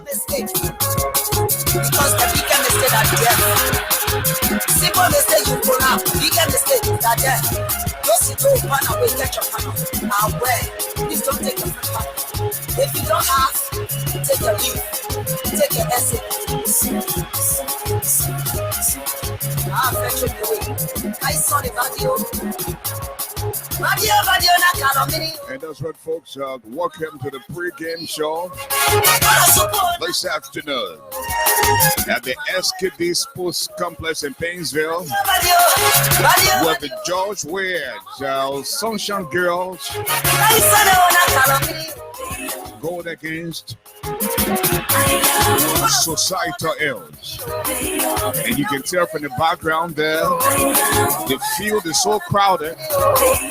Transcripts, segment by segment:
Mistake, because the bigger mistake are there. Simple mistake you pull out, bigger mistake are there. Those who don't run away, get your panel. Aware, please don't take your friend back. If you don't ask, take your leave, take your essay. Fetch it away. I saw the video. And that's right, folks. Welcome to the pre-game show this afternoon at the SKD Sports Complex in Painesville, where the George WEAH Sunshine Girls go against Societal Ills. And you can tell from the background there, the field is so crowded,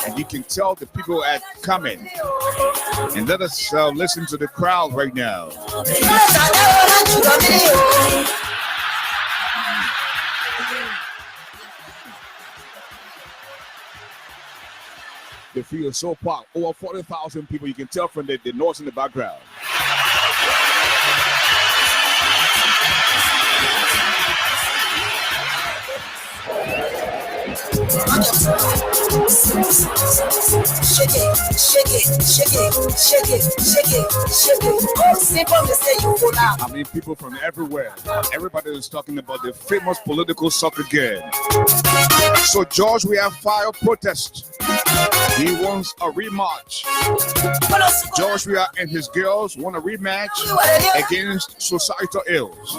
and you can tell the people are coming. And let us listen to the crowd right now. The field is so packed, over 40,000 people. You can tell from the noise in the background. Shake it. Simple mistake you pull out. I mean, people from everywhere. Everybody is talking about the famous political soccer game. So, George, we have filed protest. He wants a rematch. George WEAH and his girls want a rematch against Societal Ills.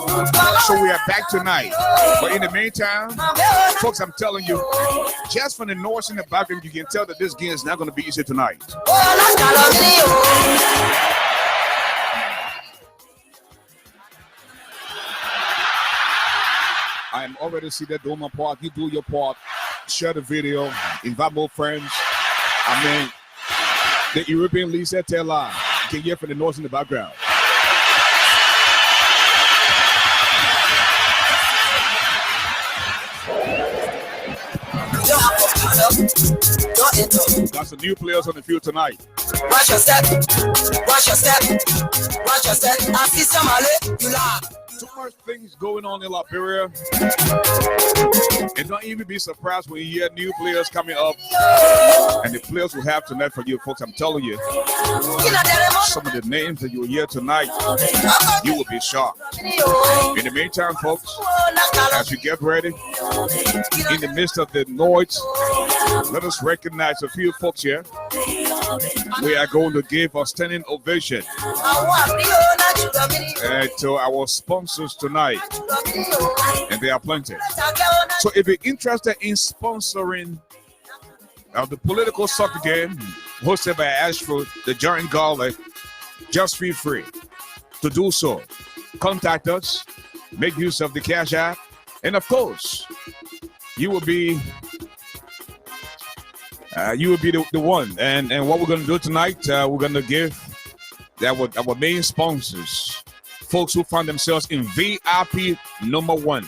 So we are back tonight. But in the meantime, folks, I'm telling you, just from the noise in the background, you can tell that this game is not going to be easy tonight. I am already seated doing my part. You do your part. Share the video. Invite more friends. I mean, the European League said tell lie. You can hear from the noise in the background. Got some new players on the field tonight. Watch your step. I see somebody, you laugh. Too much things going on in Liberia. And don't even be surprised when you hear new players coming up. And the players will have tonight for you, folks. I'm telling you, some of the names that you'll hear tonight, you will be shocked. In the meantime, folks, as you get ready, in the midst of the noise, let us recognize a few folks here. We are going to give a standing ovation to our sponsors tonight, and they are plenty. So if you're interested in sponsoring the political soccer game hosted by Ashford, the giant Garley, just feel free to do so. Contact us, make use of the Cash App, and of course, you will be the one. And what we're going to do tonight, we're going to give our main sponsors, folks who find themselves in VIP number 1.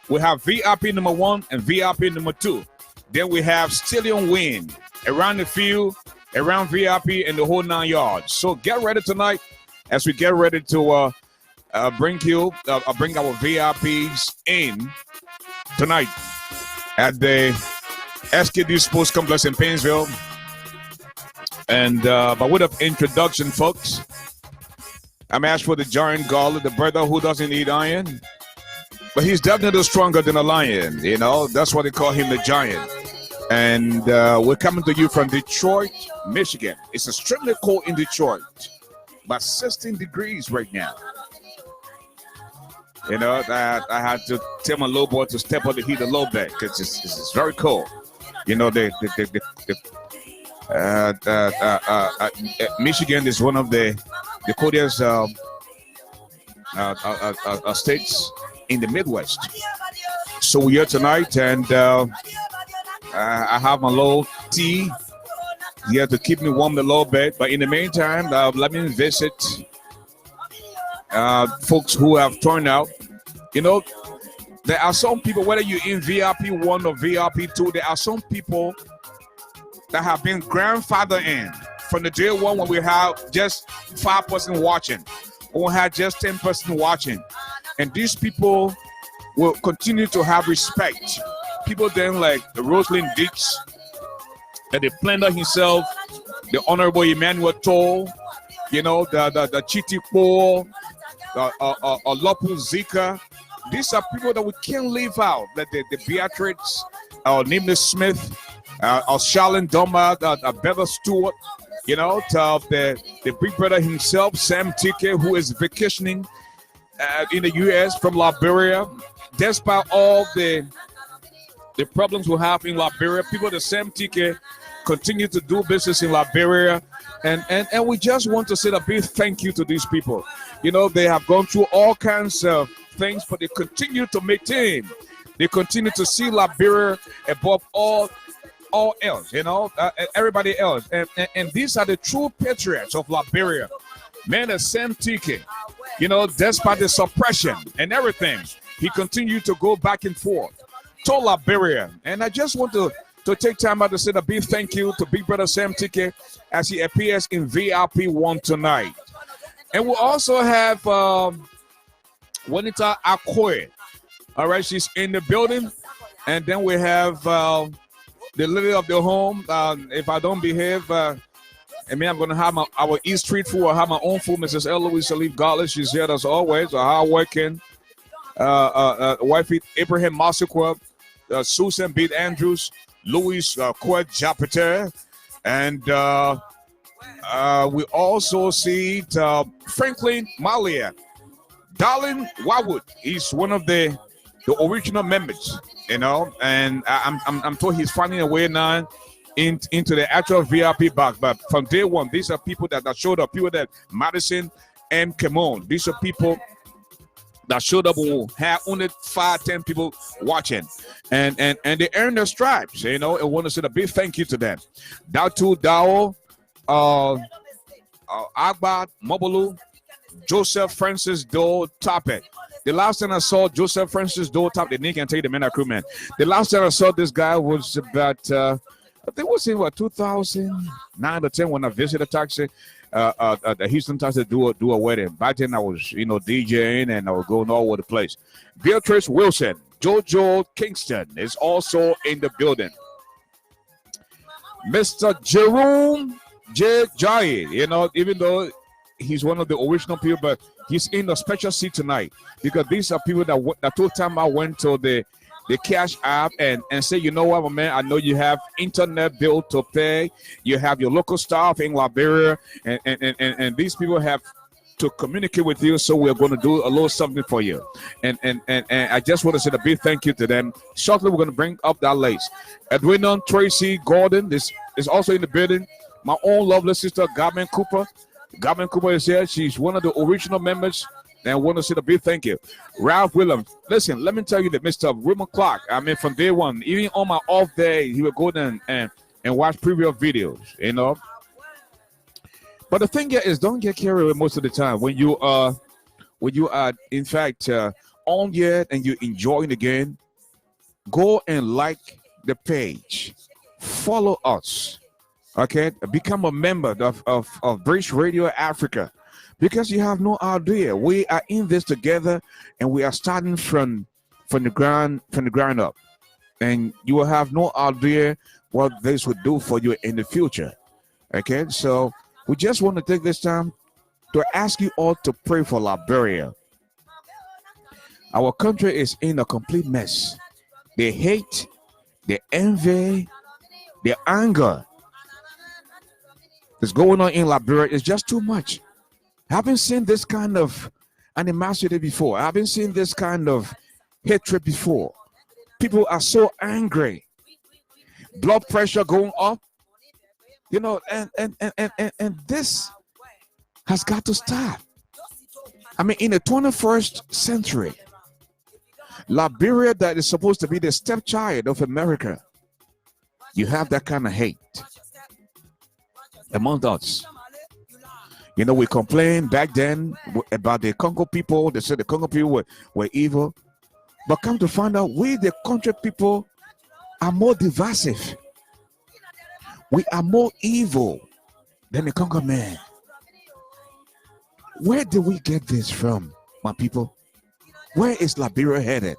We have VIP number 1 and VIP number 2. Then we have Stadium Win around the field, around VIP, and the whole 9 yards. So get ready tonight as we get ready to bring our VIPs in tonight at the SKD Sports Complex in Painesville. And by way of introduction, folks, I'm Ashford, the giant Garley, the brother who doesn't eat iron. But he's definitely stronger than a lion, you know. That's why they call him the giant. And we're coming to you from Detroit, Michigan. It's extremely cold in Detroit, about 16 degrees right now. You know, I had to tell my little boy to step on the heat a little bit because it's very cold. You know, Michigan is one of the coldest states in the Midwest. So we're here tonight, and I have my little tea here to keep me warm a little bit. But in the meantime, let me visit folks who have turned out. You know, there are some people, whether you're in VIP 1 or VIP 2, there are some people that have been grandfathered in from the day one when we have just 5 person watching, or we had just 10 person watching. And these people will continue to have respect. People then like the Rosalind Dix, and the planner himself, the Honorable Emmanuel Toll, you know, the Chiti Po, Lopu Zika. These are people that we can't leave out. Like the Beatrix, Nameless Smith, Charlene Doma, Bella Stewart, you know, the big brother himself, Sam Tike, who is vacationing in the U.S. from Liberia. Despite all the problems we have in Liberia, people the Sam Tike continue to do business in Liberia. And we just want to say a big thank you to these people. You know, they have gone through all kinds of things, but they continue to maintain. They continue to see Liberia above all else, you know, everybody else. And these are the true patriots of Liberia. Man, the Sam Tike, you know, despite the suppression and everything, he continued to go back and forth to Liberia. And I just want to take time out to say a big thank you to Big Brother Sam Tike as he appears in VIP 1 tonight. And we'll also have Juanita Akwe. All right, she's in the building. And then we have the lady of the home. If I don't behave, I'm going to have our East Street food. I have my own food, Mrs. Eloise Salif Garley. She's here as always. A hard-working wifey, Abraham Masikwa, Susan Beat Andrews, Louis Kwet Japete, and we also see Franklin Malia, Darlin Wawood. He's one of the original members, you know, and I'm told he's finding a way now into the actual VIP box. But from day one, these are people that showed up. People that Madison and Kimon. These are people that showed up who had only 5-10 people watching, and they earned their stripes. You know, I want to say a big thank you to them. Datu Dao, Agba Mobulu, Joseph Francis Doe Tape. The last time I saw Joseph Francis Doe Tape, the Nick can take the men crew man. The last time I saw this guy was about I think it was in 2009 or 10 when I visited Taxi. The Houston Taxi do a wedding. Back then I was, you know, DJing and I was going all over the place. Beatrice Wilson, Jojo Kingston is also in the building. Mr. Jerome J. Jai, you know, even though he's one of the original people, but he's in a special seat tonight because these are people that told time I went to the Cash App and say, you know what, my man, I know you have internet bill to pay, you have your local staff in Liberia, and these people have to communicate with you, so we're going to do a little something for you. And I just want to say a big thank you to them. Shortly, we're going to bring up that list. Edwina Tracy Gordon is also in the building. My own lovely sister, Garmin Cooper. Garmin Cooper is here. She's one of the original members. And I want to say a big thank you. Ralph Williams. Listen, let me tell you that Mr. Raymond Clark, I mean, from day one, even on my off day, he would go down and watch previous videos, you know. But the thing here is, don't get carried away most of the time. When you are in fact, on yet and you're enjoying the game, go and like the page. Follow us. Okay? Become a member of British Radio Africa. Because you have no idea, we are in this together, and we are starting from the ground up, and you will have no idea what this would do for you in the future. Okay, so we just want to take this time to ask you all to pray for Liberia. Our country is in a complete mess. The hate, the envy, the anger that's going on in Liberia is just too much. I haven't seen this kind of animosity before. I haven't seen this kind of hatred before. People are so angry. Blood pressure going up. You know, and this has got to stop. I mean, in the 21st century, Liberia, that is supposed to be the stepchild of America, you have that kind of hate among us. You know, we complained back then about the Congo people. They said the Congo people were evil. But come to find out, we, the country people, are more divisive. We are more evil than the Congo man. Where did we get this from, my people? Where is Liberia headed?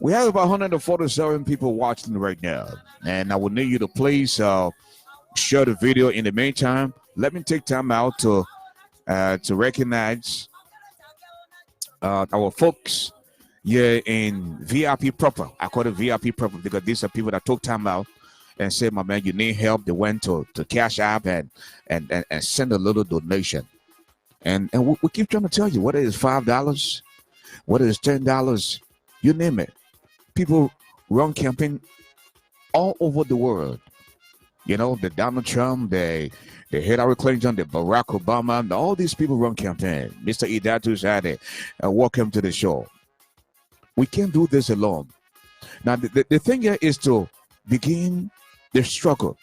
We have about 147 people watching right now. And I will need you to please share the video. In the meantime, let me take time out to recognize our folks here in VIP proper. I call it VIP proper because these are people that took time out and said, my man, you need help. They went to Cash App and send a little donation. And we keep trying to tell you, whether it's $5, whether it's $10, you name it. People run campaign all over the world. You know, the Donald Trump, the Hillary Clinton, the Barack Obama, all these people run campaign. Mr. Idatu Sade, welcome to the show. We can't do this alone. Now, the thing here is to begin the struggle,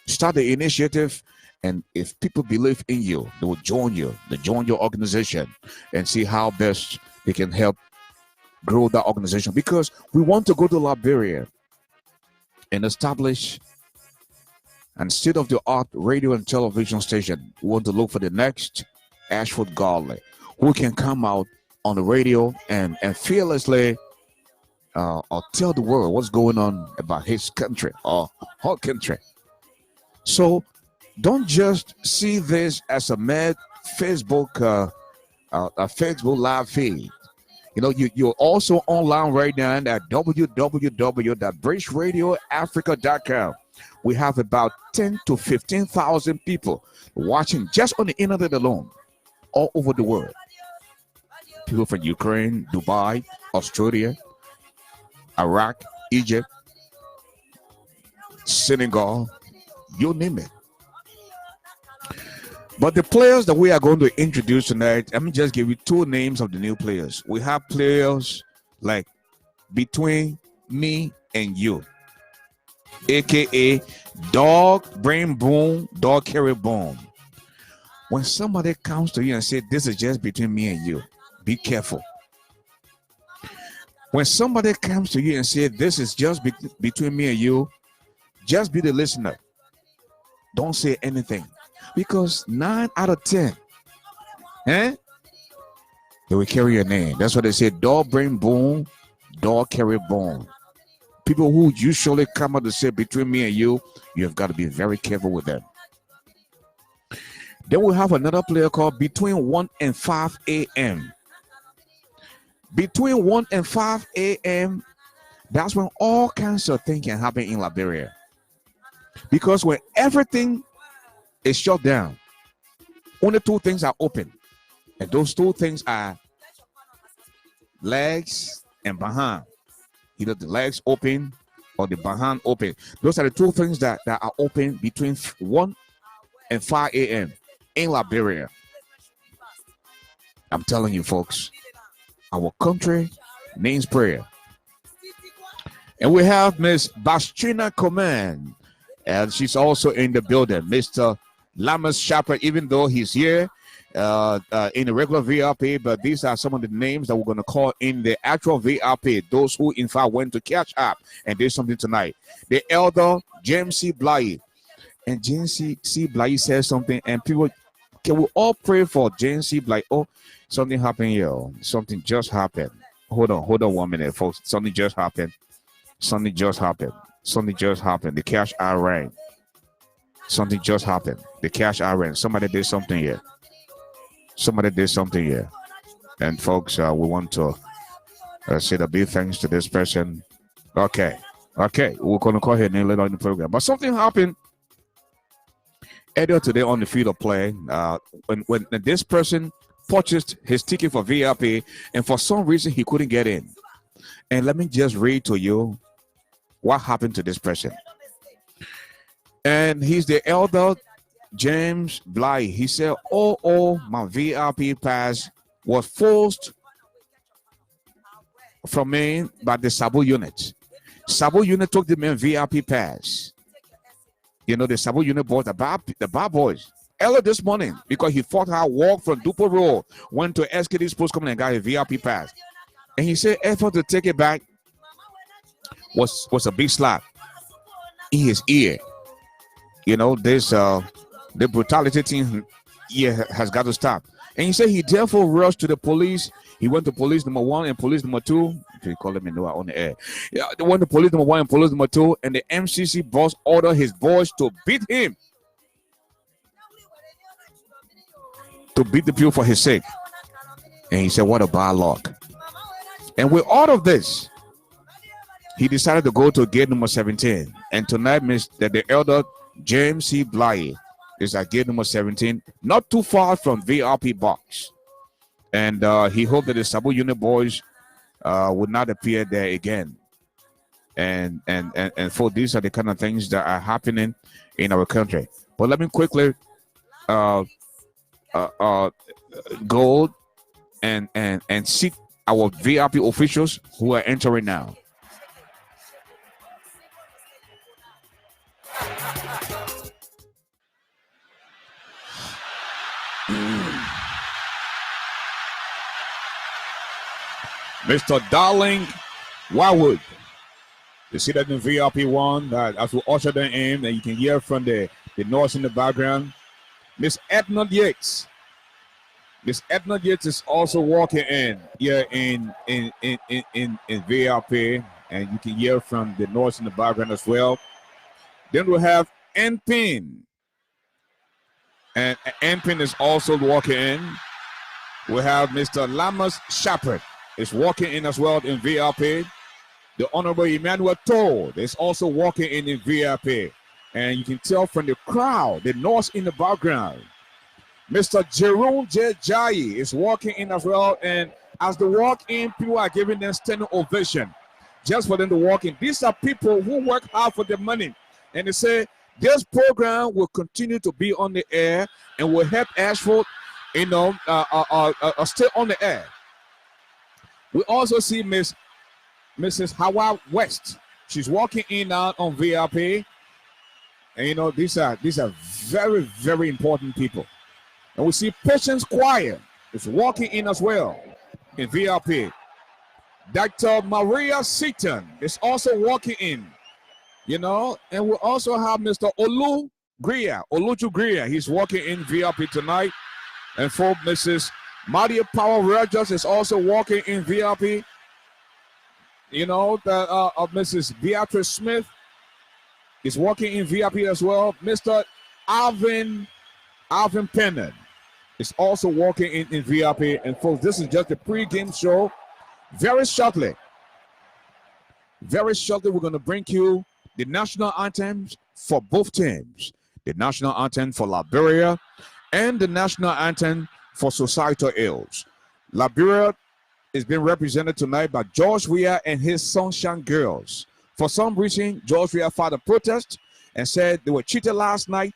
start the initiative, and if people believe in you, they will join you. They join your organization and see how best they can help grow that organization. Because we want to go to Liberia and establish an state-of-the-art radio and television station. We want to look for the next Ashford Garley, who can come out on the radio and fearlessly or tell the world what's going on about his country or her country. So don't just see this as a mad Facebook live feed. You know, you're also online right now at www.bridgeradioafrica.com. We have about 10 to 15,000 people watching just on the internet alone, all over the world. People from Ukraine, Dubai, Australia, Iraq, Egypt, Senegal, you name it. But the players that we are going to introduce tonight, let me just give you two names of the new players. We have players like Between Me and You, aka Dog Brain Boom, Dog Carry Boom. When somebody comes to you and says, this is just between me and you, be careful. When somebody comes to you and says, this is just between me and you, just be the listener. Don't say anything. Because 9 out of 10, they will carry your name. That's what they say, dog brain boom, dog carry bone. People who usually come out to say between me and you have got to be very careful with them. Then we have another player called Between 1 and 5 a.m. Between 1 and 5 a.m., that's when all kinds of things can happen in Liberia. Because when everything is shut down, only two things are open. And those two things are legs and behind. Either the legs open or the behind open. Those are the two things that are open between 1 and 5 a.m. in Liberia. I'm telling you, folks, our country needs prayer. And we have Miss Bastrina Command, and she's also in the building. Mr. Lamas Shepard, even though he's here in the regular VIP, but these are some of the names that we're going to call in the actual VIP, those who in fact went to catch up and did something tonight. The elder James C. Bly, and James C. Bly says something, and people, can we all pray for James C. Bly? Oh, something happened here. Something just happened. Hold on 1 minute, folks. Something just happened. Something just happened. Something just happened. The cash I rang. Something just happened. The cash I ran. Somebody did something here. Somebody did something here. And folks, we want to say a big thanks to this person. Okay. We're going to call her name later on in the program. But something happened earlier today on the field of play. When this person purchased his ticket for VIP, and for some reason he couldn't get in. And let me just read to you what happened to this person. And he's the elder James Bly. He said, oh, my VIP pass was forced from him by the Sabo unit. Sabo unit took the man VIP pass. You know, the Sabo unit boys, the bar boys, earlier this morning, because he fought hard, walked from Dupo Road, went to SKD's post coming and got a VIP pass. And he said effort to take it back was a big slap in his ear. You know, this the brutality thing here has got to stop. And he said he therefore rushed to the police. He went to police number 1 and police number 2. You call them Noah on the air. Yeah, they went to police number 1 and police number 2, and the MCC boss ordered his boys to beat him, to beat the people for his sake. And he said, "What a bad luck." And with all of this, he decided to go to gate number 17. And tonight, the elder James C. Bly is at gate number 17, not too far from VRP box. And he hoped that the Sabo unit boys would not appear there again. And for these are the kind of things that are happening in our country. But let me quickly go and seek our VRP officials who are entering now. Mr. Darling Wildwood. You see that in VRP one, that as we usher them in, and you can hear from the noise in the background. Miss Edna Yates. Miss Edna Yates is also walking in here in VRP, and you can hear from the noise in the background as well. Then we have Npin. And Npin is also walking in. We have Mr. Lamas Shepherd is walking in as well in VRP. The Honorable Emmanuel Todd is also walking in VRP. And you can tell from the crowd, the noise in the background. Mr. Jerome J. Jai is walking in as well. And as they walk in, people are giving them standing ovation just for them to walk in. These are people who work hard for their money. And they say, this program will continue to be on the air and will help Ashford, stay on the air. We also see Mrs. Howard West. She's walking in now on VRP. And these are very, very important people. And we see Patience Choir is walking in as well in VRP. Dr. Maria Seaton is also walking in. And we also have Mr. Oluju Griya. He's walking in VRP tonight. And for Mrs. Maria Power Rogers is also walking in VRP. Mrs. Beatrice Smith is walking in VRP as well. Mr. Alvin Pennant is also walking in VRP. And folks, this is just a pre-game show. Very shortly, we're going to bring you the national anthems for both teams. The national anthem for Liberia and the national anthem for societal ills. Liberia is being represented tonight by George WEAH and his Sunshine Girls. For some reason, George WEAH filed a protest and said they were cheated last night.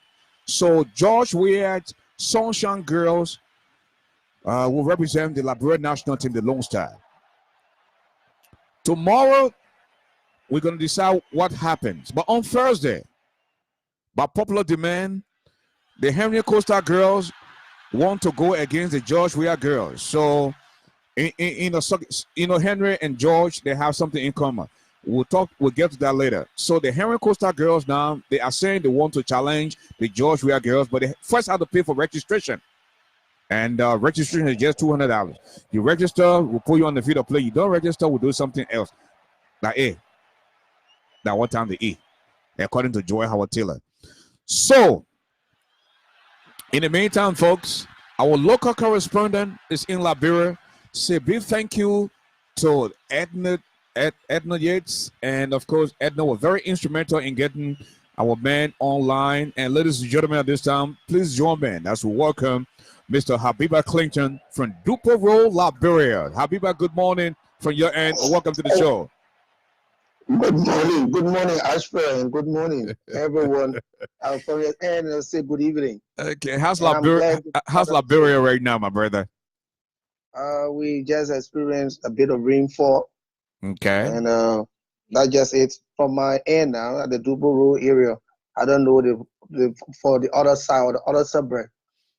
So George WEAH's Sunshine Girls will represent the Liberia national team, the Lone Star. Tomorrow, we're going to decide what happens. But on Thursday, by popular demand, the Henry Costa girls want to go against the George WEAH girls. So, Henry and George, they have something in common. We'll get to that later. So the Henry Costa girls now, they are saying they want to challenge the George WEAH girls, but they first have to pay for registration. And registration is just $200. You register, we'll put you on the field of play. You don't register, we'll do something else. Like that one time the E, according to Joy Howard Taylor. So, in the meantime, folks, our local correspondent is in Liberia. Say big thank you to Edna Yates, and of course, Edna was very instrumental in getting our man online. And ladies and gentlemen, at this time, please join me as we welcome Mr. Habiba Clinton from Dupo Road, Liberia. Habiba, good morning from your end. Welcome to the show. Good morning, Ashford, and good morning, everyone. I'll from your end and say good evening. Okay, how's Liberia right now, my brother? We just experienced a bit of rainfall, Okay. and that's just it from my end now at the Dubo Road area. I don't know the for the other side or the other suburb,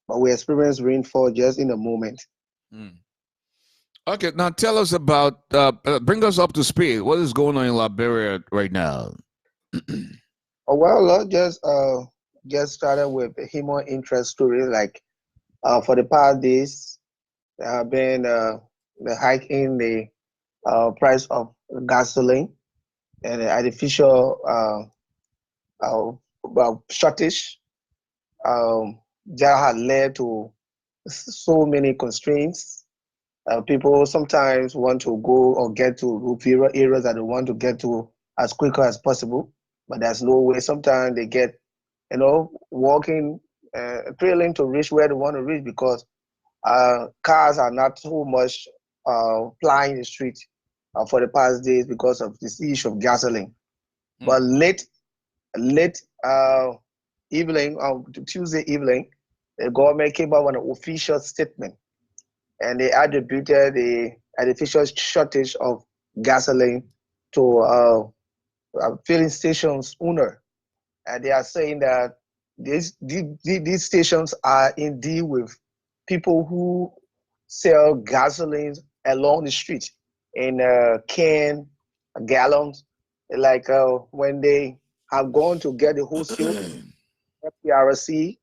but we experienced rainfall just in a moment. Mm. Okay, now tell us about, bring us up to speed. What is going on in Liberia right now? Oh, well, just started with a human interest story. Like for the past days, there have been the hike in the price of gasoline and the artificial shortage that had led to so many constraints. People sometimes want to go or get to rural areas that they want to get to as quicker as possible, but there's no way. Sometimes they get, walking, trailing to reach where they want to reach because cars are not so much plying the street for the past days because of this issue of gasoline. Mm. But late evening, Tuesday evening, the government came up with an official statement and they attributed the artificial shortage of gasoline to filling stations owner. And they are saying that these stations are indeed with people who sell gasoline along the street in can gallons. Like when they have gone to get the wholesale FPRC,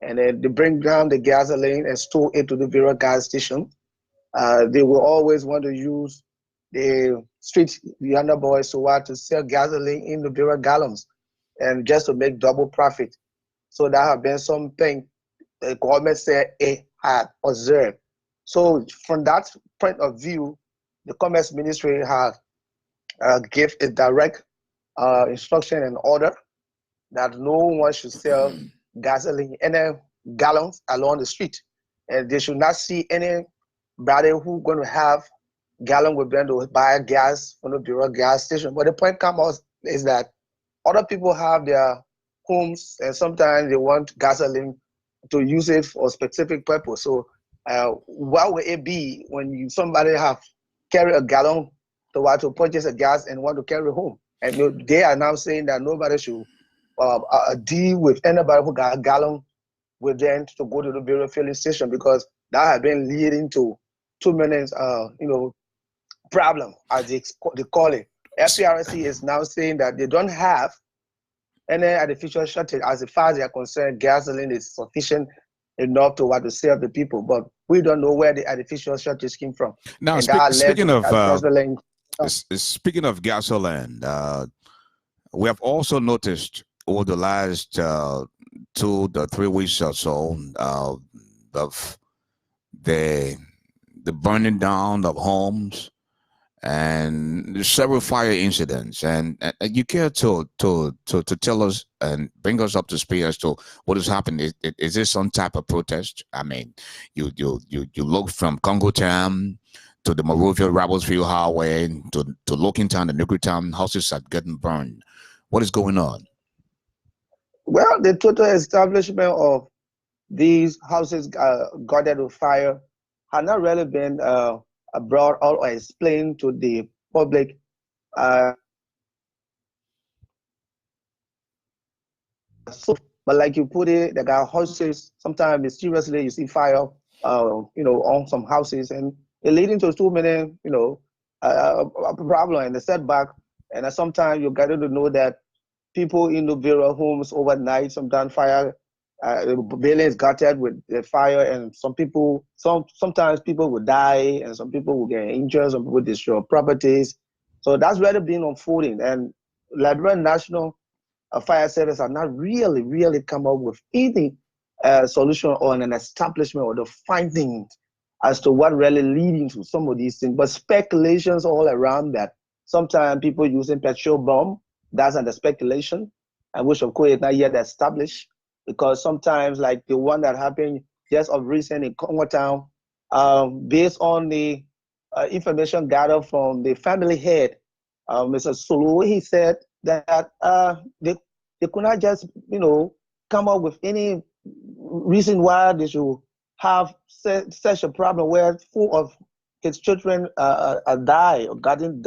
and then they bring down the gasoline and store it to the various gas station. They will always want to use the street yonder boys so what to sell gasoline in the various gallons and just to make double profit. So that have been something the government said it had observed. So from that point of view, the Commerce Ministry had give a direct instruction and order that no one should sell gasoline any gallons along the street, and they should not see anybody who going to have gallon with them to buy gas from the bureau gas station. But the point comes out is that other people have their homes and sometimes they want gasoline to use it for a specific purpose. So what would it be when somebody have carry a gallon to want to purchase a gas and want to carry home? And they are now saying that nobody should deal with anybody who got a gallon with them to go to the bureau filling station because that has been leading to too many problem as they call it. FPRC is now saying that they don't have any artificial shortage as far as they are concerned. Gasoline is sufficient enough to what to serve the people, but we don't know where the artificial shortage came from, Now, and that led to gasoline. speaking of gasoline, we have also noticed over the last 2 to 3 weeks or so of the burning down of homes and several fire incidents. And you care to tell us and bring us up to speed as to what is happening? Is this some type of protest? I mean, you look from Congo Town to the Monrovia Ravelsville Highway to Looking Town, the Nuclear Town, houses are getting burned. What is going on? Well, the total establishment of these houses got into fire had not really been brought out or explained to the public. So, but like you put it, they got houses. Sometimes mysteriously you see fire, on some houses, and it leading to too many, a problem and a setback. And sometimes you got to know that people in the various homes overnight, sometimes fire, buildings gutted with the fire, and sometimes people will die, and some people will get injured, some people destroy properties. So that's really been unfolding. And Liberian National Fire Service have not really come up with any solution or an establishment or the findings as to what really leading to some of these things, but speculations all around that. Sometimes people using petrol bomb, that's under speculation, and which of course is not yet established, because sometimes like the one that happened just of recent in Congo Town, based on the information gathered from the family head, Mr. Sulu, he said that they could not just come up with any reason why they should have such a problem where 4 of his children died or gotten,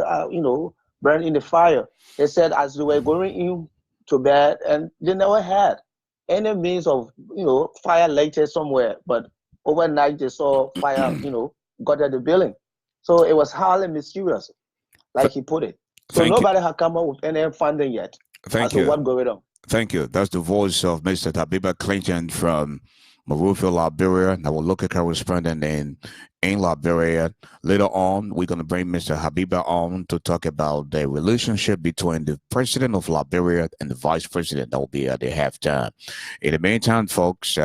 burned in the fire. They said as they were going in to bed, and they never had any means of, fire lighted somewhere. But overnight they saw fire, got at the building. So it was highly mysterious, like he put it. So nobody had come up with any funding yet. Thank you. What's going on? Thank you. That's the voice of Mr. Habiba Clinton from Monrovia, Liberia. And our local correspondent in Liberia. Later on, we're going to bring Mr. Habiba on to talk about the relationship between the president of Liberia and the vice president. That will be at the halftime. In the meantime, folks,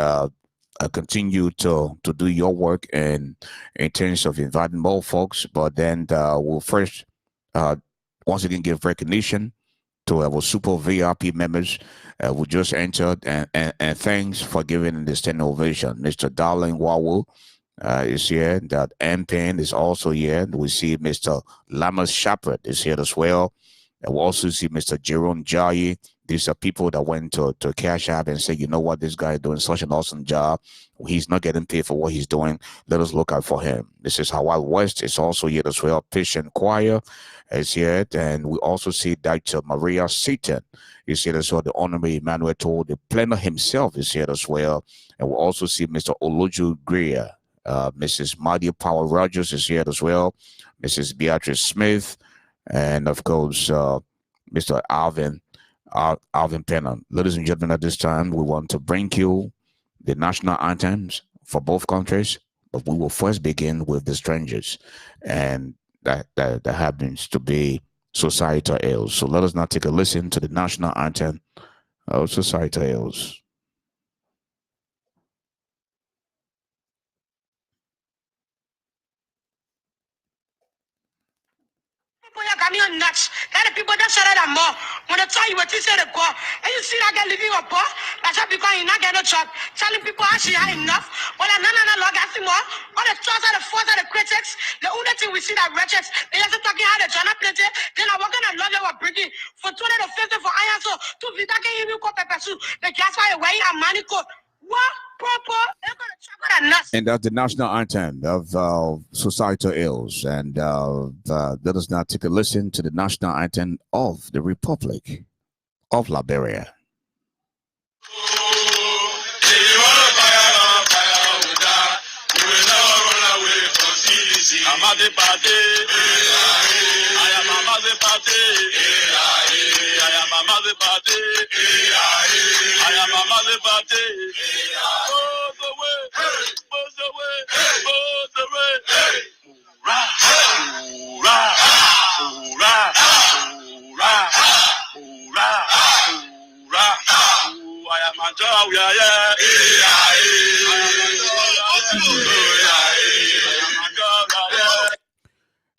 continue to do your work in terms of inviting more folks. But then we'll first, once again, give recognition to our super VIP members who just entered, and thanks for giving the standing ovation. Mr. Darling Wawu is here. That M Pen is also here. We see Mr. Lamas Shepard is here as well. And we also see Mr. Jerome Jayi. These are people that went to Cash App and say, you know what, this guy is doing such an awesome job. He's not getting paid for what he's doing. Let us look out for him. This is Hawaii West. It's also here as well. Patient Choir is here. And we also see Dr. Maria Seaton is here as well. The Honorary Emmanuel Toll, the planner himself is here as well. And we also see Mr. Oloju Greer. Mrs. Madia Power Rogers is here as well. Mrs. Beatrice Smith. And of course, Mr. Alvin Pennon. Ladies and gentlemen, at this time, we want to bring you the national anthems for both countries, but we will first begin with the strangers, and that happens to be Societal Ailes. So let us now take a listen to the national anthem of Societal Ailes. Nuts. Kind of people that said that more. When they tell you what you said, and you see that guy living up, that's how because you're not getting a job. Telling people actually had enough. Well, I'm not log at more. All the trust are the force of the critics. The only thing we see that wretches, they just talking how the China plenty. Then I walk in and log our bringing for 250 for iron. So to be that can even call pepper soup. The gas fire way and money code. What? And that's the national anthem of Societal Ailes. And let us now take a listen to the national anthem of the Republic of Liberia.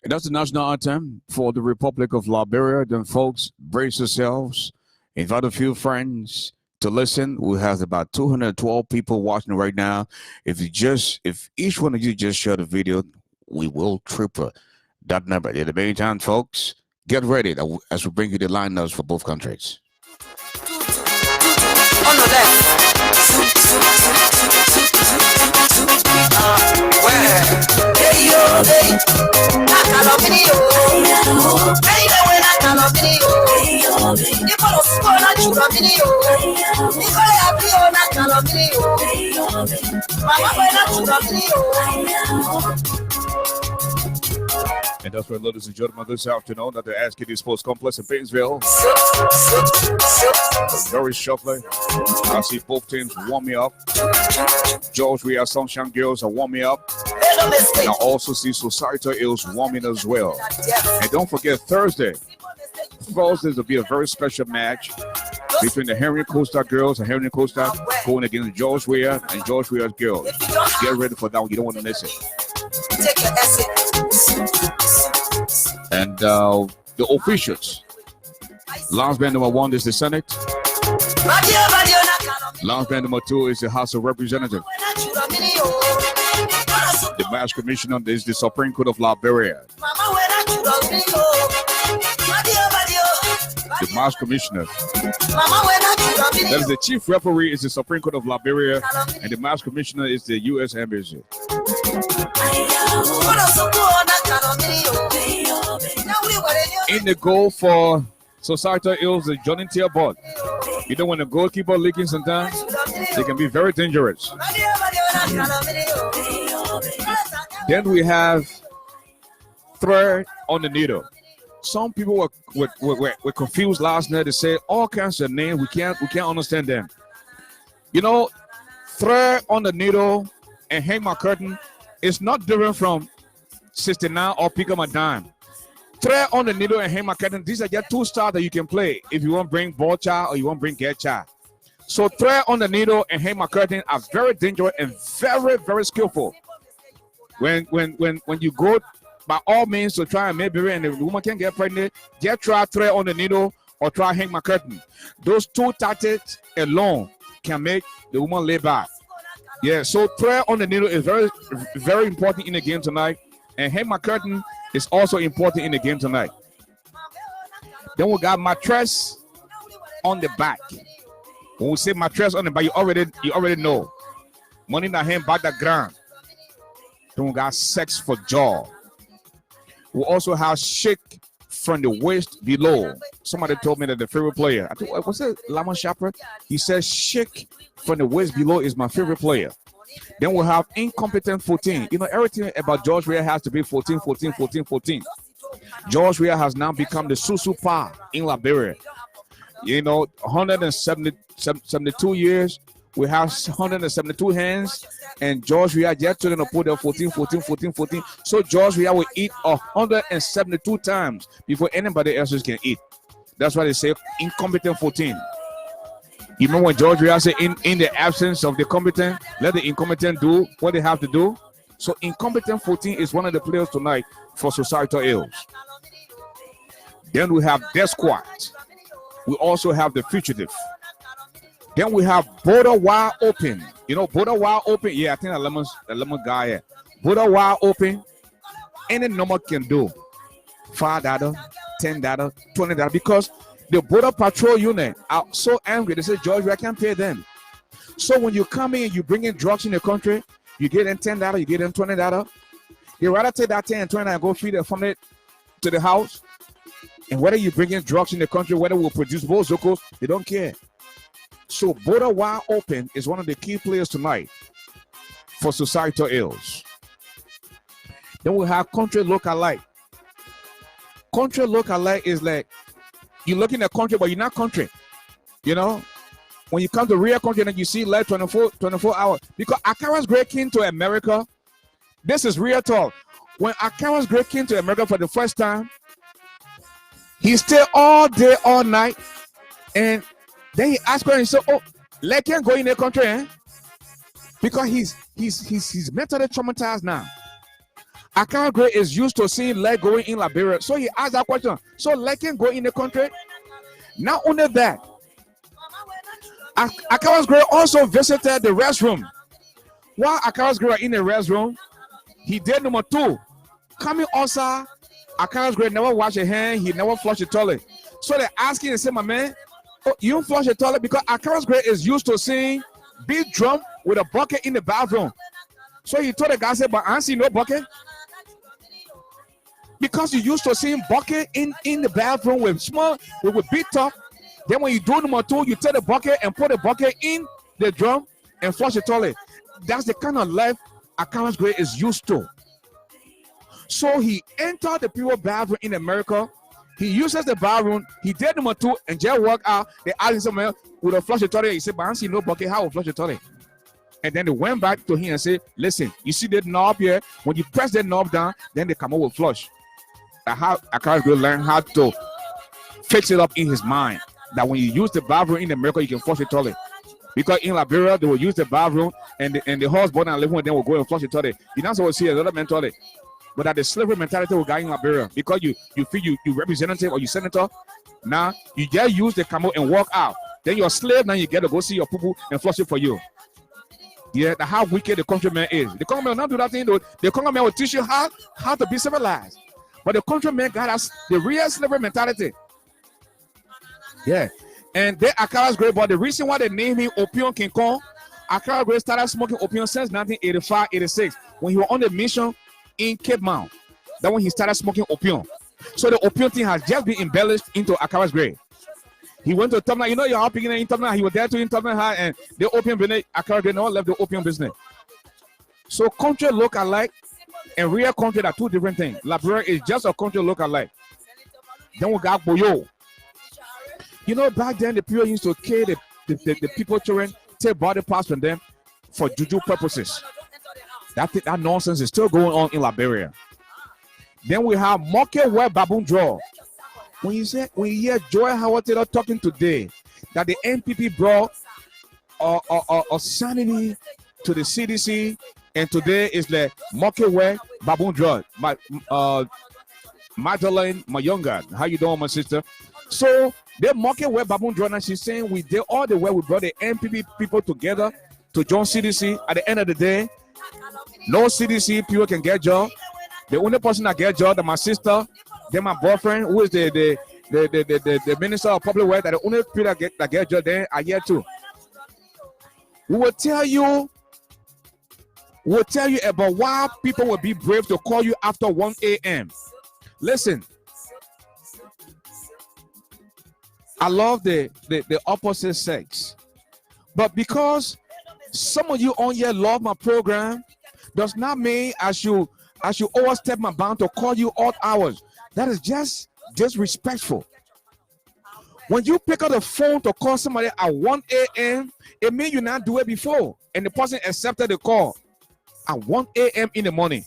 And that's the national anthem for the Republic of Liberia. Then, folks, brace yourselves. Invite a few friends to listen. We have about 212 people watching right now. If each one of you just share the video, we will triple that number. In the meantime, folks, get ready as we bring you the lineups for both countries. On the left. Hey yo, hey, nakalo video. Hey yo, nakalo video. Nikolo skola chura video. Nikolo abio nakalo video. Mama wena chura video. And that's right, ladies and gentlemen, this afternoon that they're asking the Sports Complex in Painesville. Very shortly, I see both teams warming up. George WEAH Sunshine Girls are warming up. And I also see Societal Ailes warming as well. And don't forget, Thursday will be a very special match between the Henry Costa girls and Henry Costa going against George WEAH and George WEAH's girls. Get ready for that one. You don't want to miss it. And the officials. Lounge band number 1 is the Senate. Lounge band number 2 is the House of Representatives. The Mass Commissioner is the Supreme Court of Liberia. the match commissioner. That is the chief referee is the Supreme Court of Liberia, and the match commissioner is the U.S. Embassy. In the goal for Societal Ills, the Johnny Tearbot. You know, when the goalkeeper leaking sometimes, they can be very dangerous. Then we have thread on the needle. Some people were confused last night. They say all kinds of names. We can't understand them. You know, thread on the needle and hang my curtain is not different from 69 or pick up a dime. Thread on the needle and hang my curtain. These are just two styles that you can play if you want to bring ball child or you want to bring get child. So thread on the needle and hang my curtain are very dangerous and very, very skillful. When you go by all means to try and make baby and the woman can get pregnant, just try thread on the needle or try hang my curtain. Those two tactics alone can make the woman lay back. Yeah, so thread on the needle is very, very important in the game tonight. And hang my curtain is also important in the game tonight. Then we got mattress on the back. When we say mattress on the back, you already know. Money in the hand, back the ground. Then we got sex for jaw. We also have shake from the waist below. Somebody told me that the favorite player, I think, what's it, Lamont Shepard? He says shake from the waist below is my favorite player. Then we'll have incompetent 14. You know, everything about George Weah has to be 14, 14, 14, 14. George Weah has now become the Susu Pa in Liberia. You know, 172 years. We have 172 hands, and George Weah just going to put there 14, 14, 14, 14. So George Weah will eat 172 times before anybody else can eat. That's why they say incompetent 14. You remember when George Weah said, in the absence of the competent, let the incompetent do what they have to do. So incompetent 14 is one of the players tonight for Societal Ills. Then we have Death Squad. We also have the Fugitive. Then we have Border Wide Open. You know, Border Wide Open. Yeah, I think that lemon guy here. Border Wide Open. Any number can do. $5, $10, $20. Because the Border Patrol unit are so angry. They say, George, I can't pay them. So when you come in, you bring in drugs in the country, you get them $10, you get them $20. They rather take that 10 and 20 and go feed their family to the house. And whether you bring in drugs in the country, whether we'll produce both zocos, they don't care. So Border Wide Open is one of the key players tonight for Societal Ills. Then we have Country Look-alike. Country Look-alike is like you look in the country, but you're not country. You know, when you come to real country and you see like 24 hours. Because Akara's great king to America, this is real talk. When Akara's great king to America for the first time, he stayed all day, all night, and then he asked her and he said, "Oh, let him go in the country, eh?" Because he's mentally traumatized now. Akara Gray is used to seeing leg going in Liberia, so he asked that question. So let him go in the country. Not only that, Akara Gray also visited the restroom. While Akara Gray in the restroom, he did number 2. Coming outside, Akara Gray never washed his hand. He never flushed the toilet. So they asked him and said, "My man, oh, you don't flush the toilet?" Because Akara Gray is used to seeing big drum with a bucket in the bathroom. So he told the guy, "Said, but I don't see no bucket." Because you used to seeing bucket in the bathroom with big top. Then when you do number 2, you take the bucket and put the bucket in the drum and flush the toilet. That's the kind of life Akara Gray is used to. So he entered the people bathroom in America. He uses the bathroom. He did number 2 and just walk out. They asked him somewhere with a flush the toilet. He said, "But I don't see no bucket. How will flush the toilet?" And then they went back to him and said, "Listen, you see that knob here? When you press that knob down, then they come over with flush." How Akara Gray learn how to fix it up in his mind that when you use the bathroom in America, you can flush the toilet. Because in Liberia, they will use the bathroom and the husband and living with them will go and flush the toilet. You're not supposed to see another man toilet. But that the slavery mentality we got in Liberia, because you feel you representative or you senator, now you just use the camel and walk out. Then you're a slave, now you get to go see your poo and flush it for you. Yeah, that's how wicked the countryman is. The countryman will not do that thing though. The countryman will teach you how to be civilized. But the countryman got us the real slavery mentality. Yeah. And they Accra's Grey, but the reason why they named him Opium King Kong, Accra Grey started smoking opium since 1985, 86, when he was on the mission in Cape Mount. That's when he started smoking opium. So the opium thing has just been embellished into Accra's Grey. He went to Tubman, you know, you're helping in Tubman. He was there to in Tubman High, and the opium business, Accra Grey never left the opium business. So country look-alike and real country are two different things. Liberia is just a country look-alike. Then we got Boyo. You know, back then the people used to kill the people, children, take body parts from them for juju purposes. That nonsense is still going on in Liberia. Then we have Market Web Baboon Draw. When you hear Joy Howard Taylor talking today that the NPP brought a sanity to the CDC, and today is the Market Web Baboon Draw. Magdalene Mayonga, how you doing, my sister? So the Market Web Baboon Draw, and she's saying we did all the way. We brought the NPP people together to join CDC. At the end of the day, no CDC people can get job. The only person that get job is my sister, then my boyfriend, who is the Minister of Public Works. That the only people that get job then are here too. We will tell you about why people will be brave to call you after 1 a.m. Listen, I love the opposite sex, but because some of you on here love my program, does not mean I should overstep my bound to call you odd hours. That is just disrespectful. When you pick up the phone to call somebody at 1 a.m., it means you not do it before, and the person accepted the call at 1 a.m. in the morning.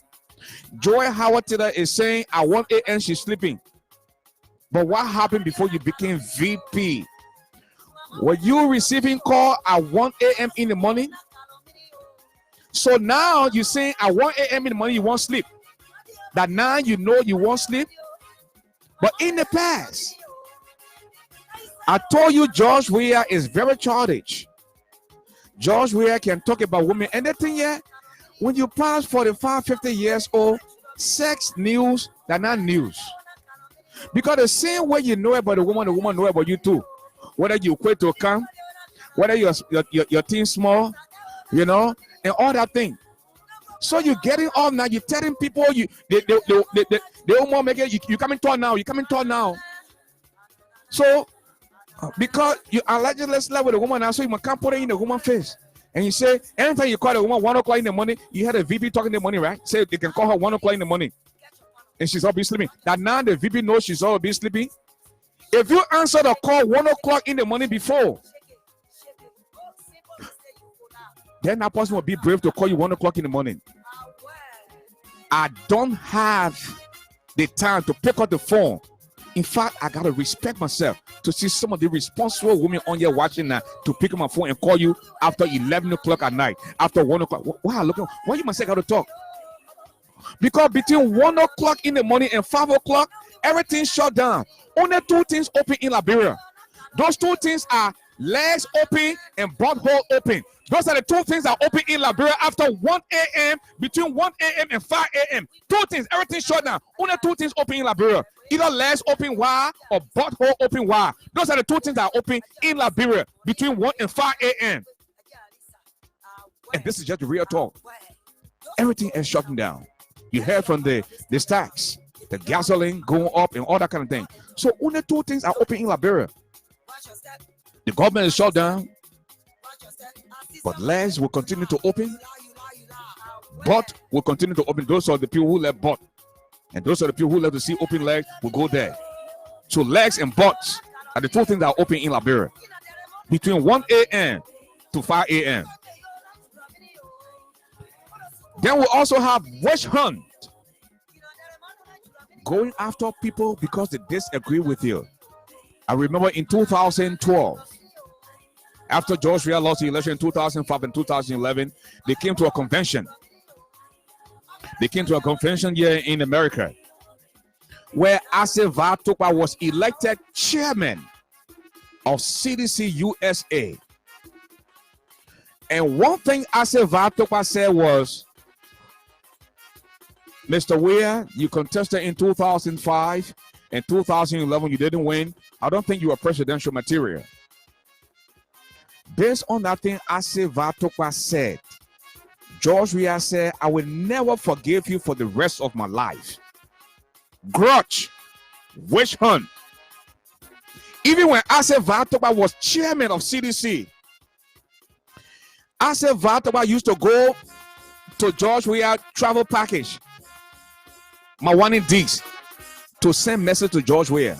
Joy Howard Taylor is saying at 1 a.m. she's sleeping. But what happened before you became VP? Were you receiving call at 1 a.m. in the morning? So now you're saying at 1 a.m. in the morning you won't sleep. That now you know you won't sleep. But in the past, I told you George WEAH is very childish. George WEAH can talk about women. And the thing here, when you pass 45, 50 years old, sex news, they're not news. Because the same way you know about the woman know about you too. Whether you quit to come, whether your team small, you know, and all that thing. So you're getting off now, you're telling people they won't make it, you coming tall now. So because you allegedly slept with a woman now, so you can't put it in the woman's face. And you say, anytime you call a woman 1 o'clock in the morning, you had a VP talking in the morning, right? Say they can call her 1 o'clock in the morning. And she's always sleeping. That now the VP knows she's always sleeping. If you answer the call 1 o'clock in the morning before, then that person will be brave to call you 1 o'clock in the morning. I don't have the time to pick up the phone. In fact, I gotta respect myself to see some of the responsible women on here watching now to pick up my phone and call you after 11 o'clock at night, after 1 o'clock. Wow, look, why you must say gotta talk? Because between 1 o'clock in the morning and 5 o'clock, everything shut down. Only two things open in Liberia. Those two things are legs open and butthole open. Those are the two things that open in Liberia after 1 a.m., between 1 a.m. and 5 a.m. Two things, everything shut down. Only two things open in Liberia. Either legs open wide or butthole open wide. Those are the two things that are open in Liberia between 1 and 5 a.m. And this is just the real talk. Everything is shutting down. You heard from the stacks, the gasoline going up and all that kind of thing. So only two things are open in Liberia. The government is shut down, but legs will continue to open. Butt will continue to open. Those are the people who left butt. And those are the people who love to see open legs will go there. So legs and butts are the two things that are open in Liberia between 1 a.m. to 5 a.m. Then we also have witch hunt, going after people because they disagree with you. I remember in 2012, after George WEAH lost the election in 2005 and 2011, they came to a convention. They came to a convention here in America where Ashford was elected chairman of CDC USA. And one thing Ashford said was, Mr. WEAH, you contested in 2005 and 2011. You didn't win. I don't think you were presidential material. Based on that thing, Aseva Tokwa said, George WEAH said, I will never forgive you for the rest of my life. Grudge, witch hunt. Even when Aseva Tokwa was chairman of CDC, Aseva Tokwa used to go to George WEAH travel package, Mawani Diggs, to send message to George WEAH.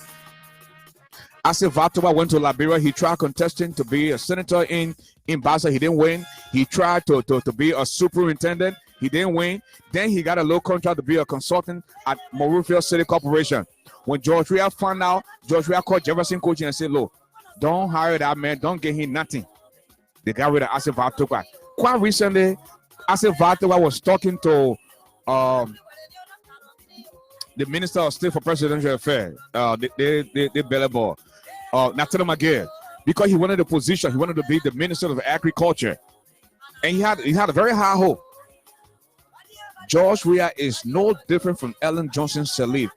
Aseva Tokwa went to Liberia. He tried contesting to be a senator in Basa. He didn't win. He tried to be a superintendent. He didn't win. Then he got a low contract to be a consultant at Moruffield City Corporation. When George WEAH found out, George WEAH called Jefferson Coaching and said, look, don't hire that man. Don't get him nothing. They got rid of Aseva Tokwa. Quite recently, Aseva Tokwa was talking to the Minister of State for Presidential Affairs, the Bellable, Nathan McGill, because he wanted a position. He wanted to be the Minister of Agriculture. And he had a very high hope. George WEAH is no different from Ellen Johnson Sirleaf.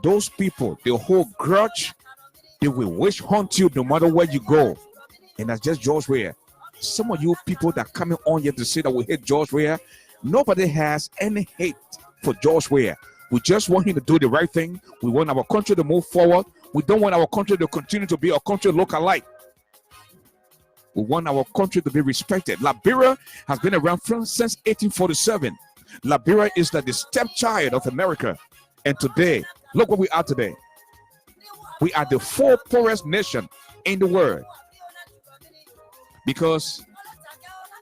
Those people, they hold grudge. They will wish hunt you no matter where you go. And that's just George WEAH. Some of you people that coming on here to say that we hate George WEAH, nobody has any hate for George WEAH. We just want him to do the right thing. We want our country to move forward. We don't want our country to continue to be a country look-alike. We want our country to be respected. Liberia has been around since 1847. Liberia is like the stepchild of America. And today, look where we are today. We are the fourth poorest nation in the world. Because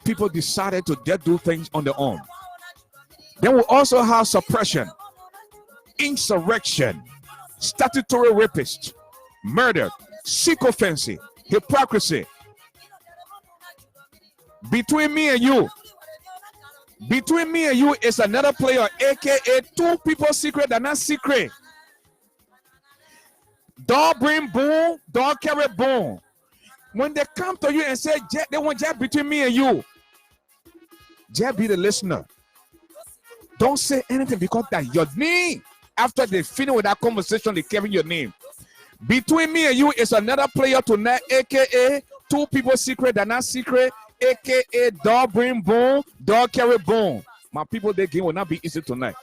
people decided to just do things on their own. Then we also have suppression, insurrection, statutory rapist, murder, sycophancy, hypocrisy. Between me and you is another player, aka two people secret that not secret. Don't bring boom, don't carry boom. When they come to you and say they want just between me and you, just be the listener. Don't say anything because that your name. After they finish with that conversation, they carry your name. Between me and you is another player tonight, aka two people secret that not secret, aka dog bring boom, dog carry boom. My people, their game will not be easy tonight.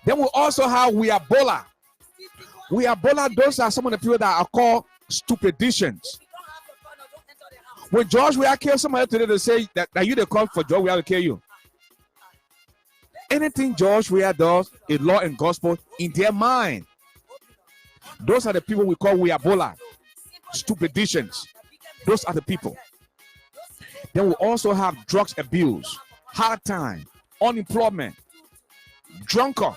Then we also have We Are Bola. We Are Bola, those are some of the people that are called stupidicians. When George WEAH killed somebody today, they say that you they call for George WEAH to kill you. Anything George WEAH does is law and gospel in their mind. Those are the people we call We Are Bola, stupidicians. Those are the people. Then we also have drugs abuse, hard time, unemployment, drunkard,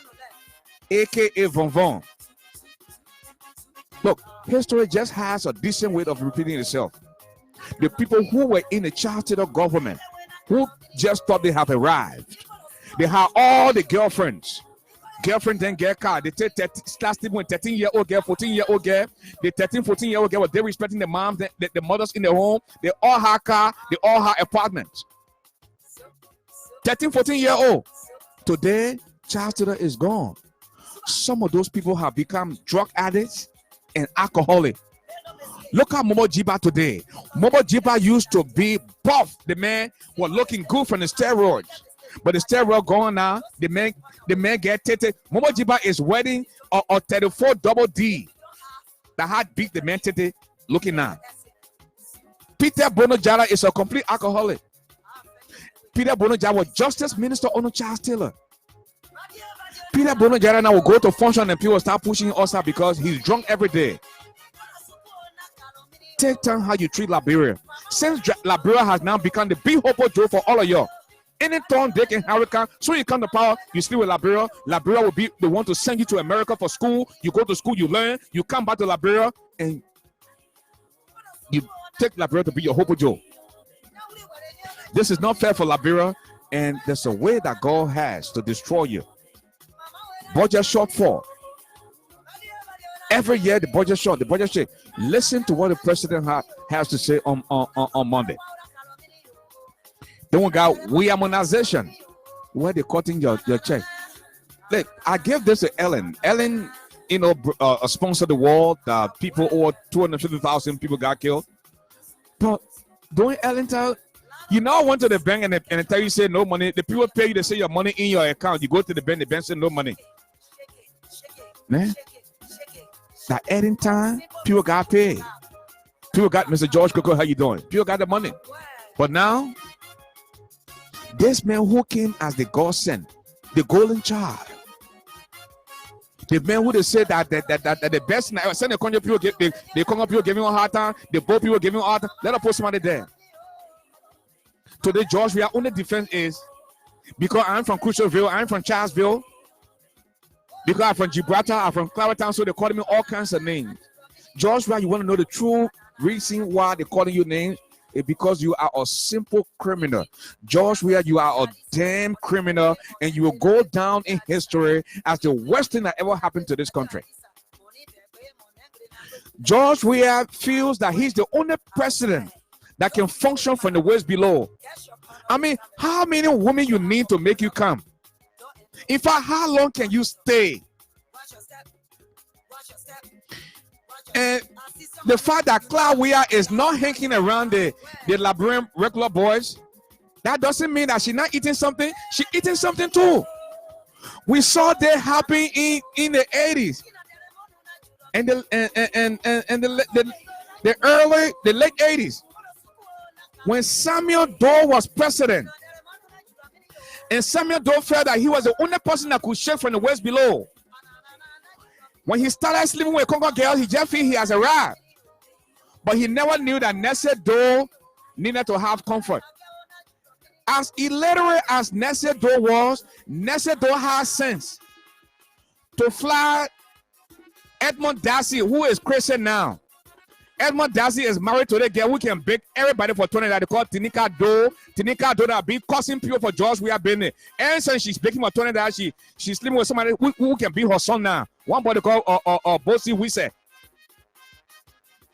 aka Von Von. Look, history just has a decent way of repeating itself. The people who were in the charter government, who just thought they have arrived, they have all the girlfriends. Girlfriend then get car. They take start sleeping with 13-year-old girl, 14-year-old girl. The 13, 14-year-old girl, they respecting the moms, the mothers in the home. They all have car, they all have apartments. 13, 14-year-old. Today, child tutor is gone. Some of those people have become drug addicts and alcoholic. Look at Momo Jiba today. Momo Jiba used to be buff. The man was looking good from the steroids. But the steroid gone now. The man get tete. Momo Jiba is wearing a 34 double D. The heart beat the man tete looking now. Peter Bono Jara is a complete alcoholic. Peter Bono Jara was Justice Minister under Charles Taylor. Peter Bono Jara now will go to function and people start pushing us out because he's drunk every day. Take time how you treat Liberia. Since Liberia has now become the big hope Joe for all of y'all. Anytime they can hurricane, so you come to power, you sleep with Liberia. Liberia will be the one to send you to America for school. You go to school, you learn, you come back to Liberia, and you take Liberia to be your hope Joe. This is not fair for Liberia, and there's a way that God has to destroy you. Budget shortfall. Every year the budget short, the budget short. Listen to what the president has to say on Monday. Then we got We Are Monetization, where they're cutting your check. Look, I give this to Ellen. Ellen, sponsored the war. People, over 250,000 people got killed. But don't Ellen tell you now went to the bank and they tell you say no money. The people pay you to say your money in your account. You go to the bank say no money. Man, that ending time, people got paid. People got Mr. George Coco, how you doing? People got the money. But now, this man who came as the God sent, the golden child, the man who they said that the best night, send the Congo people, the Congo people giving him a hard time, the Bo people giving him a hard time, let us put somebody there. Today, George, we are only defense is because I'm from Crucialville, I'm from Charlesville, because I'm from Gibraltar, I'm from Claretown, so they call me all kinds of names. George, you want to know the true reason why they're calling you names? It's because you are a simple criminal. George, you are a damn criminal, and you will go down in history as the worst thing that ever happened to this country. George Weah feels that he's the only president that can function from the waist below. I mean, how many women you need to make you come? In fact, how long can you stay? And the fact that Cloud Weah is not hanging around the Labyrinth regular boys, that doesn't mean that she's not eating something. She's eating something too. We saw that happen in the 80s and the late 80s when Samuel Doe was president. And Samuel Doe felt that he was the only person that could shake from the waist below. When he started sleeping with a Congo girl, he just feel he has arrived. But he never knew that Nessie Doe needed to have comfort. As illiterate as Nessie Doe was, Nessie Doe has sense to fly Edmund Darcy, who is Christian now. Edmund Darcy is married to the girl who can bake everybody for $20. They call Tinika Doe. Tinika Doe that be causing people for George Weah business. And since she's baking for $20, she's sleeping with somebody who can be her son now. One boy they call Bossy Wisse.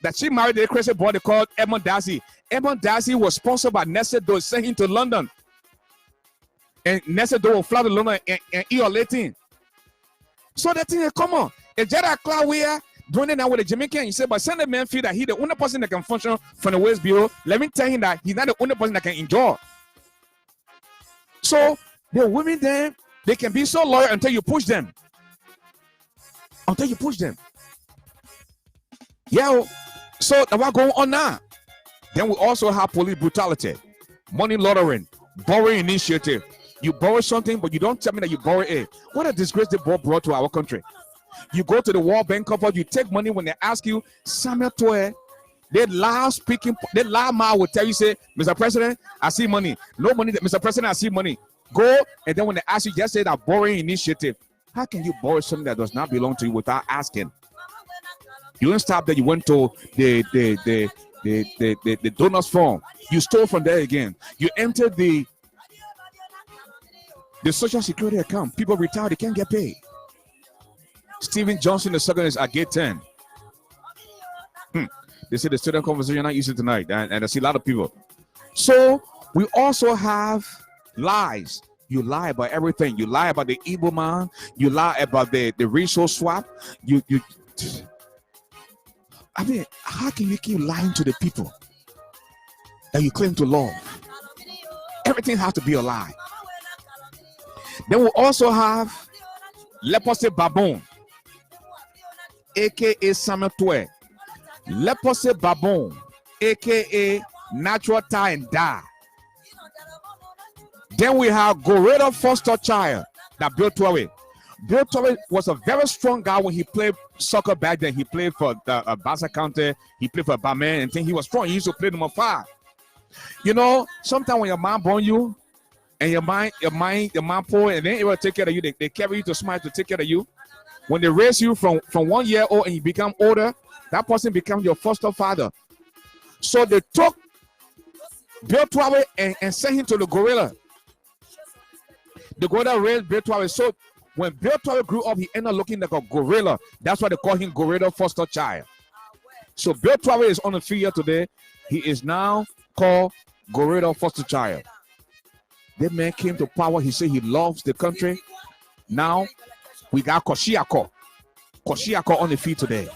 That she married a crazy boy they called Edmund Darcy. Edmund Darcy was sponsored by Nessie Doe, sent him to London. And Nessie Doe will fly to London and eat her latin. So the thing is, come on. If Jada Cloud Weah doing it now with the Jamaican, he said, but send the man feel that he's the only person that can function from the waist below. Let me tell him that he's not the only person that can enjoy. So the women then, they can be so loyal until you push them. Until you push them. Yeah, so that's what's going on now. Then we also have police brutality, money laundering, borrowing initiative. You borrow something, but you don't tell me that you borrow it. What a disgrace they brought to our country. You go to the World Bank company, you take money when they ask you, Samuel Toye, they loud mouth will tell you, say, Mr. President, I see money. No money, Mr. President, I see money. Go, and then when they ask you, just say that borrowing initiative. How can you borrow something that does not belong to you without asking? You didn't stop there, you went to the donors form. You stole from there again. You entered the social security account. People retire, they can't get paid. Stephen Johnson II is at gate 10. They say the student conversation not easy tonight, and I see a lot of people. So we also have lies. You lie about everything. You lie about the evil man. You lie about the resource swap. I mean, how can you keep lying to the people that you claim to love? Everything has to be a lie. Then we also have Leprosy Baboon, aka Samuel Toye. Leprosy Baboon, aka Natural Tie and Die. Then we have Gorilla Foster Child, that Bill Toye. Bill Toye was a very strong guy when he played soccer back then. He played for the Bassa County. He played for Batman, and he was strong. He used to play number 5. You know, sometimes when your mom born you, and your mom poor, and then it will take care of you. They carry you to smile to take care of you. When they raise you from 1 year old and you become older, that person becomes your foster father. So they took Bill Toye and sent him to the gorilla. The gorilla raised Bill Toye. So when Bill Toye grew up, he ended up looking like a gorilla. That's why they call him Gorilla Foster Child. So Bill Toye is on the field today. He is now called Gorilla Foster Child. That man came to power. He said he loves the country. Now we got Koscielny on the field today.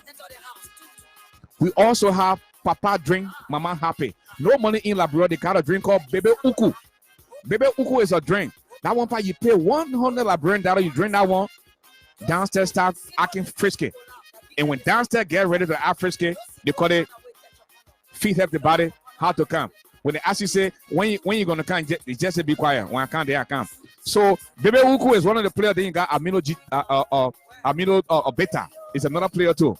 We also have Papa Drink, Mama Happy. No money in Liberia. They got a drink called Bebe Uku. Bebe Uku is a drink. That one part you pay 100 Liberian dollars. You drink that one. Downstairs start acting frisky. And when downstairs get ready to act frisky, they call it feet help the body how to come. When they ask you say when you gonna come, just say be quiet. When I come, there I come. So Bebe Uku is one of the players. Then you got Amino Beta is another player too.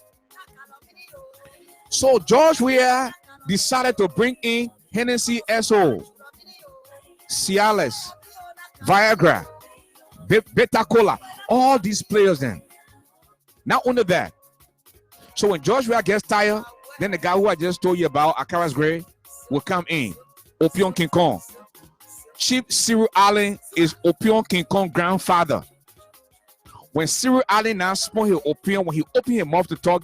So George Weah decided to bring in Hennessy SO, Cialis, Viagra, Beta Cola, all these players then. Not only that. So when George Weah gets tired, then the guy who I just told you about, Akaras Gray, will come in. Opion King Kong. Chief Cyril Allen is Opion King Kong's grandfather. When Cyril Allen now spun his opium, when he opened his mouth to talk,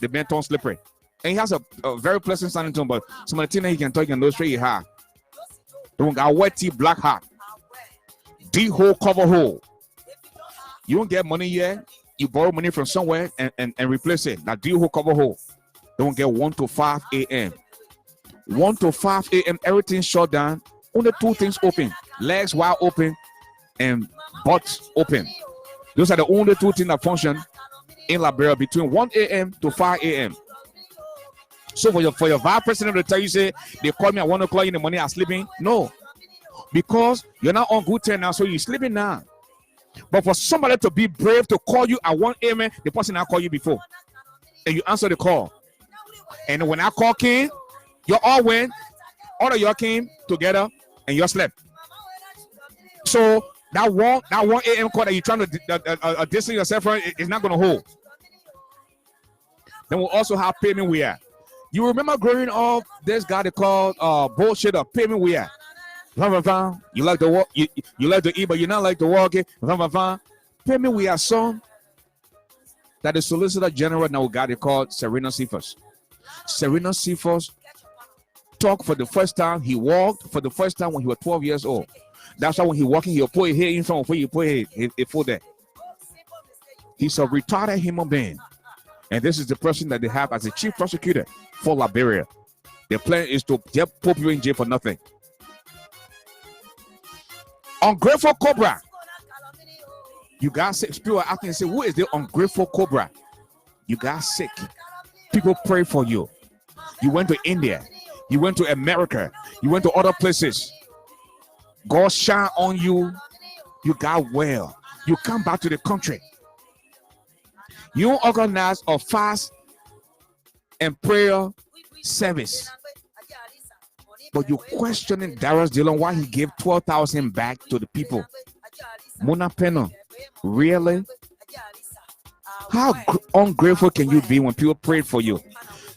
the man turned slippery. And he has a very pleasant sounding tone, but some of the things that he can talk, he can know straight hair. The one got wet tea, black hat. D-hole, cover hole. You don't get money yet. You borrow money from somewhere and replace it. Now D-hole, cover hole. Don't get 1 to 5 a.m. 1 to 5 a.m. Everything shut down. Only two things open. Legs wide open and butts open. Those are the only two things that function in Liberia between 1 a.m. to 5 a.m. So for your vice president to tell you, say, they call me at 1 o'clock in the morning, I'm sleeping. No. Because you're not on good terms now, so you're sleeping now. But for somebody to be brave to call you at 1 a.m., the person I call you before. And you answer the call. And when I call came, you all went, all of y'all came together and you slept. So that 1 a.m. call that you're trying to distance yourself from is not going to hold. Then we'll also have payment WEAH. You remember growing up, this guy they called bullshit of payment WEAH. You like to walk, you like to eat, but you not like to walk it. Payment WEAH song that the Solicitor General now got it called Serena Cephas. Serena Cephas talked for the first time. He walked for the first time when he was 12 years old. That's why when he walking, he'll put his head in front of where you put his foot there. He's a retired human being. And this is the person that they have as a chief prosecutor for Liberia. Their plan is to just put you in jail for nothing. Ungrateful Cobra. You got sick. People are asking and say, who is the ungrateful Cobra? You got sick. People pray for you. You went to India. You went to America. You went to other places. God shine on you. You got well. You come back to the country. You organize a fast and prayer service. But you questioning Darius Dillon why he gave 12,000 back to the people. Mona Pena, really? How ungrateful can you be when people prayed for you?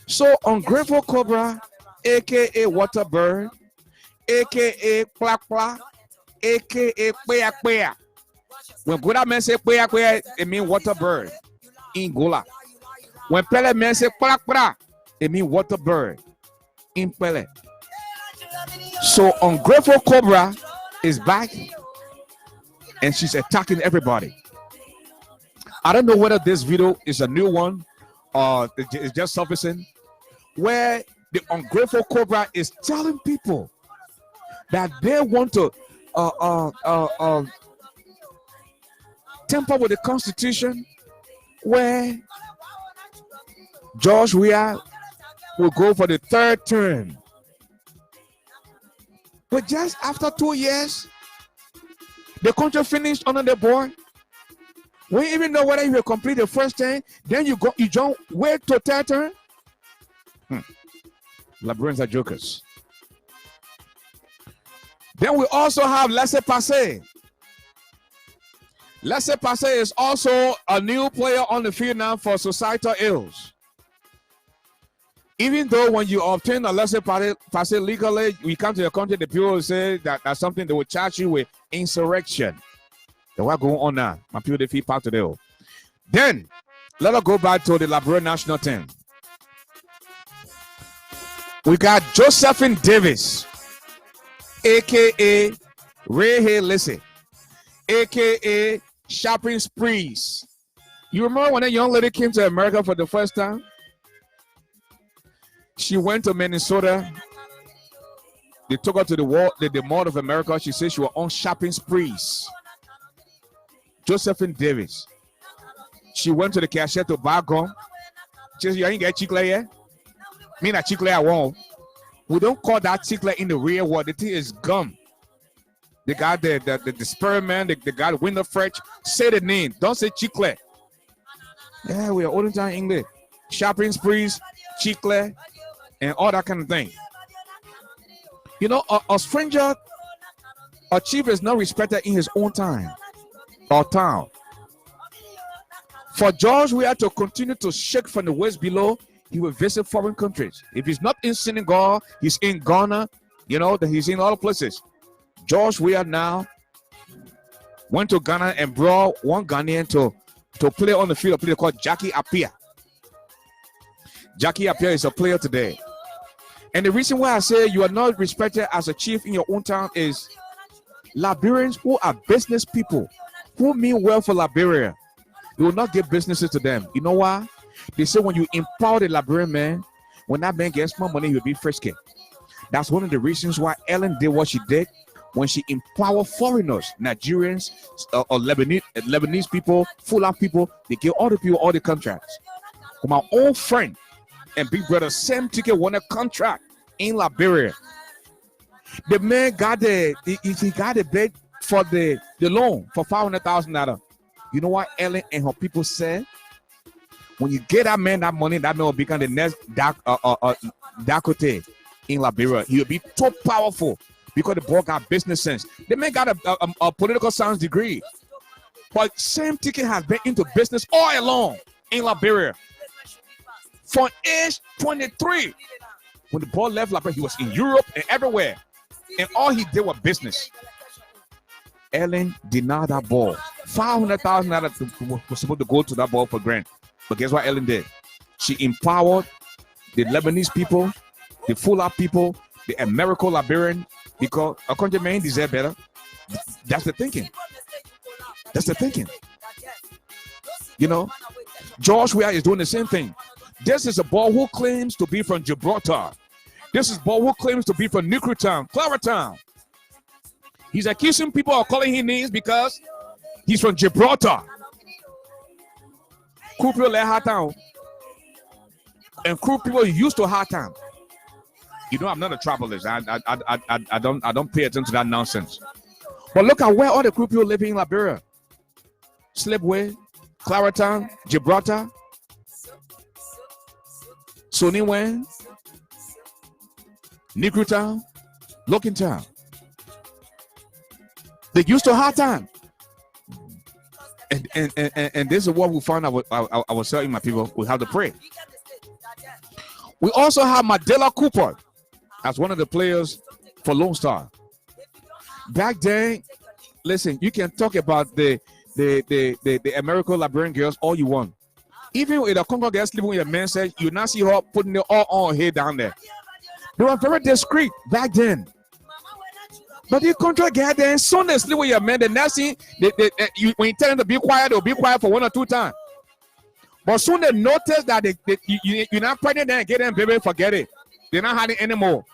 So ungrateful Cobra, aka Waterbird, aka Plak Plak, aka Kwea Kwea. When Buddha men say Kwea Kwea, it means Waterbird in Gola. When Pele men say Plak Plak, it means Waterbird in Pele. So ungrateful Cobra is back and she's attacking everybody. I don't know whether this video is a new one or it's just surfacing, where the ungrateful Cobra is telling people that they want to tamper with the Constitution, where George Weah will go for the third term. But just after 2 years, the country finished under the board. We even know whether you will complete the first term, then you don't wait to third term. Liberians are jokers. Then we also have laissez-passer. Laissez-passer is also a new player on the field now for societal ills. Even though when you obtain a laissez-passer legally, we come to the country, the people will say that that's something they will charge you with insurrection. So what's going on now? My people, they feel part of the. Then, let us go back to the Liberian national team. We got Josephine Davis, a.k.a. Ray Lissy, a.k.a. shopping sprees. You remember when a young lady came to America for the first time? She went to Minnesota. They took her to the Mall of America. She said she was on shopping sprees. Josephine Davis. She went to the cashier to buy gum. She said, you ain't get chicle yet? Me not chicle I won't. We don't call that chicle in the real world. The thing is gum. They got the spearmint, they got window fresh. Say the name. Don't say chicle. Yeah, we are olden time English. Shopping sprees, chicle, and all that kind of thing. You know, a stranger, a chief is not respected in his own time or town. For George, we have to continue to shake from the waist below. He will visit foreign countries. If he's not in Senegal, he's in Ghana. You know, he's in all places. George, we are now went to Ghana and brought one Ghanaian to play on the field, a player called Jackie Appiah. Jackie Appiah is a player today. And the reason why I say you are not respected as a chief in your own town is Liberians who are business people, who mean well for Liberia, you will not give businesses to them. You know why? They say when you empower the Liberian man, when that man gets more money, he'll be frisky. That's one of the reasons why Ellen did what she did when she empowered foreigners, Nigerians, or Lebanese people, Fulani people. They give all the people all the contracts. My own friend and big brother Sam Ticket won a contract in Liberia. The man got he got a bid for the loan for $500,000. You know what Ellen and her people said? When you get that man that money, that man will become the next Dakote in Liberia. He will be so powerful because the boy got business sense. The man got a political science degree, but Sam Ticket has been into business all along in Liberia. From age 23, when the boy left Liberia, he was in Europe and everywhere, and all he did was business. Ellen denied that ball. $500,000 was supposed to go to that ball for grant. But guess what Ellen did? She empowered the Lebanese people, the Fulani people, the American Liberian, because a country man deserve better. That's the thinking. That's the thinking. You know, George Weah is doing the same thing. This is a boy who claims to be from Gibraltar. This is a boy who claims to be from Newcretown, Claratown. He's accusing people of calling him names because he's from Gibraltar. Crew people like Hartown. And crew people used to Hartown. You know, I'm not a tribalist. I don't pay attention to that nonsense. But look at where all the crew people live in Liberia. Slipway, Claratown, Gibraltar, Soniwen, Newcretown, Lockingtown. They used to hard time. And this is what we found out. I was telling my people, we have to pray. We also have Mandela Cooper as one of the players for Lone Star. Back then, listen, you can talk about the American Liberian girls all you want. Even if the Congo girls sleeping with a man, said you not see her putting it all on her head down there. They were very discreet back then. But the contract guy then soon they sleep with your man. The next thing, when you tell them to be quiet, they'll be quiet for 1 or 2 times. But soon they notice that you're not pregnant, then get them baby, forget it. They're not having anymore.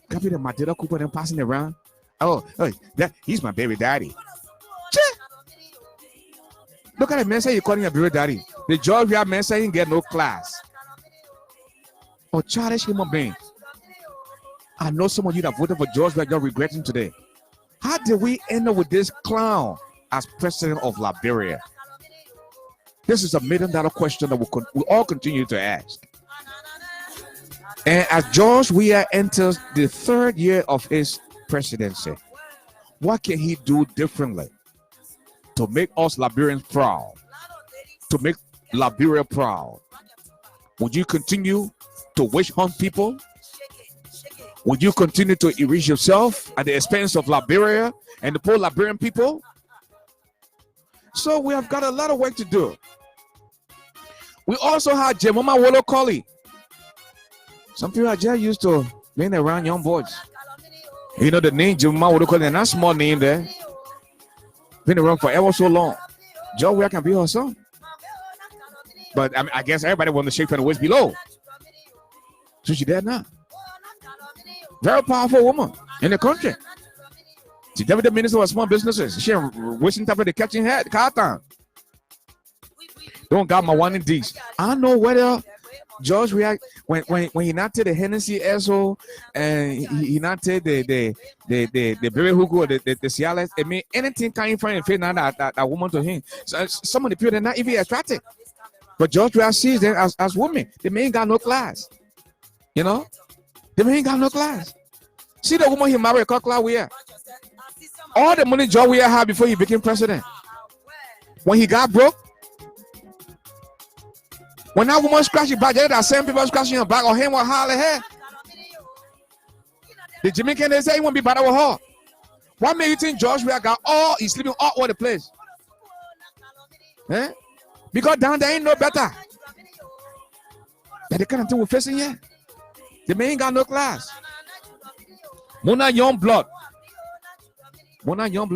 Copy the Mandela Cooper then passing around. Oh, he's my baby daddy. Look at the man say you're calling your baby daddy. The George Weah man say he get no class. Oh, childish human being. I know some of you that voted for George Weah, you're regretting today. How did we end up with this clown as president of Liberia? This is $1 million question that we all continue to ask. And as George Weah enters the 3rd year of his presidency, what can he do differently to make us Liberians proud? To make Liberia proud? Would you continue to witch hunt people? Would you continue to erase yourself at the expense of Liberia and the poor Liberian people? So we have got a lot of work to do. We also had Jemoma Wolo Colley. Some people are just used to being around young boys. You know the name Jemoma Wolo Colley, and that small name there. Been around forever so long. George Weah can be her son. But I guess everybody wants to shake from the waist below. So she dead now. Very powerful woman in the country. She deputy minister of small businesses. She wishing top of the catching head, car. Don't got my one in these. I don't know whether George react when he not take the Hennessy SO and he not take the Berry Hook or the Cialis. I mean anything coming from him, that woman to him. So some of the people they're not even attracted. But George React sees them as women. They ain't got no class. You know? They ain't got no class. See the woman he married, Garley Weah. All the money George Weah had before he became president. When he got broke, when that woman scratched his back, that same people scratching her back or him or holler head. The Jamaican they say he won't be better with her. What made you think George Weah got he's sleeping all over the place? Eh? Because down there ain't no better. That the kind of thing we're facing here. The man ain't got no class. Mona Youngblood,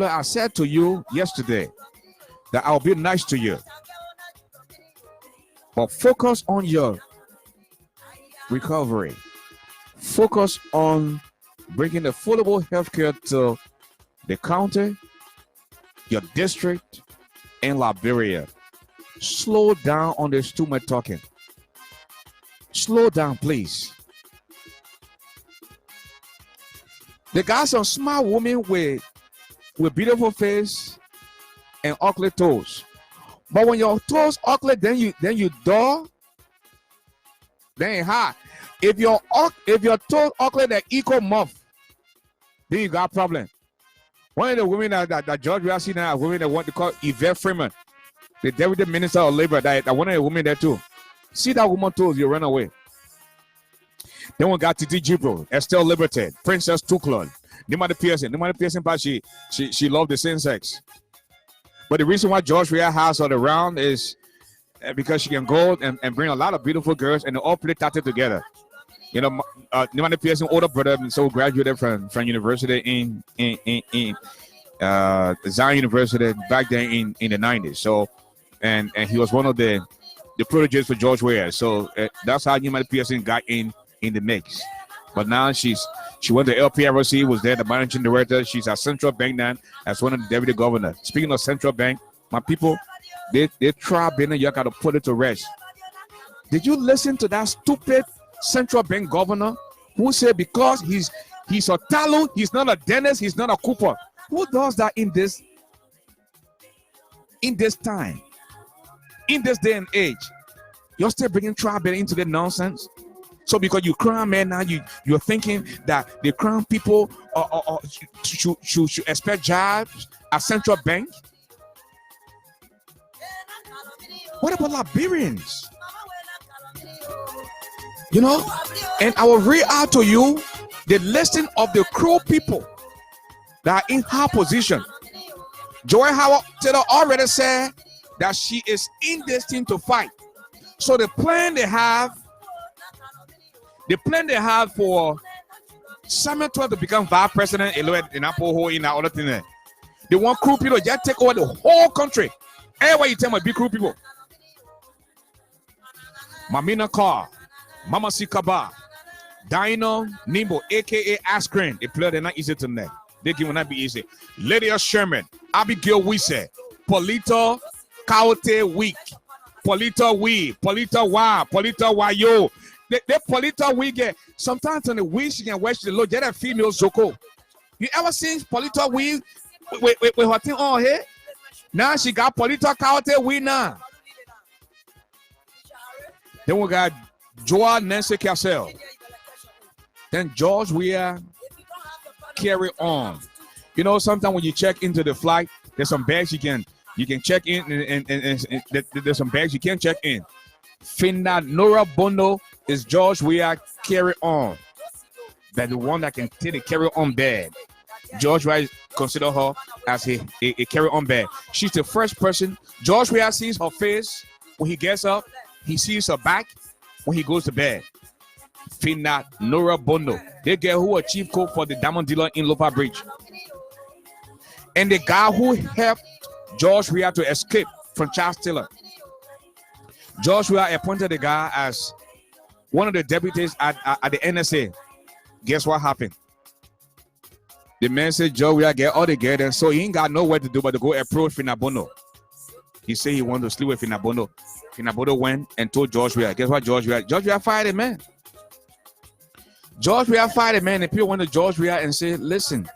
I said to you yesterday that I'll be nice to you. But focus on your recovery. Focus on bringing affordable healthcare to the county, your district, and Liberia. Slow down on this too much talking. Slow down, please. They got some smart women with beautiful face and ugly toes. But when your toes ugly, then you dull. Then ain't hard. If your toes ugly, that equal muff, then you got a problem. One of the women that George Weah see now, women that want to call Yvette Freeman, the deputy minister of labor, that one of the women there too. See that woman toes, you run away. Then we got Titi Jibro, Estelle Liberty, Princess Tuclon, Nimani Pearson, but she loved the same sex. But the reason why George Weah has her around is because she can go and bring a lot of beautiful girls and they all play tatted together. You know, Nimani Pearson, older brother, so graduated from university in Zion University back then in the 90s. So, and he was one of the proteges for George Weah. So that's how Nimani Pearson got in the mix. But now she went to LPROC, was there the managing director. She's at Central Bank now as one of the deputy governor. Speaking of Central Bank, my people, they try Benin Yaka to put it to rest. Did you listen to that stupid Central Bank governor who said because he's a Talu, he's not a dentist, he's not a Cooper? Who does that in this time, in this day and age? You're still bringing tribe into the nonsense. So because you crown men now, you're thinking that the crown people should expect jobs at Central Bank? What about Liberians? You know, and I will read out to you the listing of the cruel people that are in her position. Joy Howard Taylor already said that she is in this thing to fight. So the plan they have for Samuel 12 to become vice president in that other thing there. They want cruel people to just take over the whole country. Everywhere you tell me, be cruel people. Mamina Carr, Mama Sikaba, Dino Nimbo, aka Askren. They play, they're not easy tonight. They will not be easy. Lydia Sherman, Abigail Wise, Polito Kaote Week, Polito We, Polito Wa, Polito Wayo. They Polito We get sometimes on the week she can watch the low, get a female Zoko. You ever seen Polito We with her thing on here? Now she got Polito Kaote We now. Then we got Joa Nancy Cassell. Then George Weah carry on. You know, sometimes when you check into the flight, there's some bags you can check in, and there's some bags you can't check in. Finna Nora Bono is George Weah carry on. That the one that can take the carry on bag. George Weah consider her as a carry on bag. She's the first person. George Weah sees her face when he gets up. He sees her back when he goes to bed. Finna Nora Bono. They get who a chief cook for the diamond dealer in Lopa Bridge. And the guy who helped George Weah to escape from child stealer. George Weah appointed the guy as one of the deputies at the NSA. Guess what happened? The man said, George Weah get all together, so he ain't got nowhere to do but to go approach Finabono. He said he wanted to sleep with Finabono. Finabono went and told George Weah. Guess what, George Weah fired the man. George Weah fired the man, and people went to George Weah and said, listen,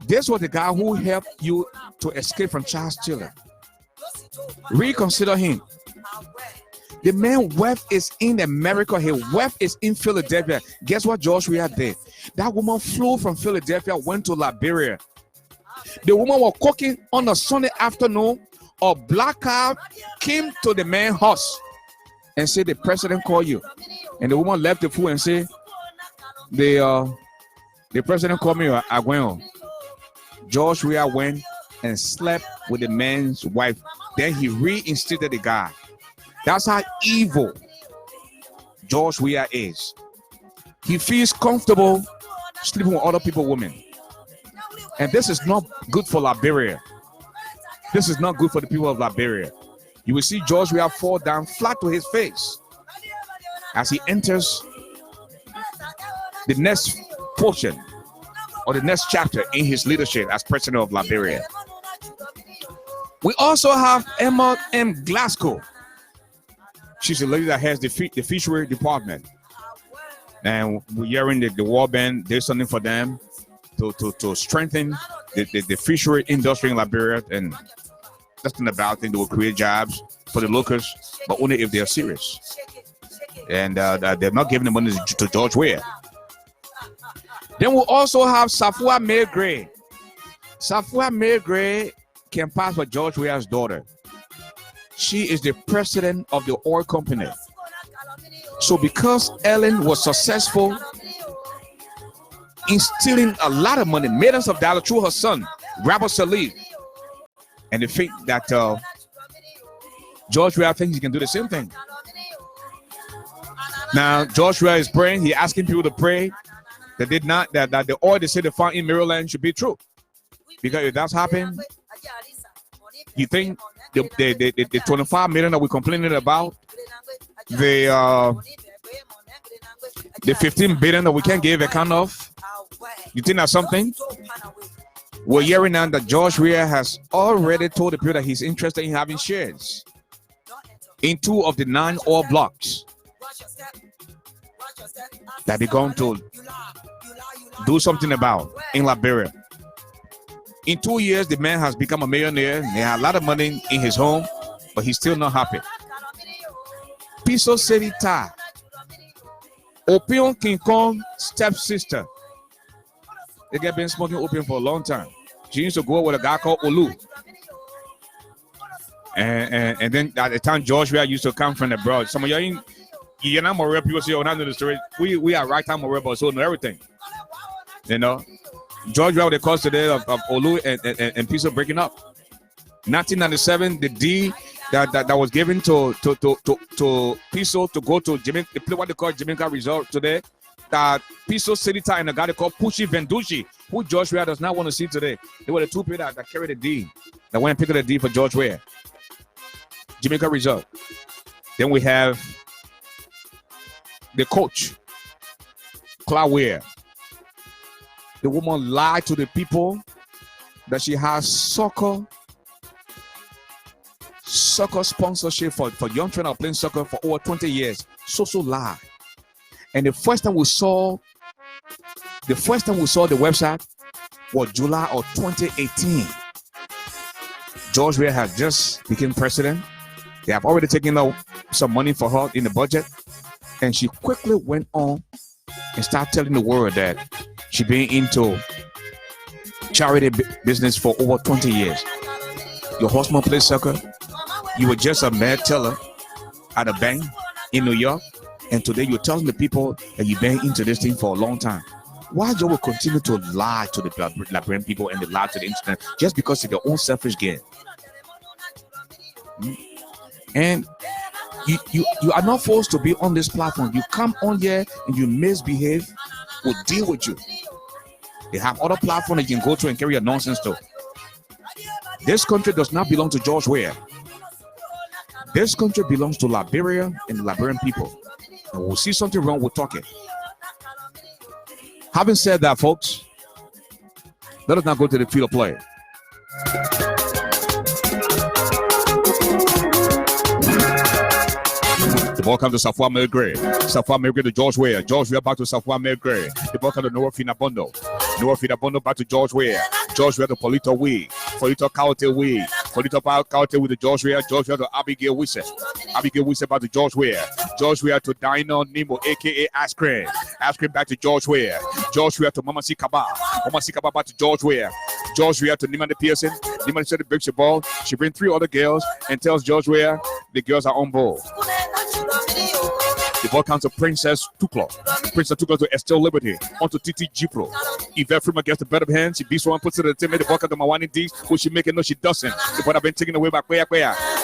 this was the guy who helped you to escape from child stealing. Reconsider him. The man's wealth is in America. His wealth is in Philadelphia. Guess what George Weah did? That woman flew from Philadelphia, went to Liberia. The woman was cooking on a Sunday afternoon. A black car came to the man's house and said, the president called you. And the woman left the food and said, the president called me. I went on. George Weah went and slept with the man's wife. Then he reinstated the guy. That's how evil George Weah is. He feels comfortable sleeping with other people's women. And this is not good for Liberia. This is not good for the people of Liberia. You will see George Weah fall down flat to his face as he enters the next portion or the next chapter in his leadership as president of Liberia. We also have Emma M. Glasgow. She's the lady that has the fishery department. And we're hearing the World Bank did something for them to strengthen the fishery industry in Liberia. And that's not about thing. They will create jobs for the locals, but only if they're serious. And they're not giving the money to George Weah. Then we'll also have Safua May Gray. Safua May Gray can pass for George Weah's daughter. She is the president of the oil company. So because Ellen was successful in stealing a lot of money, millions of dollars through her son, Robert Salih, and they think that George Weah thinks he can do the same thing. Now, George Weah is praying. He's asking people to pray that that the oil they say they found in Maryland should be true. Because if that's happened, you think the 25 million that we're complaining about, the 15 billion that we can't give account of, you think that's something? We're hearing now that George Weah has already told the people that he's interested in having shares in 2 of the 9 oil blocks that they're going to do something about in Liberia. In 2 years, the man has become a millionaire. He has a lot of money in his home, but he's still not happy. Piso City Ta, Opium King Kong stepsister. They get been smoking opium for a long time. She used to go with a guy called Olu. And then at the time, George Weah used to come from abroad. Some of y'all, you're not more real people say, oh, not know the story. We are right time more but so know everything. You know, George Weah, the cause today of Olu and Piso breaking up. 1997, the D that was given to Piso to go to Jamaica, they play what they call Jamaica Resort today. That Piso City Ta and a guy they call Pushi Vendushi, who George Weah does not want to see today. They were the 2 people that carried the D, that went and picked up the D for George Weah. Jamaica Resort. Then we have the coach, Claire Weah. The woman lied to the people that she has soccer sponsorship for young trainers playing soccer for over 20 years. So lie. And the first time we saw the website was July of 2018. George Weah has just become president. They have already taken out some money for her in the budget. And she quickly went on and started telling the world that she been into charity business for over 20 years. Your husband plays soccer. You were just a mad teller at a bank in New York. And today you're telling the people that you've been into this thing for a long time. Why you will continue to lie to the Liberian people and they lie to the internet just because of their own selfish gain? And you are not forced to be on this platform. You come on here and you misbehave, we'll deal with you. They have other platforms that you can go to and carry your nonsense to. This country does not belong to George Weah. This country belongs to Liberia and the Liberian people. And we'll see something wrong, we'll talk it. Having said that, folks, let us now go to the field of play. The ball comes to Safwa Melgray. Safwa Melgray to George Weah. George Weah back to Safwa Melgray. The ball comes to Noah Finabondo. Noah Finabondo back to George Weah. George Weah to Polito Wee. Polito Kaute Wee. Polito Kaute with the George Weah. George Weah to Abigail Wisse. Abigail Wisse back to George Weah. George Weah to Dino Nemo, aka Ashford. Ashford back to George Weah. George Weah to Mama Sikaba. Mama Sikaba back to George Weah. George Weah to Nimani Pearson. Nimani said breaks the ball. She brings 3 other girls and tells George Weah the girls are on ball. The ball comes to Princess Tuklo. Princess Tuklo to Estelle Liberty. On to Titi Jipro. Yvette Freeman gets the better of hands. She beats one, puts it at the teammate. The ball comes to Mawani D. Who she making? No, she doesn't. The ball has been taken away by Kwea,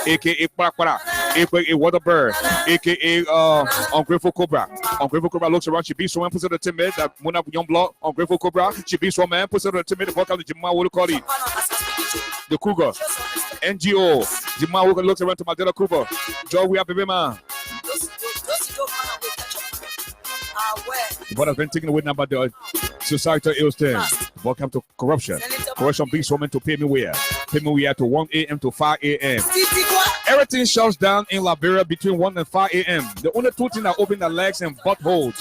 aka Kwara, aka Waterbird, aka Ungrateful Cobra. Ungrateful Cobra looks around. She beats one, puts it at the teammate. That Muna Young Block. Ungrateful Cobra. She beats one man, puts it at the teammate. The ball comes to Jima Wolukoli. The Cougar. NGO. Jima Wolukoli looks around to Mandela Cooper. Joe, we have baby man. The ball has been taken away now by the societal illness. The ball comes to corruption. Corruption beats women to pay me where. Pay me where to 1 a.m. to 5 a.m. Everything shuts down in Liberia between 1 and 5 a.m. The only 2 things that open the legs and buttholes.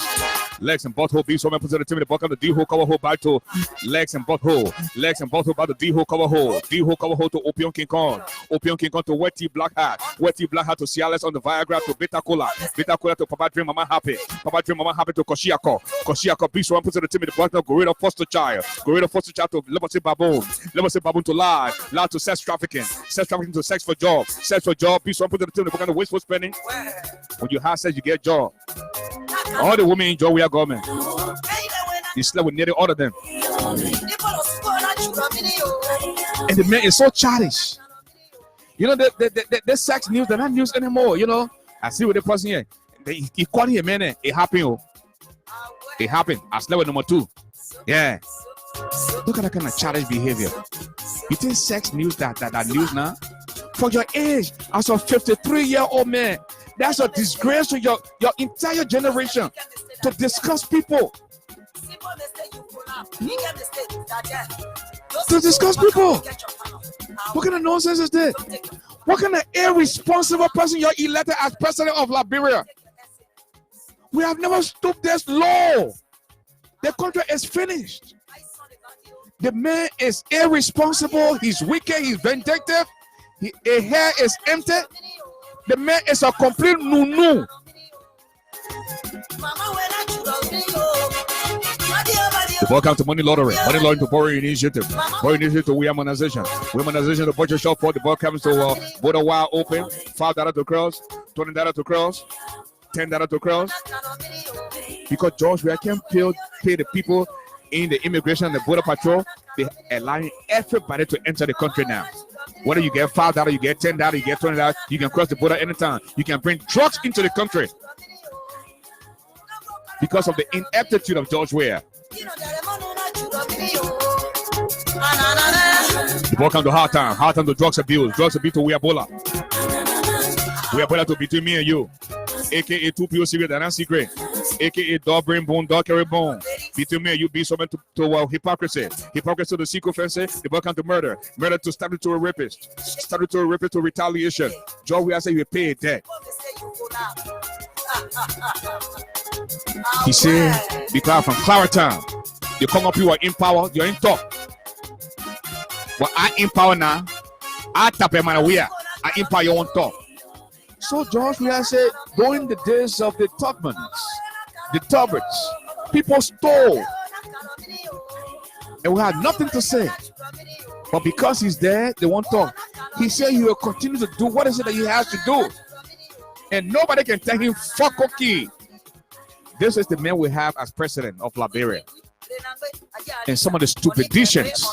Legs and butthole beats women put the team in the ball comes to D-hole cover hole back to legs and butthole. Legs and butthole back to D-hole cover hole. D-hole cover hole to Opium King Kong. Opium King Kong to Wetty Black Hat. Wetty Black Hat to Cialis on the Viagra to Beta Cola. Beta Cola to Papa Dream Mama Happy. Papa Dream Mama Happy to Koshiako. Koshiako beats women put the team in the ball comes to Gorilla Foster Child. Gorilla Foster Child to Liberty Baboon. Liberty Baboon to lie. Lie to sex trafficking. Sex trafficking to sex for job. Sex for job. Beats women put the team in the ball comes to wasteful spending. When you have sex, you get job. All the women enjoy their government. You slept with nearly all of them. And the man is so childish. You know, the sex news, they're not news anymore. You know, I see with the person here. He called him, man. It happened. It happened. I slept with number 2. Yeah. Look at that kind of childish behavior. You think sex news that news now? For your age, as a 53-year-old man, that's a disgrace to your entire generation to discuss people. To discuss people. What kind of nonsense is this? What kind of irresponsible person you're elected as president of Liberia? We have never stooped this low. The country is finished. The man is irresponsible. He's wicked. He's vindictive. His hair is empty. The man is a complete nunu. The ball comes to money lottery. Money lottery to borrow initiative. Borrow initiative to WEAH monetization. WEAH monetization to budget shop for. The ball comes to border wire open. $5 to cross. $20 to cross. $10 to cross. Because George Weah can't pay the people in the immigration and the border patrol. They're allowing everybody to enter the country now. Whether you get $5, you get $10, you get $20, you can cross the border anytime. You can bring drugs into the country because of the ineptitude of George Weah. The ball comes to hard time to drugs abuse to Weabola. Weabola to between me and you, aka 2 PO than Nancy Gray, aka dog brain bone, dog carry bone. Between me and you, be someone to hypocrisy to the secret offense. The ball comes to murder to statutory rapist, to retaliation. George Weah said he will pay a debt. He said, because from Claratown, you come up, you are in power, you're in top. But I in power now. I tap a man where I in power, you're on top. So George Weah said, during the days of the Tubmans, the Tubbets, people stole. And we had nothing to say. But because he's there, they won't talk. He said he will continue to do what is it that he has to do. And nobody can tell him, fuck okay. This is the man we have as president of Liberia. And some of the stupidicians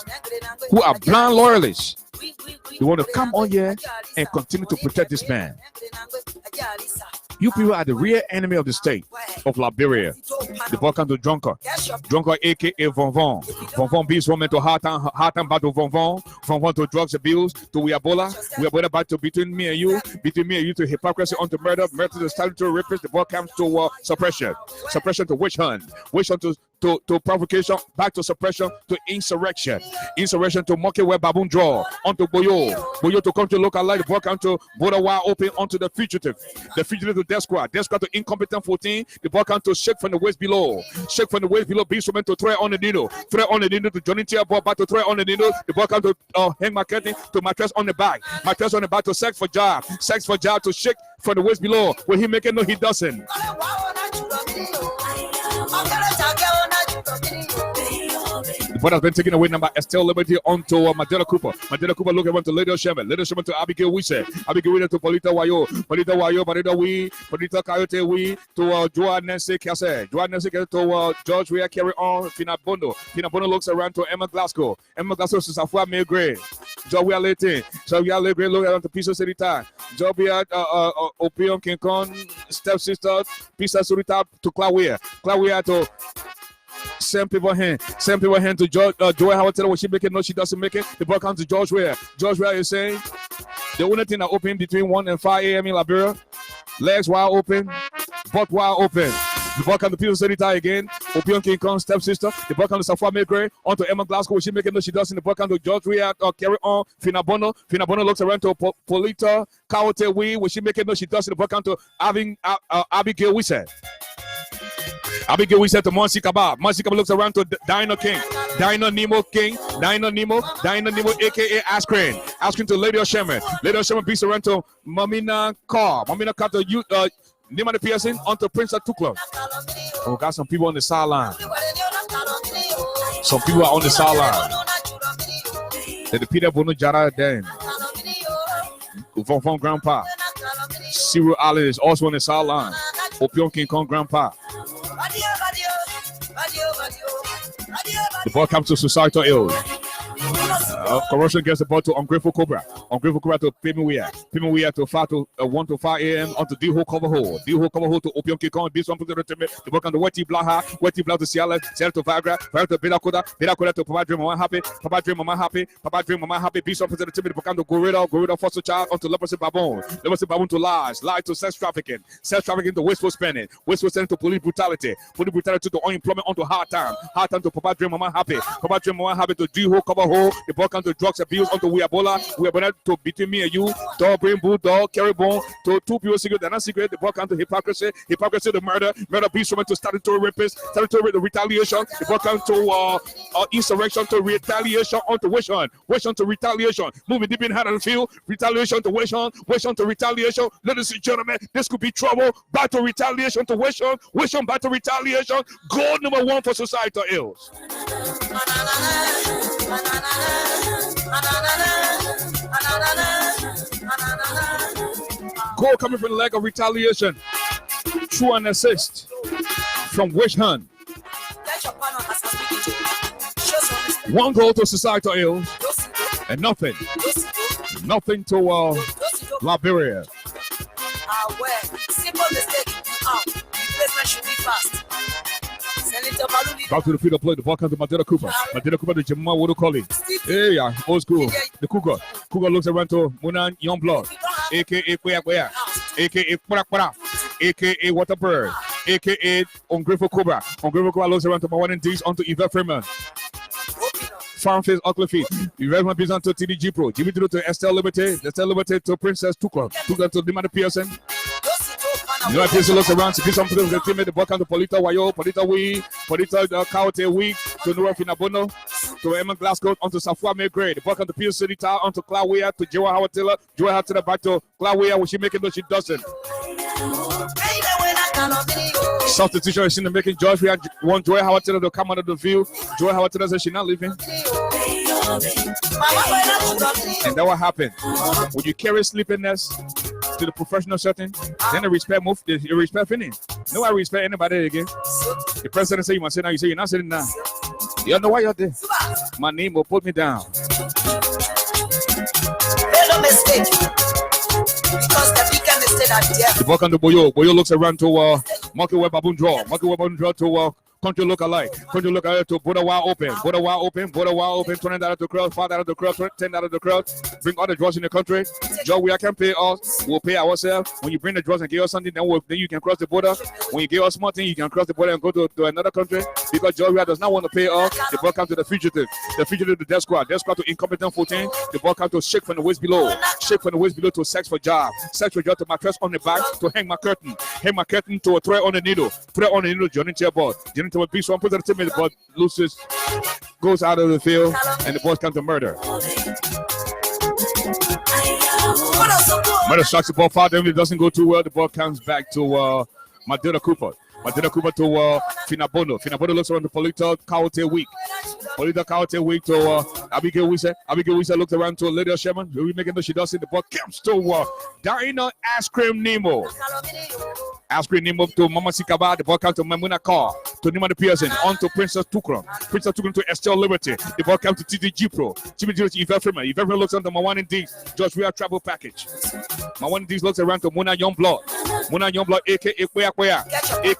who are blind loyalists, they want to come on here and continue to protect this man. You people are the real enemy of the state of Liberia. The ball comes to Drunker. Drunker, aka Von. Von beats woman to heart and battle Von to drugs abuse, to Ebola back to between me and you to hypocrisy, onto murder to statutory rapist. The ball comes to suppression to witch hunt to provocation, back to suppression to insurrection to monkey where baboon draw, onto Boyo to come to local light. The ball comes to border wide open onto the fugitive to death squad to incompetent 14. The ball comes to shake from the waist below, beast woman to thread on the needle to Johnny Tia ball back to thread on the needle. The ball comes to hang my curtain to mattress on the back to sex for job to shake from the waist below. Will he make it? No, he doesn't. The ball has been taken away. Number Estelle Liberty onto Mandela Cooper looking on to Lady Sherman to Abigail Wise, Abigail to Polita Wayo, Marida Wee, Polita Coyote Wee, to Joa Nancy Casse, to George Weah carry on. Fina Bono looks around to Emma Glasgow to Safua May Gray, Jobia Lete, look around to Pisa Serita, Jobia Opion King Kong, stepsister, Pisa Surita to Claudia to send people hand to Joy Howard. Tell her what she make it. No, she doesn't make it. The ball comes to George Weah. George Weah is saying the only thing that open between 1 and 5 a.m. in Liberia. Legs wide open, butt wide open. The ball comes to Peter Senita again. Opion King Kong, stepsister. The ball comes to Safua Megre. Onto Emma Glasgow. Will she make it? No, she doesn't. The ball comes to George Weah. Carry on. Fina Bono looks around to Polita Coyote Wee. Will she make it? No, she doesn't. The ball comes to Abigail Wise. Abigail Wise to Monsi Kaba. Monsi Kaba looks around to Dino King. Dino Nemo, aka Ashford to Lady Sherman. Lady Sherman beats around to Mamina Carr to you, Nima the Pearson onto Prince of Tukla. Oh, got some people on the sideline. Some people are on the sideline. The Peter Bono Jara then. Von Grandpa. Cyril Allen is also on the sideline. Opion King Kong Grandpa. The ball comes to Societal Ill. Corruption gets the ball to Ungrateful Cobra. Ungrateful Cobra to Payment Weah to 1 to 5 a.m. onto D-Ho cover hole. D-Ho cover hole to Opion Kikon. This one to the ball on the Wetty Blaha to Ciala to Viagra to Beda Koda to Papa Dream Mama Happy. This one to the Timid Bokan to Gorilla foster child onto Leprosy Baboon to lies to sex trafficking to wasteful spending to police brutality to unemployment onto hard time to Papa Dream Mama Happy to D-Ho cover hole. The ball comes to drugs abuse onto Weabola to between me and you, dog brain bulldog, carry bone to 2 people secret, they're not secret. The ball comes to hypocrisy to murder beast woman to statutory rapist, statutory retaliation. The ball comes to insurrection to retaliation onto wish on to retaliation. Moving deep in hand of the field, retaliation to wish on to retaliation. Ladies and gentlemen, this could be trouble. Back to retaliation to wish on back to retaliation. Goal number 1 for societal ills. Goal coming from the leg of retaliation. True and assist from Wish Hunt. 1 goal to societal ills and nothing to Liberia. Simple mistake. Replacement should be fast. Back to the field of play. The ball comes to Mandela Cooper to Jamal Wodokoli. Hey, yeah, old school. The Cougar looks around to Munan Youngblood, aka Kwea, aka Kwara, aka Waterbird, aka Ungrateful Cobra. Ungrateful Cobra looks around to Mawan and D's onto Yvette Freeman. Farm face, ugly feet. Yvette Freeman beats onto TDG Pro. Give it to Estelle Liberty to Princess Tukla to Dimana Pearson. You know, Pearson looks around to be something with the team. The ball comes to Polita Wayo, Polita Wee, Polita Coyote Wee, to Nora Finabono, to Emma Glasgow, onto Safua Megre. The ball comes to Pearson City Tower, onto Claudia, to Joa Howard Taylor. Joa Howard Taylor back to Claudia. Will she make it? No, she doesn't. Substitution is in the making. George, we had one Joy Howard Taylor to come out of the field. Joy Howard Taylor says she's not leaving. And that what happened. When you carry sleepiness to the professional setting, then the respect move, the respect finish. No, I respect anybody again. The president say you must sit down, you say you're not sitting down. You don't know why you're there. My name will put me down. Made no mistake. Because the weekend mistake The ball comes to Boyo. Boyo looks around to Monkey Web Baboon draw. Monkey Web Baboon draw to country look alike. Country look alike to Buddha Wild open. Buddha Wild open. Buddha Wild open. 20 out of the crowd. 5 out of the crowd. 10 out of the crowd. Bring all the draws in the country. Joe, we can pay us. We'll pay ourselves. When you bring the draws and give us something, then you can cross the border. When you give us something, you can cross the border and go to another country. Because Joe does not want to pay us. The ball comes to the fugitive. The fugitive to death squad. Death squad to incompetent 14. The ball comes to shake from the waist below. Shake from the waist below to sex for job. Sex for job to mattress on the back to hang my curtain. Hang my curtain to a thread on the needle. Thread on the needle, Johnny to your ball. Johnny to a beast one, put it to the ball loses, goes out of the field, and the ball comes to murder. Murder strikes the ball far, then it doesn't go too well. The ball comes back to Madera Cooper. Madera Cooper to Finabono. Finabono looks around the Polito Kawate week. Polito Kawate week to Abigail Wisa. Abigail Wisa looks around to Lydia Sherman. We're making no she does it. The ball comes to Dino Ice Cream Nemo. Ice Cream Nemo to Mama Sikaba. The ball comes to Mamuna Carr. To Nima the Pearson. On to Princess Tukron. Princess Tukron to Estelle Liberty. The ball comes to TDG Pro. TDG to Yvette Freeman. Yvette Freeman looks on to Mawan D. George Weah travel package. Mawan D looks around to Muna Youngblood. Muna Youngblood, aka Kwea Kwea.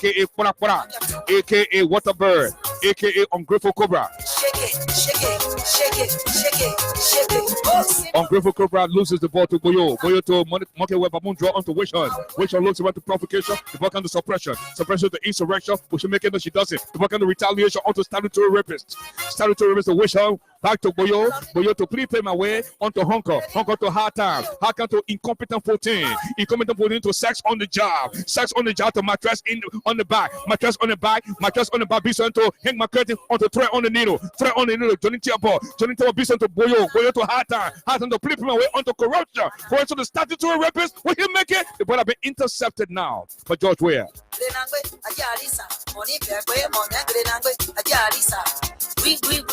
AKA Pura Pura, AKA Waterbird, AKA Ungrateful Cobra. Shake it, shake it, shake it, shake it, shake it. Ungrateful Cobra loses the ball to Boyo. Boyo to Monkey Web Baboon draw onto Wishon. Wishon looks around to provocation. The ball comes to suppression. Suppression to insurrection. But she making that she does it. The ball comes to retaliation onto statutory rapist. Statutory rapist to Wishon. Back to Boyo. Boyo to prepay my way onto Honker. Honker to hard time. Hard time to incompetent 14. Incompetent 14 to sex on the job. Sex on the job to mattress on the back. Mattress on the back. Mattress on the back. Bison to hang my curtain onto thread on the needle. Thread on the needle. Johnny Tiabo. Johnny Tiabo Bison to Boyo. Boyo to hard time. Hard time to prepay my way onto corruption. Corruption to statutory rapist. Will he make it? The ball have been intercepted now by George Weah.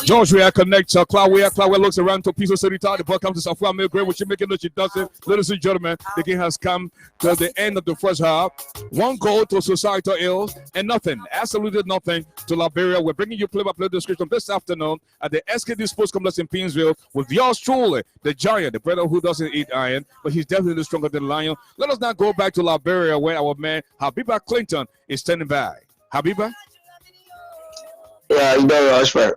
George Weah connects Cloud Weah. Cloud Weah looks around to Piso Serita. The ball comes to Safua Milgrave, which she making that she does it. Ladies and gentlemen, the game has come to the end of the first half. 1 goal to Societal Ills and nothing, absolutely nothing to Liberia. We're bringing you play-by-play description this afternoon at the SKD Sports Complex in Painesville with yours truly, the Giant, the brother who doesn't eat iron, but he's definitely stronger than the Lion. Let us now go back to Liberia where our man Habiba Clinton is standing by. Habiba? Yeah, you know, Ashford.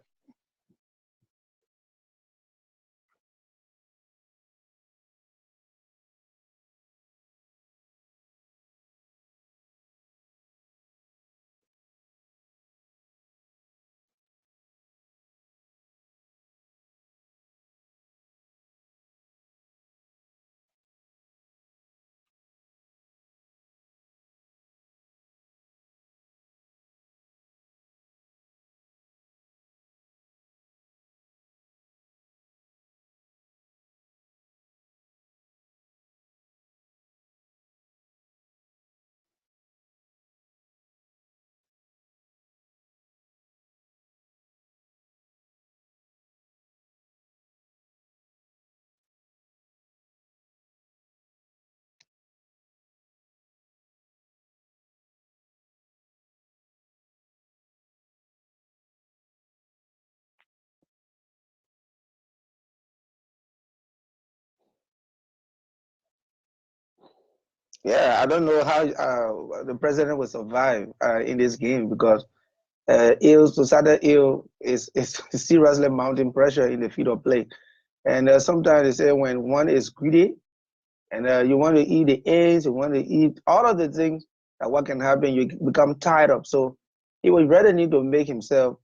Yeah, I don't know how the president will survive in this game because societal ill is seriously mounting pressure in the field of play. And sometimes they say when one is greedy and you want to eat the eggs, you want to eat all of the things that what can happen, you become tired of. So he would rather need to make himself,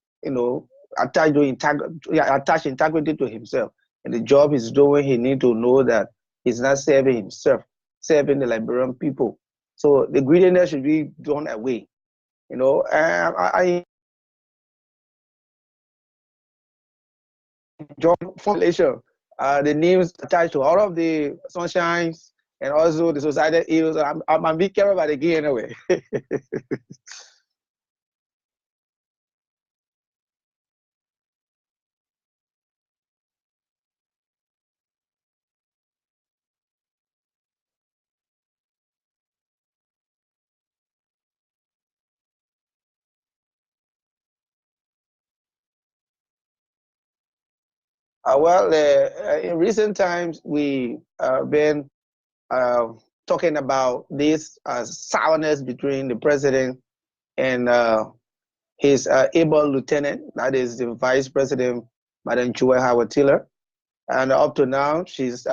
attach integrity to himself. And the job he's doing, he need to know that he's not serving himself, serving the Liberian people. So the greediness should be done away. I job formulation, the names attached to all of the sunshines and also the societal ills. I'm be careful about the game anyway. In recent times, we been talking about this sourness between the president and his able lieutenant, that is the vice president, Madam WEAH Tiller. And up to now, she's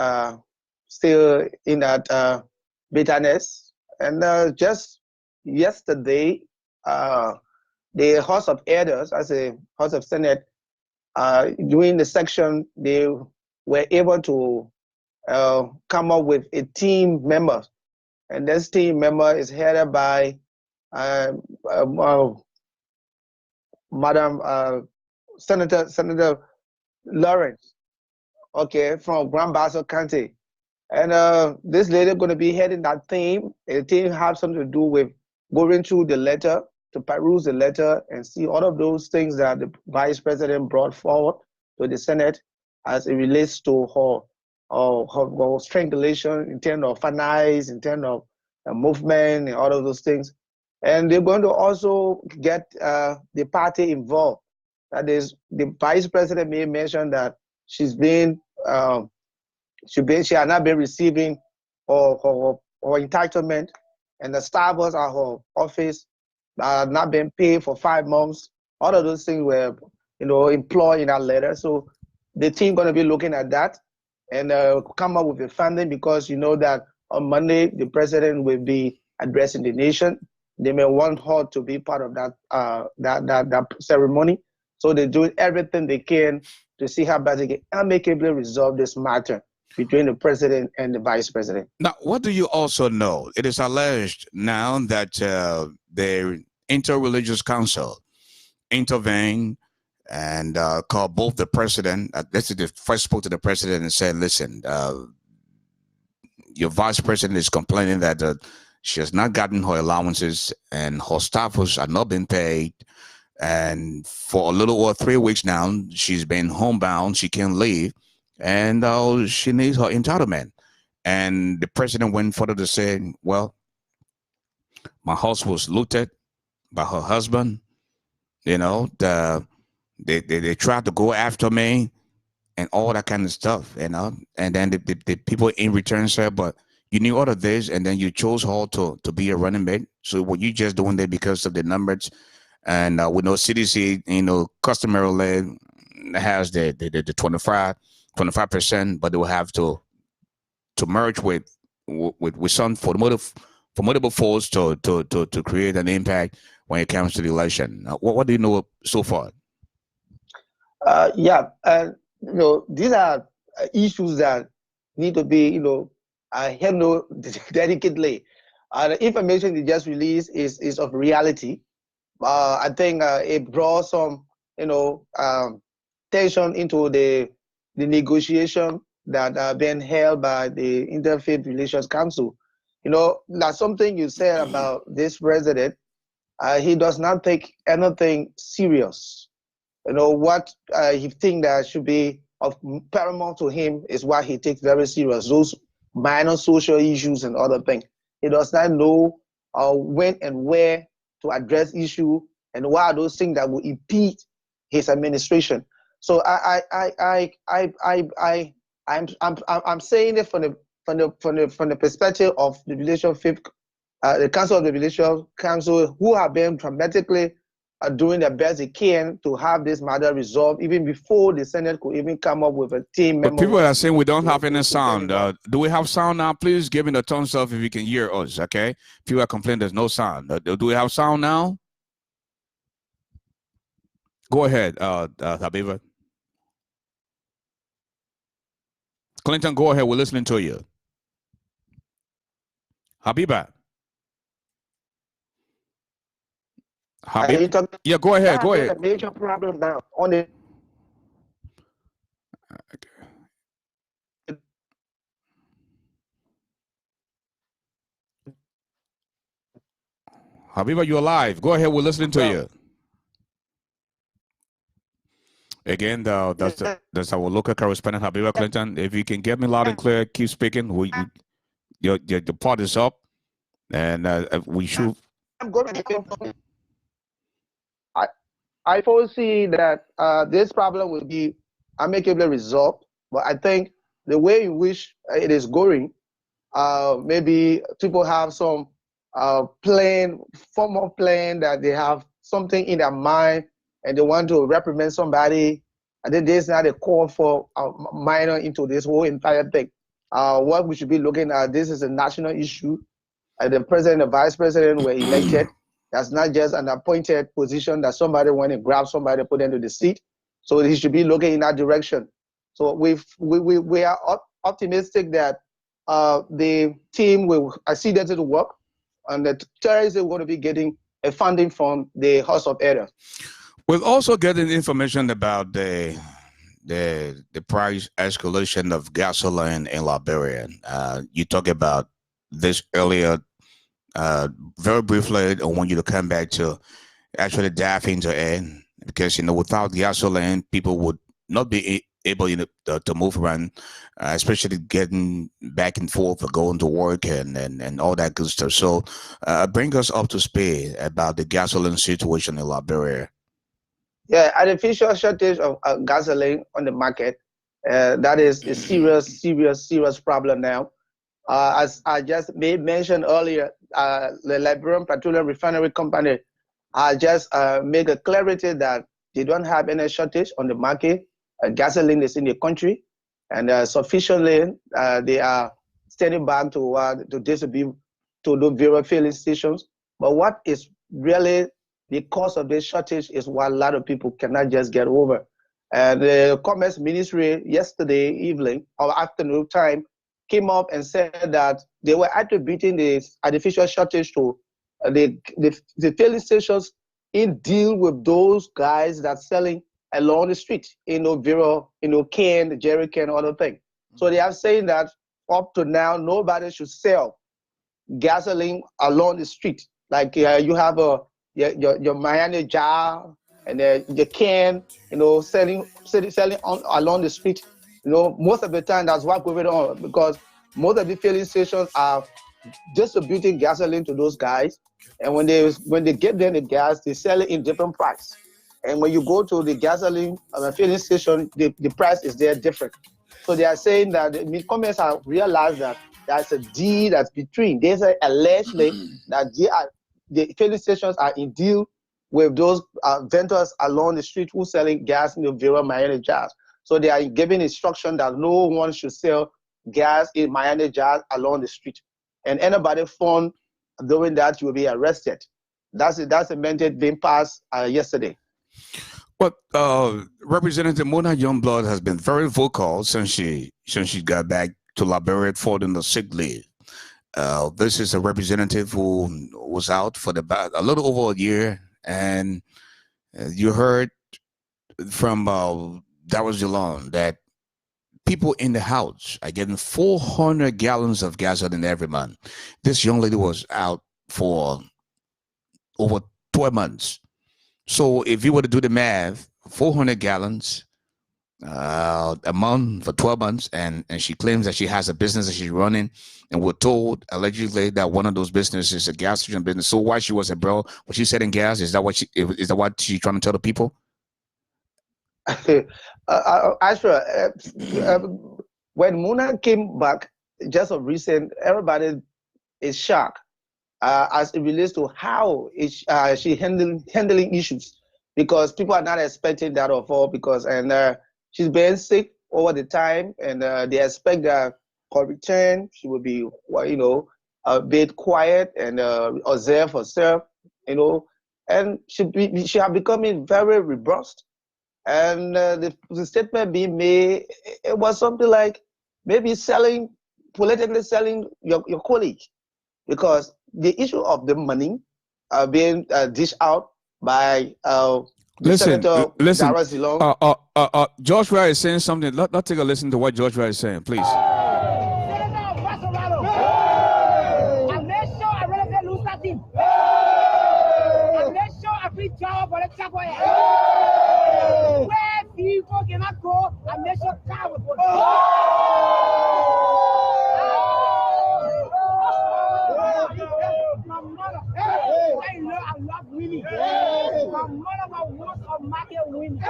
still in that bitterness. And just yesterday, the House of Elders, as a House of Senate, during the section, they were able to come up with a team member. And this team member is headed by Madam Senator Lawrence, okay, from Grand Bassa County. And this lady going to be heading that team. The team has something to do with going through the letter, to peruse the letter and see all of those things that the vice president brought forward to the Senate as it relates to her strangulation in terms of finance, in terms of movement and all of those things. And they're going to also get the party involved. That is, the vice president may mention that she has not been receiving her entitlement, and the staff at her office are not being paid for 5 months. All of those things were, employed in that letter. So the team going to be looking at that and come up with a funding, because you know that on Monday the president will be addressing the nation. They may want her to be part of that ceremony. So they're doing everything they can to see how best they can amicably resolve this matter between the president and the vice president. Now, what do you also know? It is alleged now that the Interreligious Council intervened and called both the president. This is the first spoke to the president and said, "Listen, your vice president is complaining that she has not gotten her allowances and her staffers are not being paid. And for a little over 3 weeks now, she's been homebound. She can't leave. And she needs her entitlement." And the president went further to say, "Well, my house was looted by her husband. They tried to go after me and all that kind of stuff, And then the people in return said, but you knew all of this, and then you chose her to be a running mate. So were you just doing that because of the numbers?" And we know CDC, customarily has the 25%, but they will have to merge with some formidable force to create an impact when it comes to the election. What do you know so far? These are issues that need to be, handled delicately. The information you just released is of reality. I think it brought some, tension into the negotiation that are being held by the Interfaith Relations Council. That's something you said about this president. He does not take anything serious. What he thinks that should be of paramount to him is what he takes very serious. Those minor social issues and other things. He does not know when and where to address issue, and what are those things that will impede his administration. So I'm saying it from the perspective of the relationship, the Council of the Relations Council, who have been dramatically doing their best they can to have this matter resolved, even before the Senate could even come up with a team member. But people are saying we don't have any sound. Do we have sound now? Please give me the thumbs up if you can hear us, okay? People are complaining there's no sound. Do we have sound now? Go ahead, Habiba. Clinton, go ahead. We're listening to you. Habiba. Yeah, go ahead. Go ahead. A major problem now on it. Habiba, you're live. Go ahead. We're listening to you. Again, that's our local correspondent, Habiba Clinton. If you can get me loud and clear, keep speaking. The part is up, and we should. I'm going to. I foresee that this problem will be amicably resolved, but I think the way in which it is going, maybe people have some form of plan that they have something in their mind and they want to reprimand somebody. I think this is not a call for minor into this whole entire thing. What we should be looking at, this is a national issue. The president and the vice president were elected. That's not just an appointed position that somebody went and grabbed somebody, put into the seat. So he should be looking in that direction. So we are optimistic that the team will accede to the work, and the Thursday we're going to be getting a funding from the House of Elders. We're also getting information about the price escalation of gasoline in Liberia. You talked about this earlier. Very briefly, I want you to come back to actually dive into it, because without gasoline, people would not be able to move around, especially getting back and forth or going to work and all that good stuff. So bring us up to speed about the gasoline situation in Liberia. Yeah, artificial shortage of gasoline on the market. That is a serious problem now. As I just mentioned earlier, the Liberian Petroleum Refinery Company just made a clarity that they don't have any shortage on the market. Gasoline is in the country, and sufficiently they are standing back to distribute to the various filling stations. But what is really the cause of this shortage is what a lot of people cannot just get over. And the Commerce Ministry yesterday evening or afternoon time came up and said that they were attributing this artificial shortage to the filling stations in deal with those guys that selling along the street, can, jerry can, other thing. So they are saying that up to now, nobody should sell gasoline along the street. Like you have your Miami jar and the can, selling along the street. Most of the time that's what's going on, because most of the filling stations are distributing gasoline to those guys, and when they get them the gas, they sell it in different price. And when you go to the gasoline filling station, the price is there different. So they are saying that the Commerce have realized that there's a deal that's between. They say allegedly that the filling stations are in deal with those vendors along the street who selling gas in the various Miami jars. So they are giving instruction that no one should sell gas in Miami jars along the street. And anybody found doing that, you will be arrested. That's a mandate being passed yesterday. But Representative Mona Youngblood has been very vocal since she got back to Liberia following the sick leave. This is a representative who was out for a little over a year, and you heard from Dawes Jalon that people in the house are getting 400 gallons of gasoline every month. This young lady was out for over 12 months. So if you were to do the math, 400 gallons a month for 12 months, and she claims that she has a business that she's running, and we're told allegedly that one of those businesses is a gas station business. So why she wasn't, bro? Was she selling gas? Is that what she's trying to tell the people? Ashford, when Mona came back just of recent, everybody is shocked as it relates to how she handling issues, because people are not expecting that of her, because she's been sick over the time, and they expect that her return she will be a bit quiet and observe herself, and she have becoming very robust. And the statement being made, it was something like maybe politically selling your colleague, because the issue of the money being dished out by listen, Dawes Jalon. George Wright is saying something. Let's take a listen to what George Wright is saying, please. Where people cannot go and make sure car will go. My mother, I know I love winning. My mother wants a market win.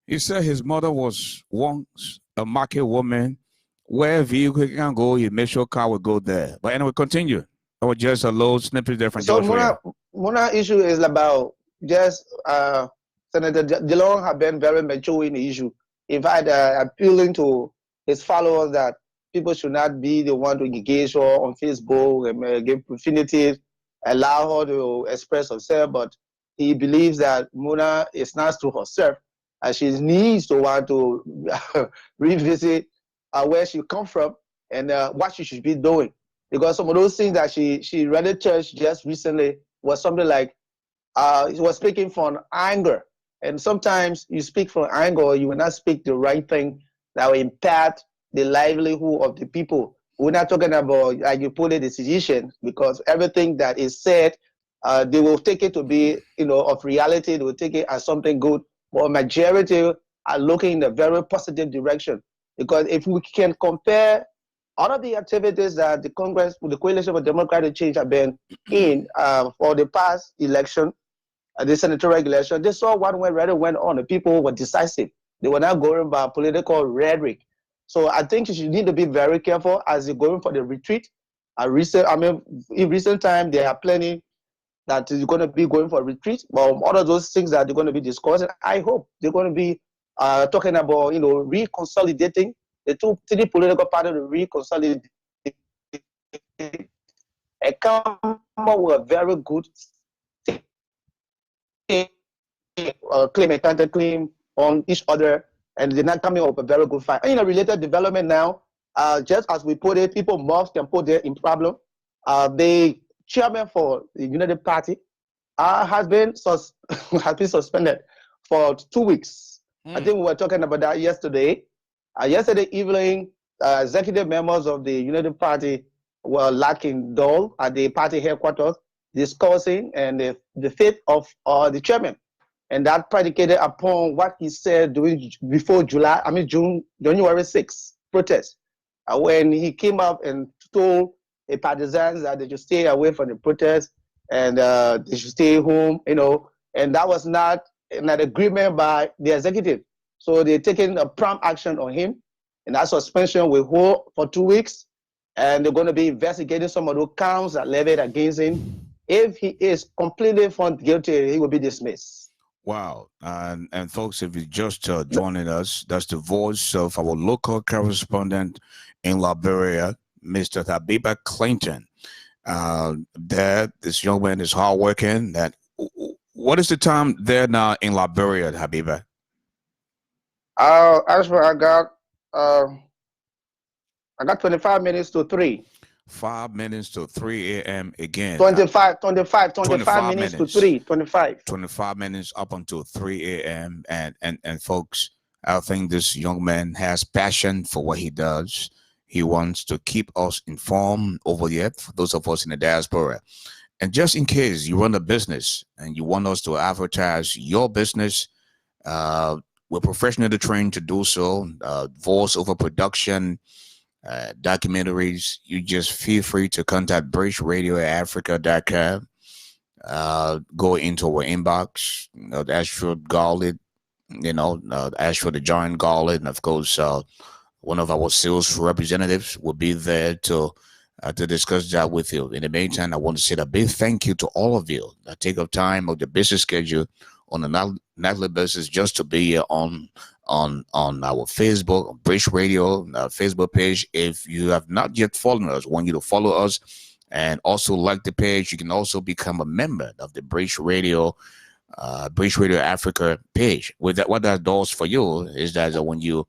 He said his mother was once a market woman, Where vehicle can go, you make sure car will go there. But anyway, continue. Or just a little snippet there from So Joshua. Muna issue is about just Senator DeLong have been very mature in the issue. In fact, appealing to his followers that people should not be the one to engage her on Facebook and give infinitive, allow her to express herself. But he believes that Muna is not to herself, and she needs to want to revisit where she come from and what she should be doing. Because some of those things that she read at church just recently was something like she was speaking from anger. And sometimes you speak from anger, you will not speak the right thing that will impact the livelihood of the people. We're not talking about, like you put it, the sedition, because everything that is said, they will take it to be, of reality. They will take it as something good. But majority are looking in a very positive direction. Because if we can compare all of the activities that the Congress, the Coalition for Democratic Change have been in for the past election, the senatorial election, they saw what went on. The people were decisive. They were not going by political rhetoric. So I think you should need to be very careful as you're going for the retreat. In recent time, they are planning that you're going to be going for a retreat. But all of those things that they're going to be discussing, I hope they're going to be talking about, reconsolidating the three political parties, reconsolidating and come up with a very good claim and counterclaim on each other, and they're not coming up with a very good fight. And in a related development now, just as we put it, people must can put it in problem. The chairman for the United Party has been suspended for 2 weeks. I think we were talking about that yesterday. Yesterday evening, executive members of the United Party were lacking dull at the party headquarters discussing and the fate of the chairman. And that predicated upon what he said before January 6th protest, when he came up and told the partisans that they should stay away from the protest and they should stay home, and that was not an agreement by the executive. So they're taking a prompt action on him, and that suspension will hold for 2 weeks, and they're going to be investigating some of those counts that levied against him. If he is completely found guilty, he will be dismissed. Wow. And folks, if you're just joining us, that's the voice of our local correspondent in Liberia, Mr. Habiba Clinton. This young man is hardworking. What is the time there now in Liberia, Habiba? Ashford, I got 25 minutes to 3. 5 minutes to 3 a.m. again. 25 minutes to 3. 25 minutes up until 3 a.m. And folks, I think this young man has passion for what he does. He wants to keep us informed over the earth, for those of us in the diaspora. And just in case you run a business and you want us to advertise your business, we're professionally trained to do so. Voice-over production, documentaries, you just feel free to contact BridgeRadioAfrica.com. Go into our inbox, Ashford Garley, Ashford the Giant Garley, and of course, one of our sales representatives will be there to discuss that with you. In the meantime, I want to say a big thank you to all of you that take up time of the busy schedule on a nightly basis just to be here on our Facebook, Bridge Radio, Facebook page. If you have not yet followed us, I want you to follow us and also like the page. You can also become a member of the Bridge Radio Africa page. With that, what that does for you is that when you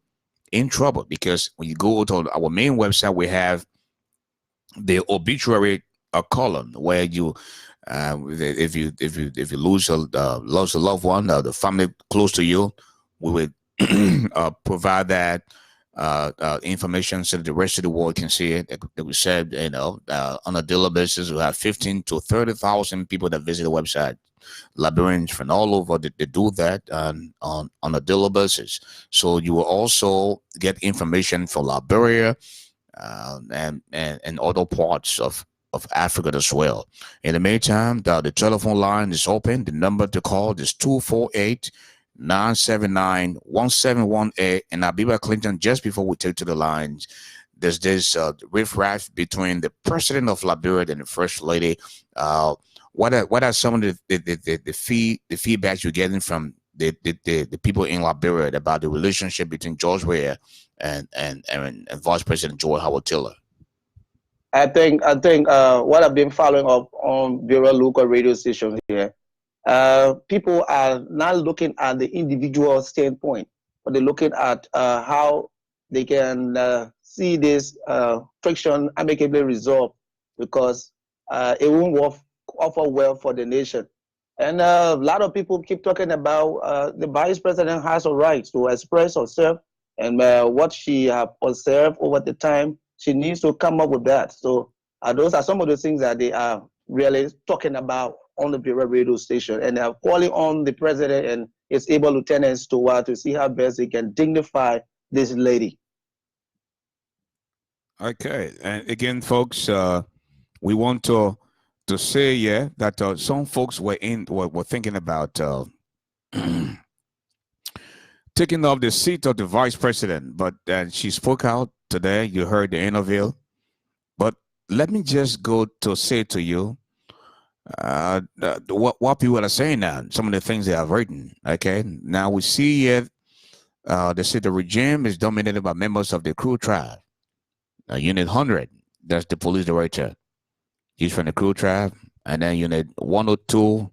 in trouble, because when you go to our main website, we have the obituary column where you if you lose a loved one, the family close to you, we would provide that information so that the rest of the world can see it. Like we said, on a daily basis, we have 15 to 30,000 people that visit the website. Liberians from all over, they do that on a daily basis. So you will also get information from Liberia and other parts of Africa as well. In the meantime, the telephone line is open. The number to call is 248-979-1718. And Habiba Clinton, just before we take to the lines, there's this riff-raff between the president of Liberia and the first lady. What are some of the feedbacks you're getting from the people in Liberia about the relationship between George Weah and Vice President Joy Howard Taylor? I think what I've been following up on various local radio stations here, people are not looking at the individual standpoint, but they're looking at how they can see this friction amicably resolved, because it won't offer well for the nation. And a lot of people keep talking about the vice president has a right to express herself, and what she have observed over the time, she needs to come up with that. So those are some of the things that they are really talking about on the Bureau radio station, and they are calling on the president and his able lieutenants to see how best they can dignify this lady. Okay, and again, folks, we want to say that some folks were thinking about taking off the seat of the vice president, but she spoke out today. You heard the interview, but let me just go to say to you what people are saying now. Some of the things they have written. Okay, now we see here they say the regime is dominated by members of the Kru tribe. Unit 100, that's the police director. He's from the Kru tribe. And then Unit 102,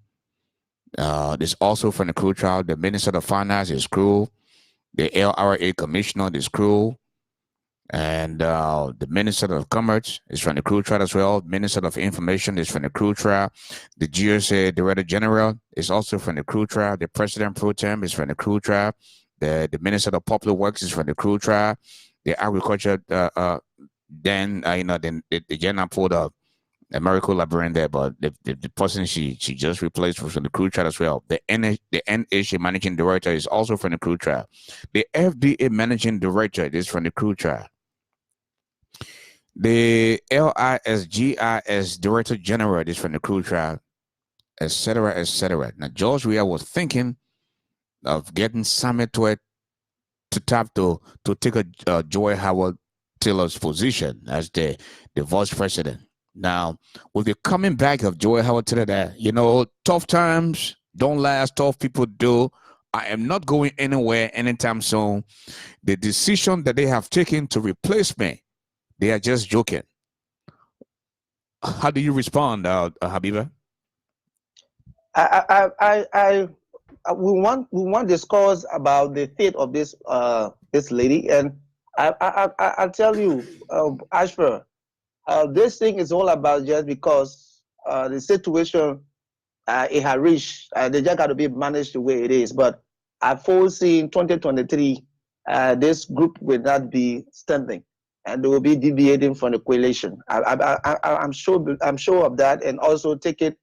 is also from the Kru tribe. The Minister of Finance is Kru. The LRA Commissioner is Kru. And the Minister of Commerce is from the Kru tribe as well. Minister of Information is from the Kru tribe. The GSA Director General is also from the Kru tribe. The President Pro Tem is from the Kru tribe. The Minister of Public Works is from the Kru tribe. The Agriculture, the general pulled up a miracle Liberian there, but the person she just replaced was from the Kru tribe as well. The NHA Managing Director is also from the Kru tribe. The FDA Managing Director is from the Kru tribe. The LISGIS Director General is from the Kru tribe, etc., etc. Now, George Weah was thinking of getting Samuel to tap to take a Joy Howard Taylor's position as the vice president. Now, with the coming back of Joy Howard Taylor, that tough times don't last, tough people do. I am not going anywhere anytime soon. The decision that they have taken to replace me, they are just joking. How do you respond, Habiba? We want to discuss about the fate of this lady, and I tell you, Ashford, this thing is all about just because the situation it has reached, they just got to be managed the way it is. But I foresee in 2023, this group will not be standing, and they will be deviating from the coalition. I'm sure of that, and also take it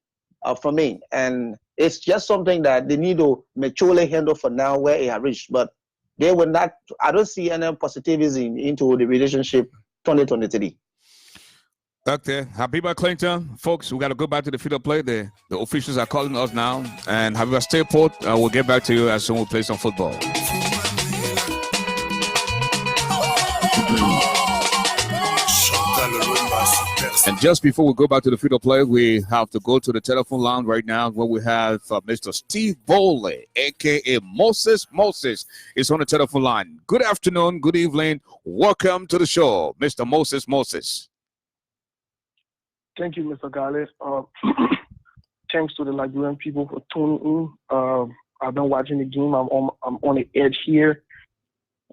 from me. And it's just something that they need to maturely handle for now, where it has reached. But they will not. I don't see any positivism into the relationship 2023. Okay, Habiba Clinton, folks, we got to go back to the field of play. The officials are calling us now, and Habiba, stay put. We'll get back to you as soon as we play some football. And just before we go back to the field of play, we have to go to the telephone line right now, where we have Mr. Steve Bowley, a.k.a. Moses. Moses is on the telephone line. Good afternoon, good evening. Welcome to the show, Mr. Moses. Thank you, Mr. Garley. Thanks to the Liberian people for tuning in. I've been watching the game. I'm on the edge here.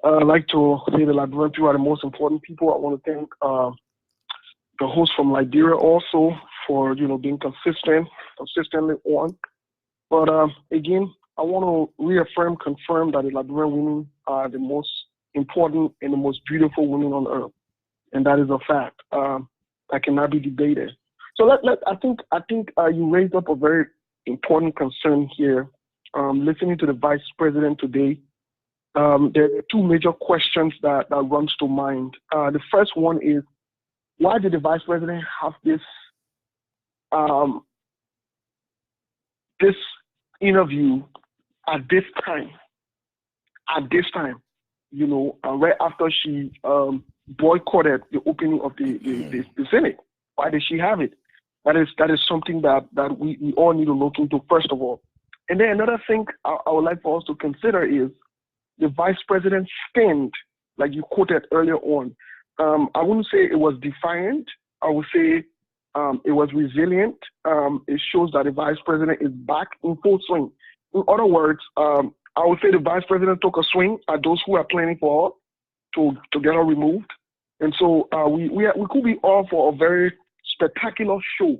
I'd like to say the Liberian people are the most important people. I want to thank the host from Liberia also for being consistently on. But again, I want to confirm that the Liberian women are the most important and the most beautiful women on earth, and that is a fact. That cannot be debated. So I think you raised up a very important concern here. Listening to the vice president today, there are two major questions that runs to mind. The first one is, why did the vice president have this interview at this time? Right after she boycotted the opening of the Senate. Why did she have it? That is something that we all need to look into, first of all. And then another thing I would like for us to consider is the vice president's stand, like you quoted earlier on. I wouldn't say it was defiant. I would say it was resilient. It shows that the vice president is back in full swing. In other words, I would say the vice president took a swing at those who are planning for her to get her removed. And so we could be all for a very spectacular show,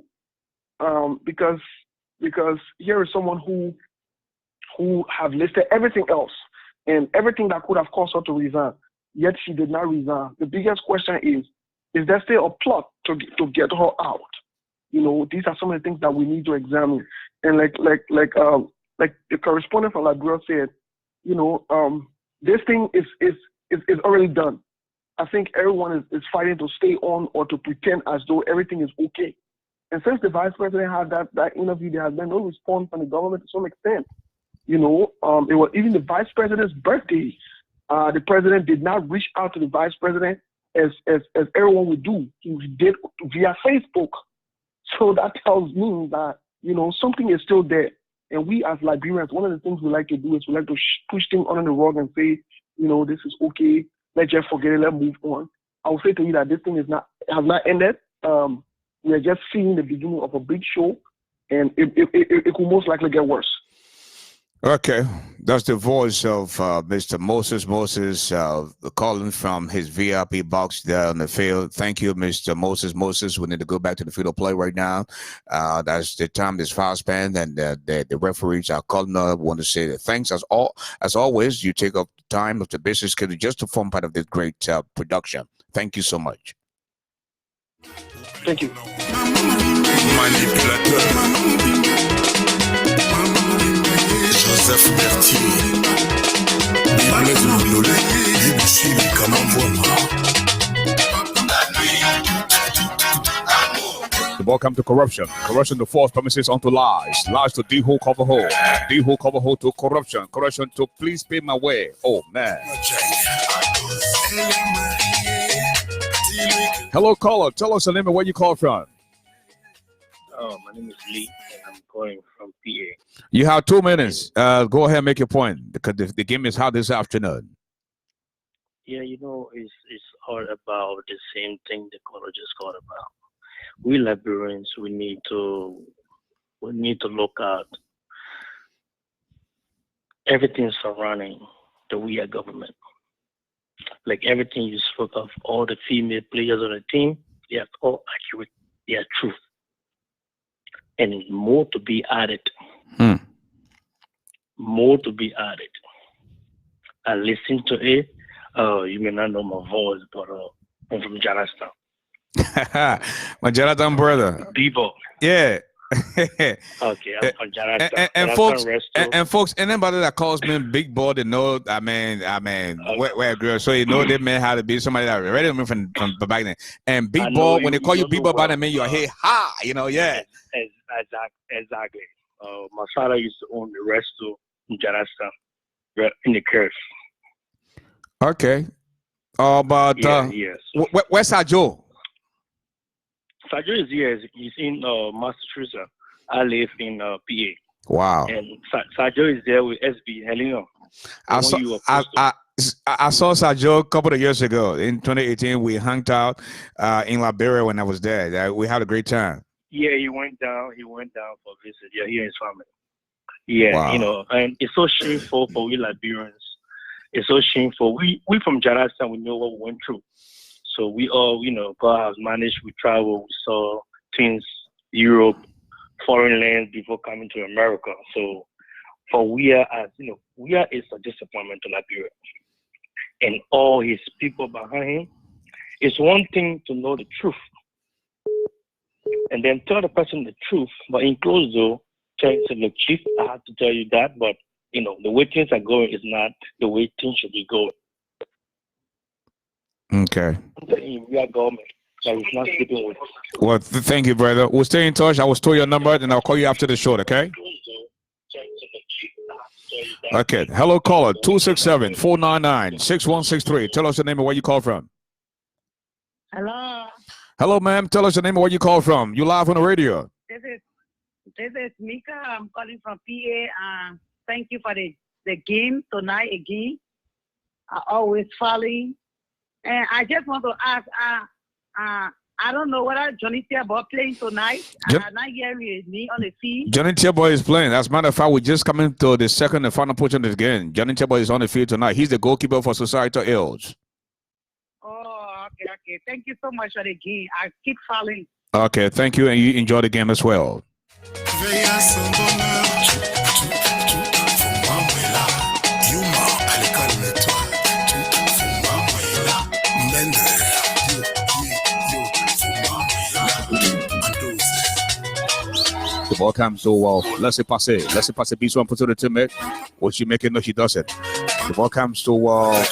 because here is someone who have listed everything else and everything that could have caused her to resign, yet she did not resign. The biggest question is there still a plot to get her out? You know, these are some of the things that we need to examine. And like the correspondent from Liberia said, you know, this thing is already done. I think everyone is fighting to stay on or to pretend as though everything is okay. And since the vice president had that interview, there has been no response from the government to some extent. You know, it was even the vice president's birthday. The president did not reach out to the vice president as everyone would do. He did via Facebook. So that tells me that, you know, something is still there. And we as Liberians, one of the things we like to do is we like to push things under the rug and say, you know, this is okay. Let's just forget it. Let's move on. I will say to you that this thing has not ended. We are just seeing the beginning of a big show, and it could most likely get worse. Okay, that's the voice of Mr. Moses calling from his VIP box there on the field. Thank you, Mr. Moses. We need to go back to the field of play right now. That's the time is fast spent, and the referees are calling up. Want to say that thanks as always. You take up the time of the business schedule just to form part of this great production. Thank you so much. Thank you. Joseph Berthier, The ball comes to corruption. Corruption to false promises unto lies. Lies to D-hole cover hole. D-hole cover hole to corruption. Corruption to please pay my way. Oh, man. Hello, caller. Tell us the name and where you call from. Oh, my name is Lee, and I'm calling from PA. You have 2 minutes. Go ahead and make your point, because the game is hot this afternoon. Yeah, you know, it's all about the same thing the caller just called about. We Liberians, we need to look at everything surrounding the WEAH government. Like everything you spoke of, all the female players on the team, they are all accurate, they are true. And more to be added. More to be added. I listen to it. You may not know my voice, but I'm from Jarastan. My Jarastan brother. Bebo. Yeah. Okay, I'm from Jarastan. And folks, anybody that calls me big boy, they know. I mean, where girl, so you know they may have to be somebody that ready me from back then. And big boy, when they call you big boy, by the mean you're hey ha, you know, yeah. Exactly. My father used to own the resto in Jarastan, in the curve. Okay. But yes. Where's Sajo? Sajo is here. He's in Massachusetts. I live in PA. Wow. And Sajo is there with SB Helena. I saw Sajo a couple of years ago. In 2018, we hung out in Liberia when I was there. We had a great time. Yeah, he went down for a visit. Yeah, he and his family. Yeah, wow. You know, and it's so shameful for we Liberians. It's so shameful. We from Jarastan, we know what we went through. So we all, you know, God has managed. We travel. We saw things, Europe, foreign lands before coming to America. So for WEAH, as you know, WEAH is a disappointment to Liberia, and all his people behind him. It's one thing to know the truth, and then tell the person the truth, but in close door, tell him, look, Chief, I have to tell you that, but you know, the way things are going is not the way things should be going. Okay. We are government that is not sleeping with. Well, thank you, brother. We'll stay in touch. I will store your number, and I'll call you after the show, okay? Okay. Hello, caller, 267-499-6163. Tell us your name and where you call from. Hello. Hello, ma'am. Tell us your name and where you call from. You live on the radio. This is Mika. I'm calling from PA. Thank you for the game tonight again. I always following. And I just want to ask, I don't know whether Johnny Tierboy playing tonight. I'm not hearing me on the field. Johnny Tierboy is playing. As a matter of fact, we're just coming to the second and final portion of the game. Johnny Tierboy is on the field tonight. He's the goalkeeper for Societal Ills. Oh, okay. Thank you so much for the game. I keep following. Okay, thank you, and you enjoy the game as well. The ball comes so well. Laissez passer. Bisou and put to the teammate. What she making? No, she doesn't. The ball comes to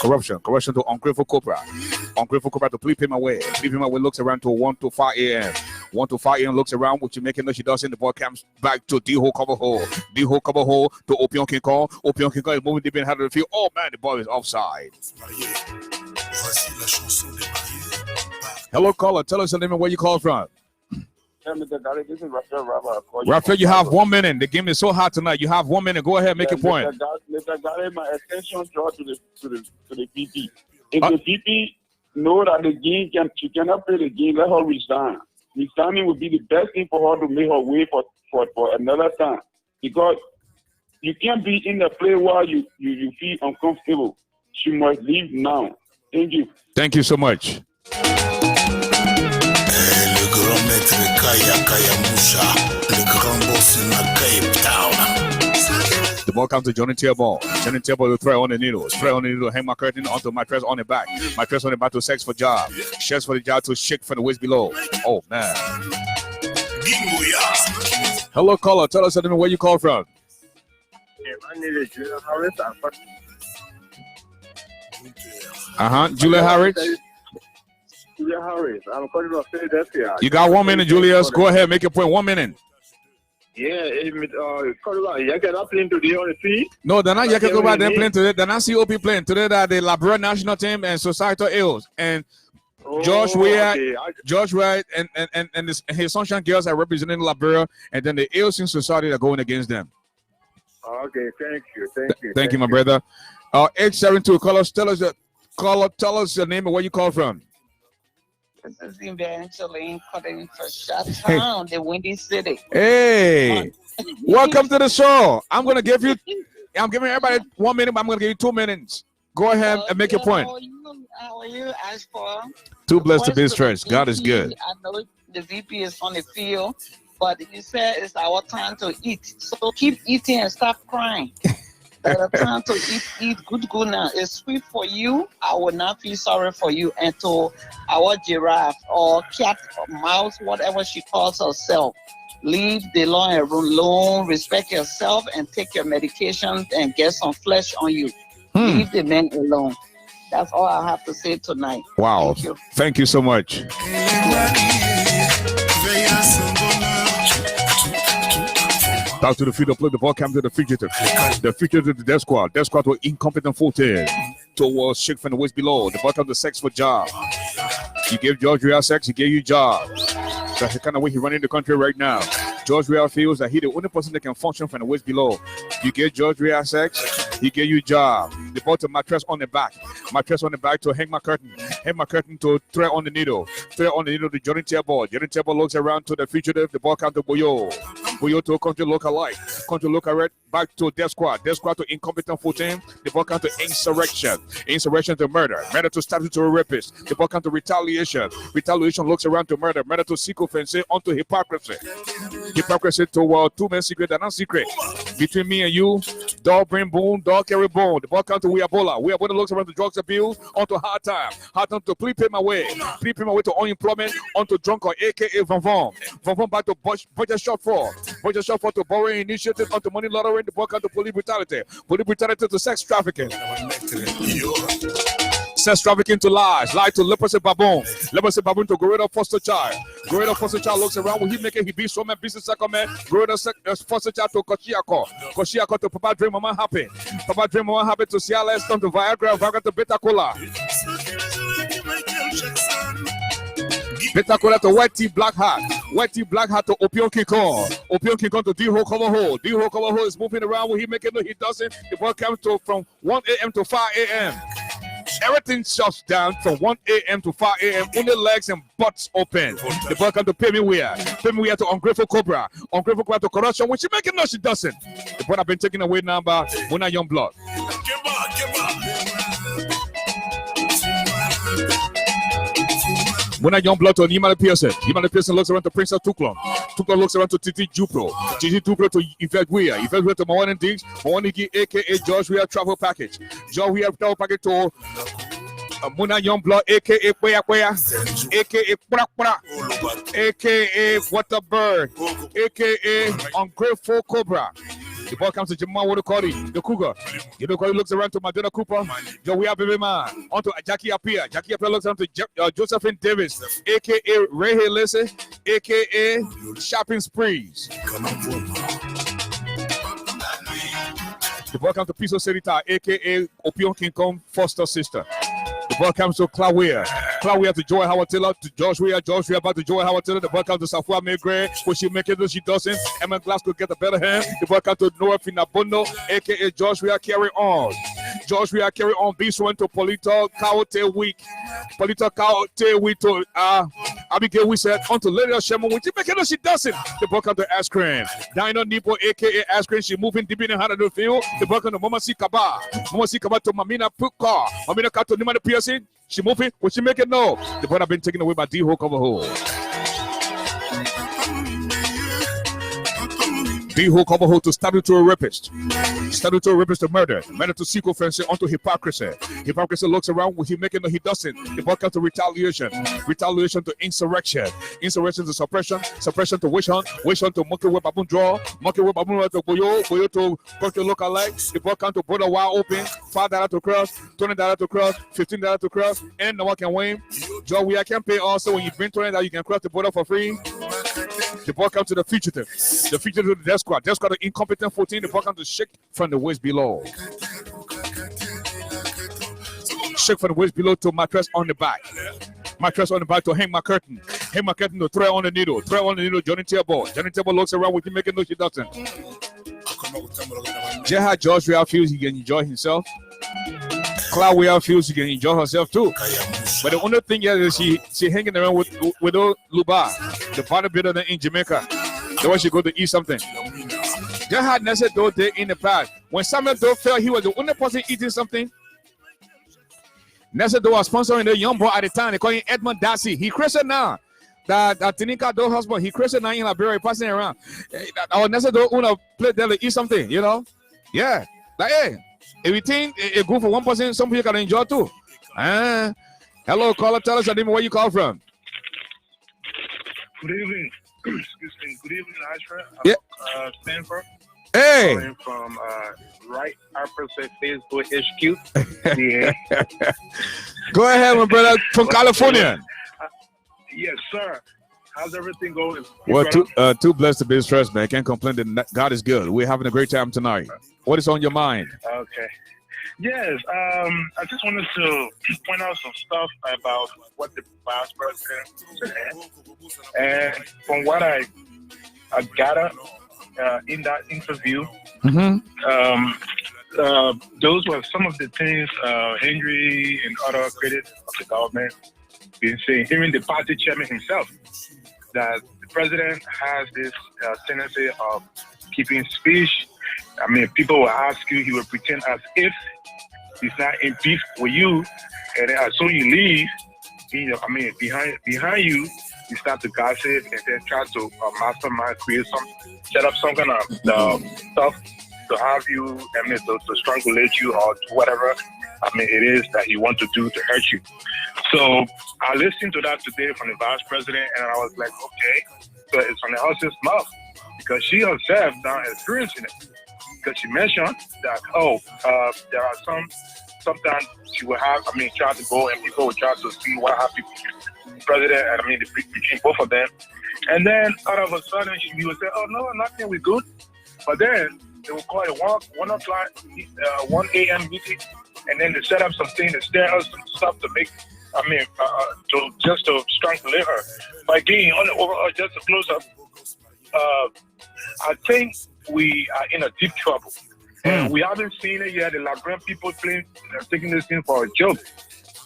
corruption. Corruption to Ungrateful Cobra. Ungrateful Cobra to Pleep Him Away. Pleep Him Away looks around to 1 to 5 a.m. 1 to 5 a.m. looks around. What she making? No, she doesn't. The ball comes back to D-Ho cover hole. D-Ho cover hole to Opion King Kong. Opion King Kong is moving deep in out of the field. Oh, man, the ball is offside. Hello, caller. Tell us your name and where you call from. Mr. Garley, this is Raphael. Raphael, you have 1 minute. The game is so hot tonight. You have 1 minute. Go ahead, make a point. Mr. Garley, my extension draw to the VP. If the VP know that the game she cannot play the game, let her resign. Resigning would be the best thing for her to make her way for another time. Because you can't be in the play while you feel uncomfortable. She must leave now. Thank you. Thank you so much. The ball comes to Johnny Tierboy. Johnny Tierboy will throw on the needle. Throw on the needle, hang my curtain onto my press on the back. My press on the back to Sex for Job. Sex for the Job to Shake for the waist below. Oh, man. Hello, caller. Tell us where you call from. My name is Julia Harris. Julia Harris. Julia Harris. I'm calling from Philadelphia. You got 1 minute, Julius. Go ahead, make your point. 1 minute. Yeah, you cannot play today on the field. No, they're not Yaka Goba. They're playing today. They're not COP playing today. They're the Labrador national team and Societal Ills. And Josh WEAH, and his Sunshine Girls are representing Labrador, and then the Ills in Society are going against them. Okay, thank you. Thank you, my brother. 872. Tell us your name and where you call from. This is Evangeline calling for Chatham, the Windy City. Hey, welcome to the show. I'm giving everybody 1 minute, but I'm gonna give you 2 minutes. Go ahead and make your point. How are you, Ashford? Too blessed to be stretched. God is good. I know the VP is on the field, but you said it's our time to eat. So keep eating and stop crying. The time to eat good now. It's sweet for you. I will not feel sorry for you. And to our giraffe or cat or mouse, whatever she calls herself, leave the law alone, respect yourself, and take your medication and get some flesh on you. Leave the men alone. That's all I have to say tonight. Wow. Thank you so much. Back to the field of play. The ball comes to the fugitive. The fugitive to the death squad. Death squad to incompetent 14. Towards Shake from the waist below. The ball comes to Sex for Job. You gave George Real sex, he gave you job. That's the kind of way he's running the country right now. George Real feels that he's the only person that can function from the waist below. You gave George Real sex, he gave you job. The ball to mattress on the back. Mattress on the back to hang my curtain. Hang my curtain to thread on the needle. Thread on the needle to Johnny Tierboy. Johnny Tierboy looks around to the fugitive. The ball comes to Boyo. Boyo to country local light. Country local red. Back to death squad. Death squad to incompetent 14. The ball comes to insurrection. Insurrection to murder. Murder to statutory rapist. The ball comes to retaliation. Retaliation looks around to murder. Murder to sycophancy onto hypocrisy. Hypocrisy to two-man secret and not secret. Between me and you, dog bring bone, dog carry bone. The ball comes to Weabola. Weabola looks around to drugs abuse, onto hard time. Hard time to plead pay my way. Plead pay my way to unemployment, onto drunk or aka Von Von. Von Von back to budget shortfall. Budget shortfall to borrowing initiative, onto money laundering. The ball comes to police brutality. Police brutality to sex trafficking. Sex trafficking to lies to leprosy baboon to gorilla foster child. Gorilla foster child looks around when he make it, he be so man business cycle man. Gorilla foster child to Koshiako to Papa Dream Mama Happy. Papa Dream Mama Happy to Cialis to Viagra to Beta Cola. Better call that to White Tea Black Hat. White Tea Black Hat to Opion King Kong. Opion King Kong to D-Ho Cover Hole. D-Ho Cover Hole is moving around. Will he make it? No, he doesn't. The ball comes to from 1 a.m. to 5 a.m. Everything shuts down from 1 a.m. to 5 a.m. Only legs and butts open. The ball comes to Pay Me Weah. Pay Me Weah to Ungrateful Cobra. Ungrateful Cobra to Corruption. When she make it? No, she doesn't. The ball have been taken away now by Muna Youngblood. Muna Youngblood to Yimale Pearson. Yimale Pearson looks around to Princess Tuklon. Tuklon looks around to Titi Jupro. Titi Jupro to Yvette Weah. Yvette Weah to Mawani Diggs. Mawani Diggs, a.k.a. George Weah Travel Package. George Weah Travel Package to Muna Youngblood, a.k.a. Kwea Kwea, a.k.a. Pra Pra, a.k.a. Waterbird, a.k.a. Ungrateful Cobra. The ball comes to Jamal Wodokori, the Cougar. Wodokori looks around to Madonna Cooper. Joe, we have baby man. On to Jackie Appiah. Jackie Appiah looks around to Josephine Davis, a.k.a. Ray Halese, a.k.a. Shopping Sprees. The ball comes to Piso Serita, a.k.a. Opion King Kong Foster sister. The ball comes to Claudia. Claudia to Joy Howard Taylor, to George Weah. George Weah back to Joy Howard Taylor. The ball comes to Safua Megre. Will she make it? She doesn't. Emma Glass could get a better hand. The ball comes to Noah Finabono, a.k.a. George Weah. Carry on. George Weah carry on. This one to Polito Kaote Week. Polito Kaote Week to Abigail We said on to Lady Shemo. Will she make it? She doesn't. The ball comes to Ice Cream. Dino Nipo, a.k.a. Ice Cream. She moving deep in the hand of the field. The ball comes to Mama Sikaba. Mama Sikaba to Mamina Pukar. Mamina Kato Nimana Piercing. She moving. Will she make it? No. The ball have been taken away by D-Ho Cover Hole. D-Ho Cover Hole to statutory rapist. Statutory rapist to murder. Murder to sequel offense onto hypocrisy. Hypocrisy looks around. Will he make it? No, he doesn't. The ball comes to retaliation. Retaliation to insurrection. Insurrection to suppression. Suppression to witch hunt. Witch hunt to monkey whip babun draw. Monkey whip babun draw to boyo. Boyo to country local like. The ball comes to border wide open. $5 to cross. $20 to cross. $15 to cross. And no one can win. Joe, we can pay also. When you bring $20, you can cross the border for free. The ball comes to the fugitive. The fugitive to the death squad. Death squad, the incompetent 14. The ball comes to Shake from the waist below. Shake from the waist below to Mattress on the back. Mattress on the back to Hang My Curtain. Hang My Curtain to Throw on the Needle. Throw on the needle, Johnny Table. Johnny Table looks around. We can make it. No, she doesn't. Just how George Weah feels he can enjoy himself. Cloud Weah feels she can enjoy herself too. But the only thing is she hanging around with old Luba, the bodybuilder in Jamaica. The way she go to eat something. Just had Nessa Doe there in the past. When Samuel Doe fell, he was the only person eating something. Nessa Doe was sponsoring the young boy at the time. They call him Edmund Darcy. He Christian now. That Tinika Doe husband, he Christian now in Liberia, passing around. Our Nessa Doe wanna play there to eat something, you know? Yeah. Like, hey. Everything a good for one person, some people can enjoy too. Hello, caller. Tell us your name, where you call from. Good evening. Excuse me. Good evening, Ashford. Yeah. Stanford. Hey. I'm from right opposite Facebook HQ. Yeah. Go ahead, my brother, from California. Yes, sir. How's everything going? Well, too blessed to be stressed, man. Can't complain that God is good. We're having a great time tonight. What is on your mind? Okay. Yes. I just wanted to point out some stuff about what the vice president said. And from what I gathered in that interview, those were some of the things Henry and other critics of the government been saying, even the party chairman himself, that the president has this tendency of keeping speech. I mean, people will ask you, he will pretend as if he's not in peace with you, and then as soon as you leave, behind you, you start to gossip and then try to mastermind, set up some kind of stuff to have you, to strangulate you or whatever. It is that he wants to do to hurt you. So I listened to that today from the vice president, and I was like, okay, so it's from the horse's mouth, because she herself now experiencing it. Because she mentioned that, there are sometimes she will have, try to go and people will try to see what happened between the president and between both of them. And then all of a sudden she will say, oh no, nothing, we're good. But then they will call it 1 a.m. meeting, and then they set up something to stir up some stuff to make just to strangulate her. But again, on the overall, just to close up, I think we are in a deep trouble. And we haven't seen it yet. The Liberian people taking this thing for a joke.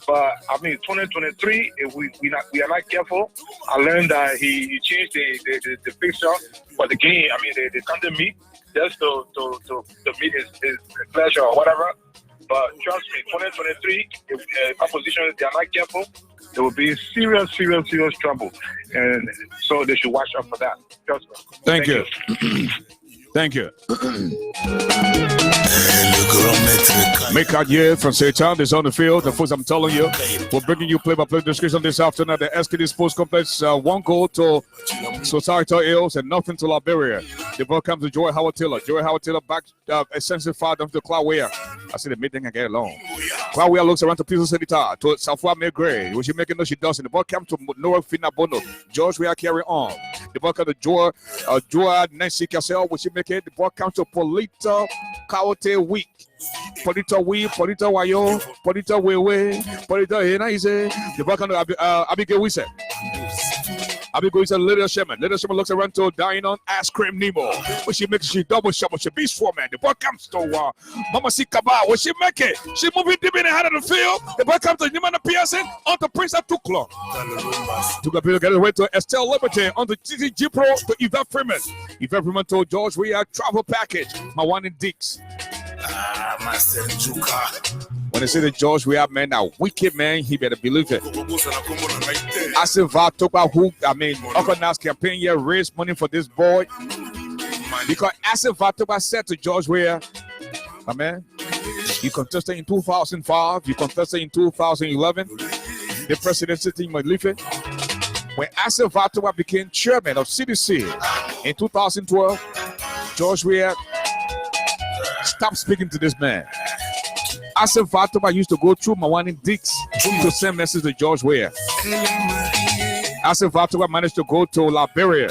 But 2023, if we are not careful, I learned that he changed the picture for the game. They come to meet just to meet his pleasure or whatever. But trust me, 2023, if opposition they are not careful, there will be serious trouble, and so they should watch out for that. Trust me. Thank you. Thank you. Make out here from Satan is on the field. The folks, I'm telling you, we're bringing you play-by-play description this afternoon at the SKD Sports Complex. 1 goal to Societal Ills and nothing to Liberia. The ball comes to Joy Howard Taylor. Joy Howard Taylor back essentially far down to Claude Weah. I see the meeting can get along. Claude Weah looks around to Pizzo Sedita to Safwa Megray. Was she making no? She doesn't. The ball comes to Noah Finabono. George Weah carry on. The ball comes to Joy Nancy Cassell. Was she make it? The ball comes to Polita Kaote Week. Polita Wee, Polita Wayo, Polita Wewe, Polita Henaize. The ball comes to Abigail Wisse. Abigail is a little Sherman. Little Sherman looks around to Dinon Ice Cream Nemo. When she makes she double shot, she beats 4 man. The ball comes to Mama Sikaba. When she make it, she moving deep in the head of the field. The ball comes to Nimana Pearson on the Prince of Tuklo. Tukla get away to Estelle Liberty on the TTG Pro to Yvette Freeman. Yvette Freeman told George we have travel package. My one in Dix. When they say that George we have man, now wicked man, he better believe it. I said Vatoba who organized campaign here, raise money for this boy. Because Asif Vatoba said to George Weah, man, you contested in 2005, you contested in 2011, the presidency team of Life. When Asif Vatoba became chairman of CDC in 2012, George Weah stopped speaking to this man. Asif Vatoba used to go through Mawani Dix to send message to George Weah. Asif Vatoba managed to go to Liberia.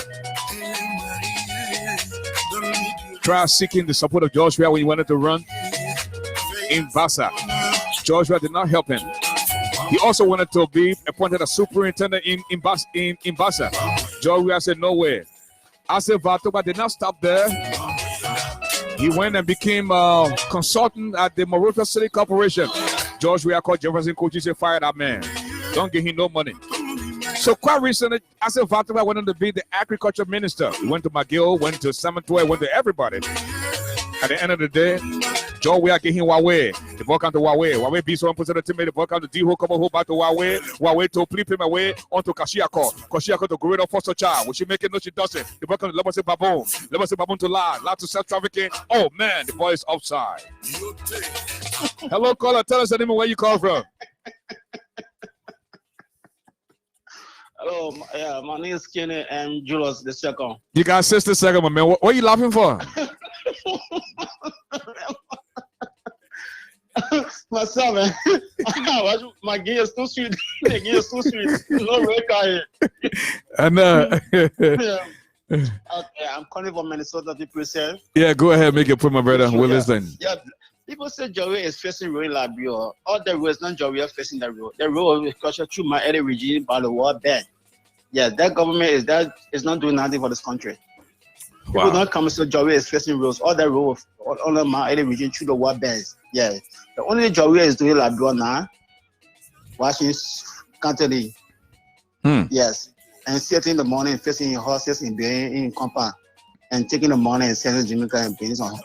Try seeking the support of George Weah when he wanted to run in Bassa. George Weah did not help him. He also wanted to be appointed as superintendent in Bassa. George Weah said no way. Asif Vatoba did not stop there. He went and became a consultant at the Moruta City Corporation. George Weah called Jefferson Coaches and fired that man. Don't give him no money. So quite recently, Asif Vatoba went on to be the agriculture minister. He went to McGill, went to Samantua, went to everybody. At the end of the day, George Weah gave him Huawei. The ball comes to Huawei. Huawei beats 1% of the team. The ball comes to D-Ho, come on, back to Huawei. Huawei to flip him away onto Kashiako. Kashiako to Gorilla Foster Child. Will she make it? No, she doesn't. The ball comes to Lebase Baboon. Lebase Baboon to La to self-trafficking. Oh, man, the boy is offside. Hello, caller. Tell us the name of where you call from. Hello, yeah, my name is Kenny and Julius the second. You got sister second, my man. What are you laughing for? Myself, man. My game is too sweet. The game is too sweet. No red guy. I know. Yeah. Okay, I'm calling from Minnesota. People say. Yeah, go ahead, make it put my brother. We're listening. Yeah, people say Joey is facing ruin Liberia. All the roads, not Joey are facing the road. The road is cultured through my area regime by the World Bank. Yeah, that government is not doing nothing for this country. Wow. People don't come to Joey is facing roads. All the roads on my area region through the World Bank. Yeah, the only Joey is doing Liberia now. Washington County. Yes, and sitting in the morning, facing horses in compound, and taking the money and sending Jamaica and paying on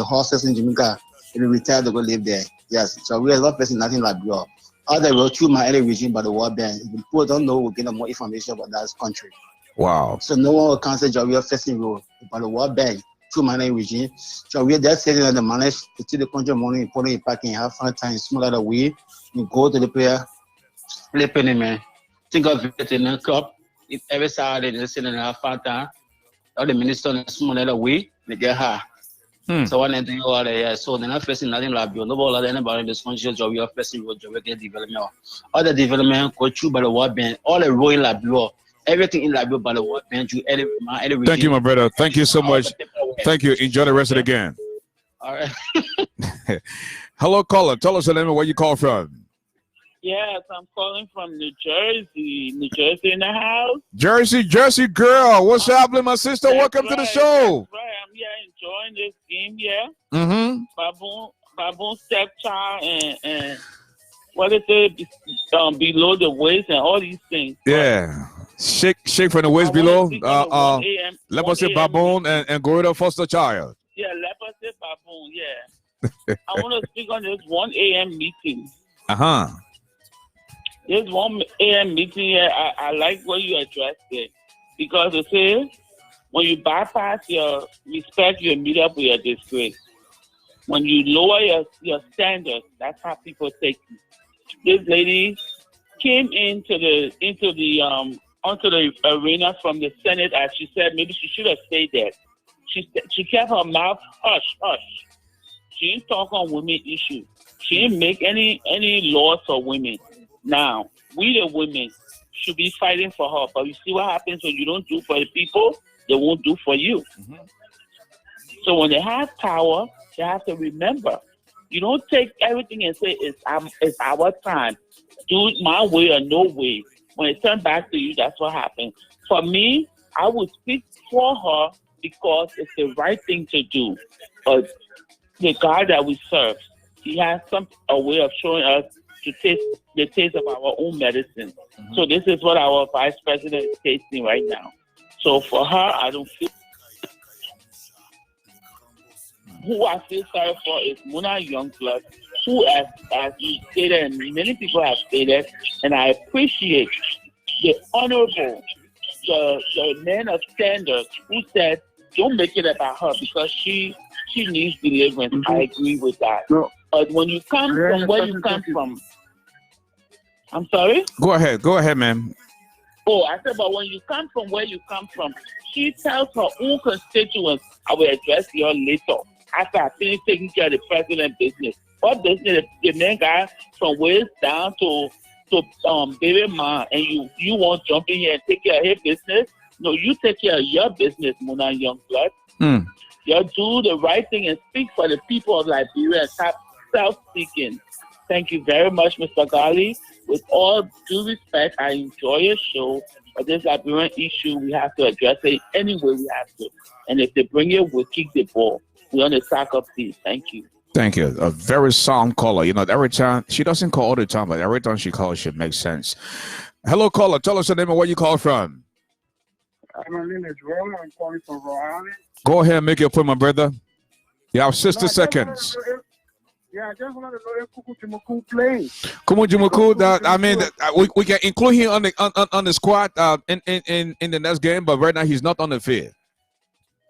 horses in Jamaica. They retire to go live there. Yes, so we are not facing nothing like Liberia. All the road through my area region by the World Bank. If people don't know, we'll get more information about that country. Wow. So no one will cancel Javier facing road by the World Bank through my area region. So we are just saying that the manage to take the country money, put it in parking, have fun time, small the way. You go to the player, play penny man. Think of it in the cup. If every Saturday they send and have fun time, all the minister in small the way, they get her. So when they do all that, so they're not facing nothing like you. Nobody anybody in this country job we are facing with get development. All the development go through by the World Bank, all the road in Liberia, everything in Liberia by the World Bank. Thank you, my brother. Thank you so much. Thank you. Enjoy the rest of the game. All right. Hello, caller. Tell us the name of where you call from. Yes, I'm calling from New Jersey. New Jersey in the house. Jersey girl. What's happening, my sister? Welcome to the show. That's right. I'm here enjoying this game here. Mm-hmm. Baboon stepchild and what is it? Below the waist and all these things. Yeah. Shake from the waist below. Leprosy baboon and gorilla foster child. Yeah, leprosy baboon. Yeah. I want to speak on this 1 a.m. meeting. Uh-huh. This 1 a.m. meeting here, I like what you addressed it. Because it says, when you bypass your respect, you meet up with your disgrace. When you lower your standards, that's how people take you. This lady came onto the arena from the Senate, as she said maybe she should have stayed there. She kept her mouth hush. She didn't talk on women issues. She didn't make any laws for women. Now, we the women should be fighting for her. But you see what happens when you don't do for the people, they won't do for you. Mm-hmm. So when they have power, they have to remember, you don't take everything and say, it's our time. Do it my way or no way. When it turns back to you, that's what happens. For me, I would speak for her because it's the right thing to do. But the God that we serve, he has a way of showing us to taste the taste of our own medicine. Mm-hmm. So this is what our vice president is tasting right now. So for her, I don't feel. Who I feel sorry for is Muna Youngblood, who, as you stated, and many people have stated, and I appreciate the honorable, the man of standards who said, don't make it about her because she needs deliverance. Mm-hmm. I agree with that. No. But when you come from where you come from, I'm sorry? Go ahead, ma'am. Oh, I said, but when you come from where you come from, she tells her own constituents, I will address you later. After I finish taking care of the president business. What business the man guy from waist down to baby man, and you want to jump in here and take care of his business? No, you take care of your business, Muna Youngblood. Mm. You do the right thing and speak for the people of Liberia and stop self-seeking. Thank you very much, Mr. Garley. With all due respect, I enjoy your show, but this Liberian issue, we have to address it any way we have to. And if they bring it, we'll kick the ball. We're on the sack up, please. Thank you. Thank you. A very sound caller. You know, every time, she doesn't call all the time, but every time she calls, it makes sense. Hello, caller. Tell us your name and where you call from. My name is Roland. I'm calling from Rhode Island. Go ahead and make your point, my brother. You have 60 seconds. I just wanted to know if Kumu Jimuku plays. Kumu Jimuku, we can include him on the squad in the next game, but right now he's not on the field.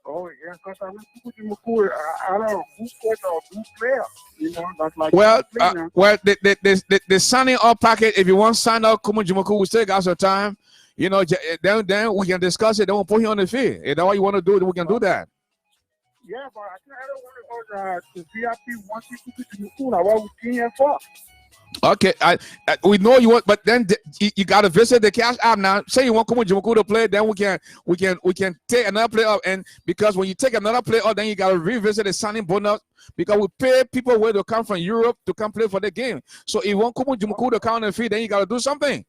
Oh, yeah, because I know Kumu Jimuku, I don't know who's coach or who's player. You know, that's like. Well, the signing up packet, if you want to sign up Kumu Jimuku, we still got some time. You know, then we can discuss it. Then we'll put him on the field. If that's what you want to do, we can do that. Yeah, but I don't want to go to VIP once you put what we came here for. Okay, we know you want, but then you got to visit the cash app now. Say you want Kumu Jimuku to play, then we can take another player up, and because when you take another player up, then you got to revisit the signing bonus because we pay people where to come from Europe to come play for the game. So if you want Kumu Jimuku to count the fee, then you got to do something.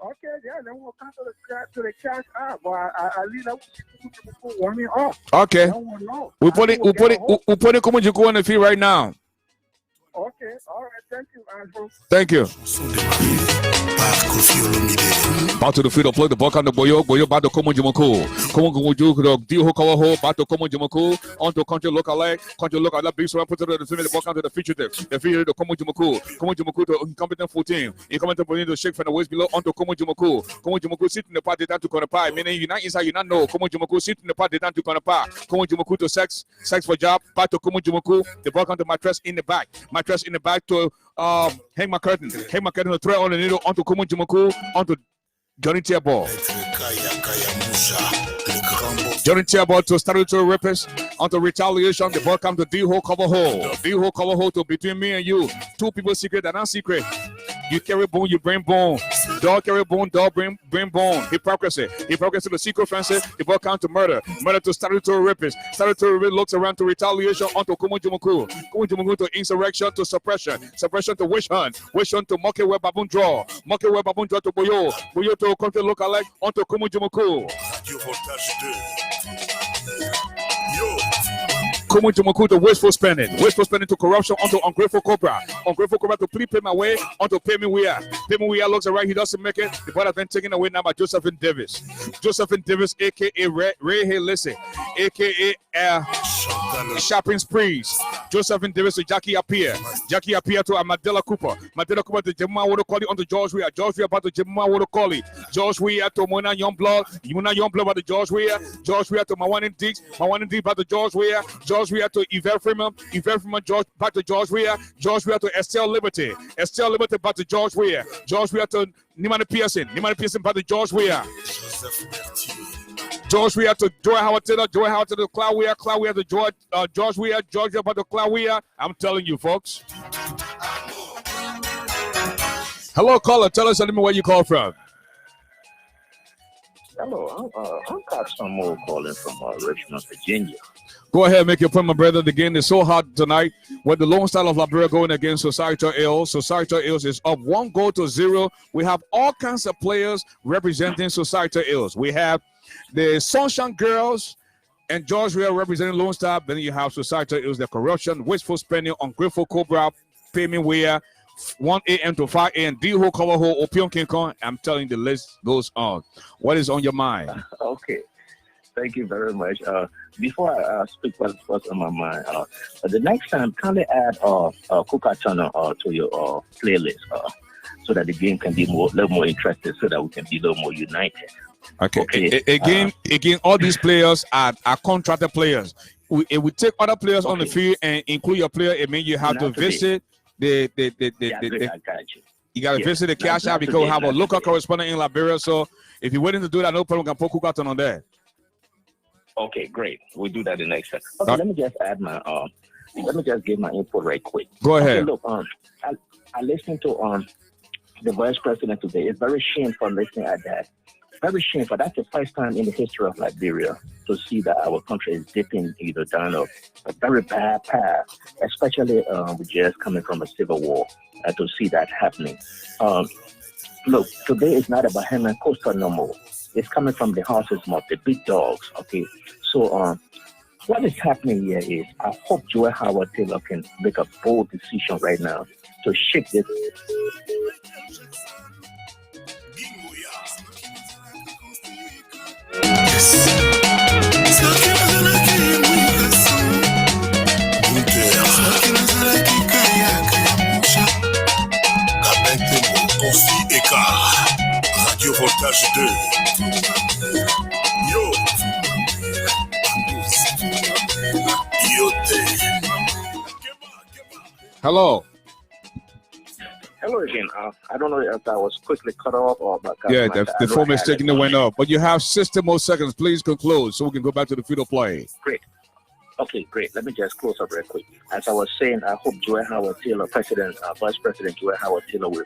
Okay, yeah, then we'll come to the cash app, but I leave that one me off. Okay, we put it Kumu Jimuku on the fee right now. Okay, all right, thank you, Andrew. Thank you. Back to the field, play the ball on the Boyo back to Kumu Jimuku. Kumu Jimuku, Dio Kawaho, back to Kumu Jimuku, on to country local big so put the field, the ball to the fugitive, the field to Kumu Jimuku to incompetent 14, incompetent for to shake from the waist below onto Kumu Jimuku sit in the party down to corner pie, meaning you not inside, you not know. Kumu Jimuku sit in the party down to corner pie. Kumu Jimuku to sex for job, back to Kumu Jimuku, the ball on the mattress in the back. Mattress in the back to hang my curtain to throw on the needle onto Kumu Jimuku onto Johnny Tierball. Johnny Tierball to start to rippers onto retaliation. The ball comes to D-hole cover hole. D-hole cover hole to between me and you. Two people secret and not secret. You carry bone, you bring bone. Dog carry bone, dog bring bone. Hypocrisy to secret fences. The ball count to murder to statutory rapist. Statutory rapist looks around to retaliation onto Kumunjumuku. Kumunjumuku to insurrection to suppression to wish hunt to monkey where baboon draw to Boyo to country lookalike onto Kumunjumuku. Kumunjumuku to wasteful spending to corruption onto ungrateful cobra to please pay my way onto pay me WEAH. Pay me WEAH looks alright, he doesn't make it. The ball has been taken away now by Josephine Davis, aka Ray Haley, aka shopping sprees. Josephine Davis to Jackie Appiah to Madela Cooper to Jemma Wodokoli onto George WEAH about to Jemma Wodokoli, George WEAH to Mona Youngblood by the George WEAH to Mawani Diggs by the George WEAH to Yvette Freeman George back to George WEAH to Estelle Liberty back to George WEAH to Nimani Pearson back to George WEAH to Joy Howard Taylor to Cloud WEAH to George WEAH back to Cloud WEAH. I'm telling you, folks. Hello, caller. Tell us where you call from. Hello, I'm Carson Moore calling from Richmond, Virginia. Go ahead, make your point, my brother. The game is so hot tonight. With the Lone Star of Liberia going against Societal Ills. Societal Ills is up 1-0. We have all kinds of players representing Societal Ills. We have the Sunshine Girls and George WEAH representing Lone Star. Then you have Societal Ills, the corruption, wasteful spending, ungrateful cobra, payment WEAH, 1 a.m. to 5 a.m. D-Ho, Cover Ho, Opium King Kong. I'm telling you, the list goes on. What is on your mind? Okay. Thank you very much. Before I speak what's on my mind, the next time, kindly add Kuka Turner to your playlist so that the game can be a little more interesting, so that we can be a little more united. Okay. Again, all these players are contracted players. If we take other players on the field and include your player, it means you have to visit the I got you. You got to visit the cash out because we have a local correspondent in Liberia. So if you're willing to do that, no problem. We can put Kuka Turner on there. Okay, great. We'll do that the next time. Okay, let me just add my let me just give my input right quick. Go ahead. Okay, look, I listened to the vice president today. It's very shameful listening at that. Very shameful. That's the first time in the history of Liberia to see that our country is dipping either down a very bad path, especially with just coming from a civil war, to see that happening. Look, today is not about Henry Costa no more. It's coming from the horse's mouth, the big dogs, okay? So what is happening here is I hope Joy Howard Taylor can make a bold decision right now to shake this. Radio Voltage 2. Yo. Hello. Hello again. I don't know if I was quickly cut off or yeah, the phone is taking the wind up. But you have 60 more seconds. Please conclude so we can go back to the field of play. Great. Okay, great. Let me just close up real quick. As I was saying, I hope Joy Howard Taylor, Vice President Joy Howard Taylor, will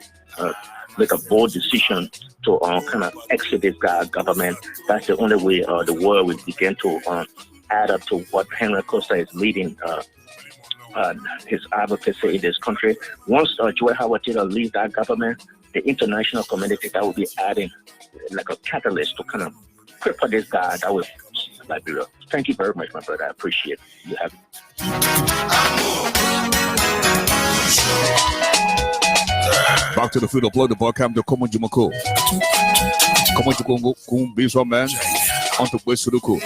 make a bold decision to kind of exit this government. That's the only way the world will begin to add up to what Henry Costa is leading his advocacy in this country. Once Joy Howard Taylor leaves that government, the international community that will be adding like a catalyst to kind of cripple this guy that will Liberia. Thank you very much, my brother. I appreciate you having me. Back to the field of play. The ball came to Kumunjumuku. Kumunjumuku, Bishop man, onto Besuduku.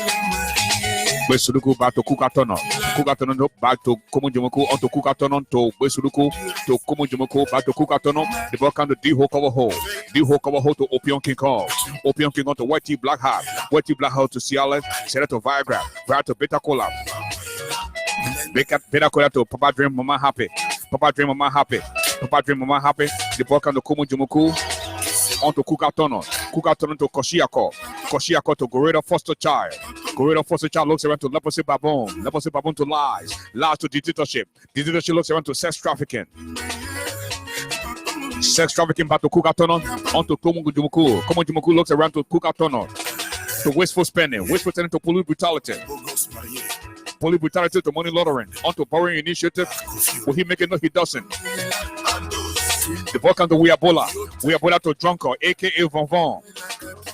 Besuduku back to Kuka Turner. Kuka Turner back to Kumunjumuku, onto Kuka Turner to Besuduku to Kumunjumuku back to Kuka Turner. The ball came to D-Ho Cover Hole. D-Ho Cover Hole to Opium King Kong. Opium King on to White Tea Black Heart. White Tea Black Heart to Cialis. Cialis to Viagra. Viagra to Beta Cola. Beta Cola to Papa Dream Mama Happy. Papa Dream Mama Happy. Papa Dream Mama Happy. The ball came to Kumunjumuku. On to Kuka Turner. Kuka Turner to Koshiako. Koshiako to Gorilla Foster Child. Gorilla Foster Child looks around to leprosy baboon. Leprosy baboon to lies. Lies to dictatorship. Dictatorship looks around to sex trafficking. Sex trafficking back to Kukatono onto Komungujumuku. Komungujumuku looks around to Kukatono. To wasteful spending, wasteful spending to police brutality. Police brutality to money laundering. Onto borrowing initiative. Will he make it? No, he doesn't. The boy comes to Weabola. Weabola to Drunker, aka Vonvon.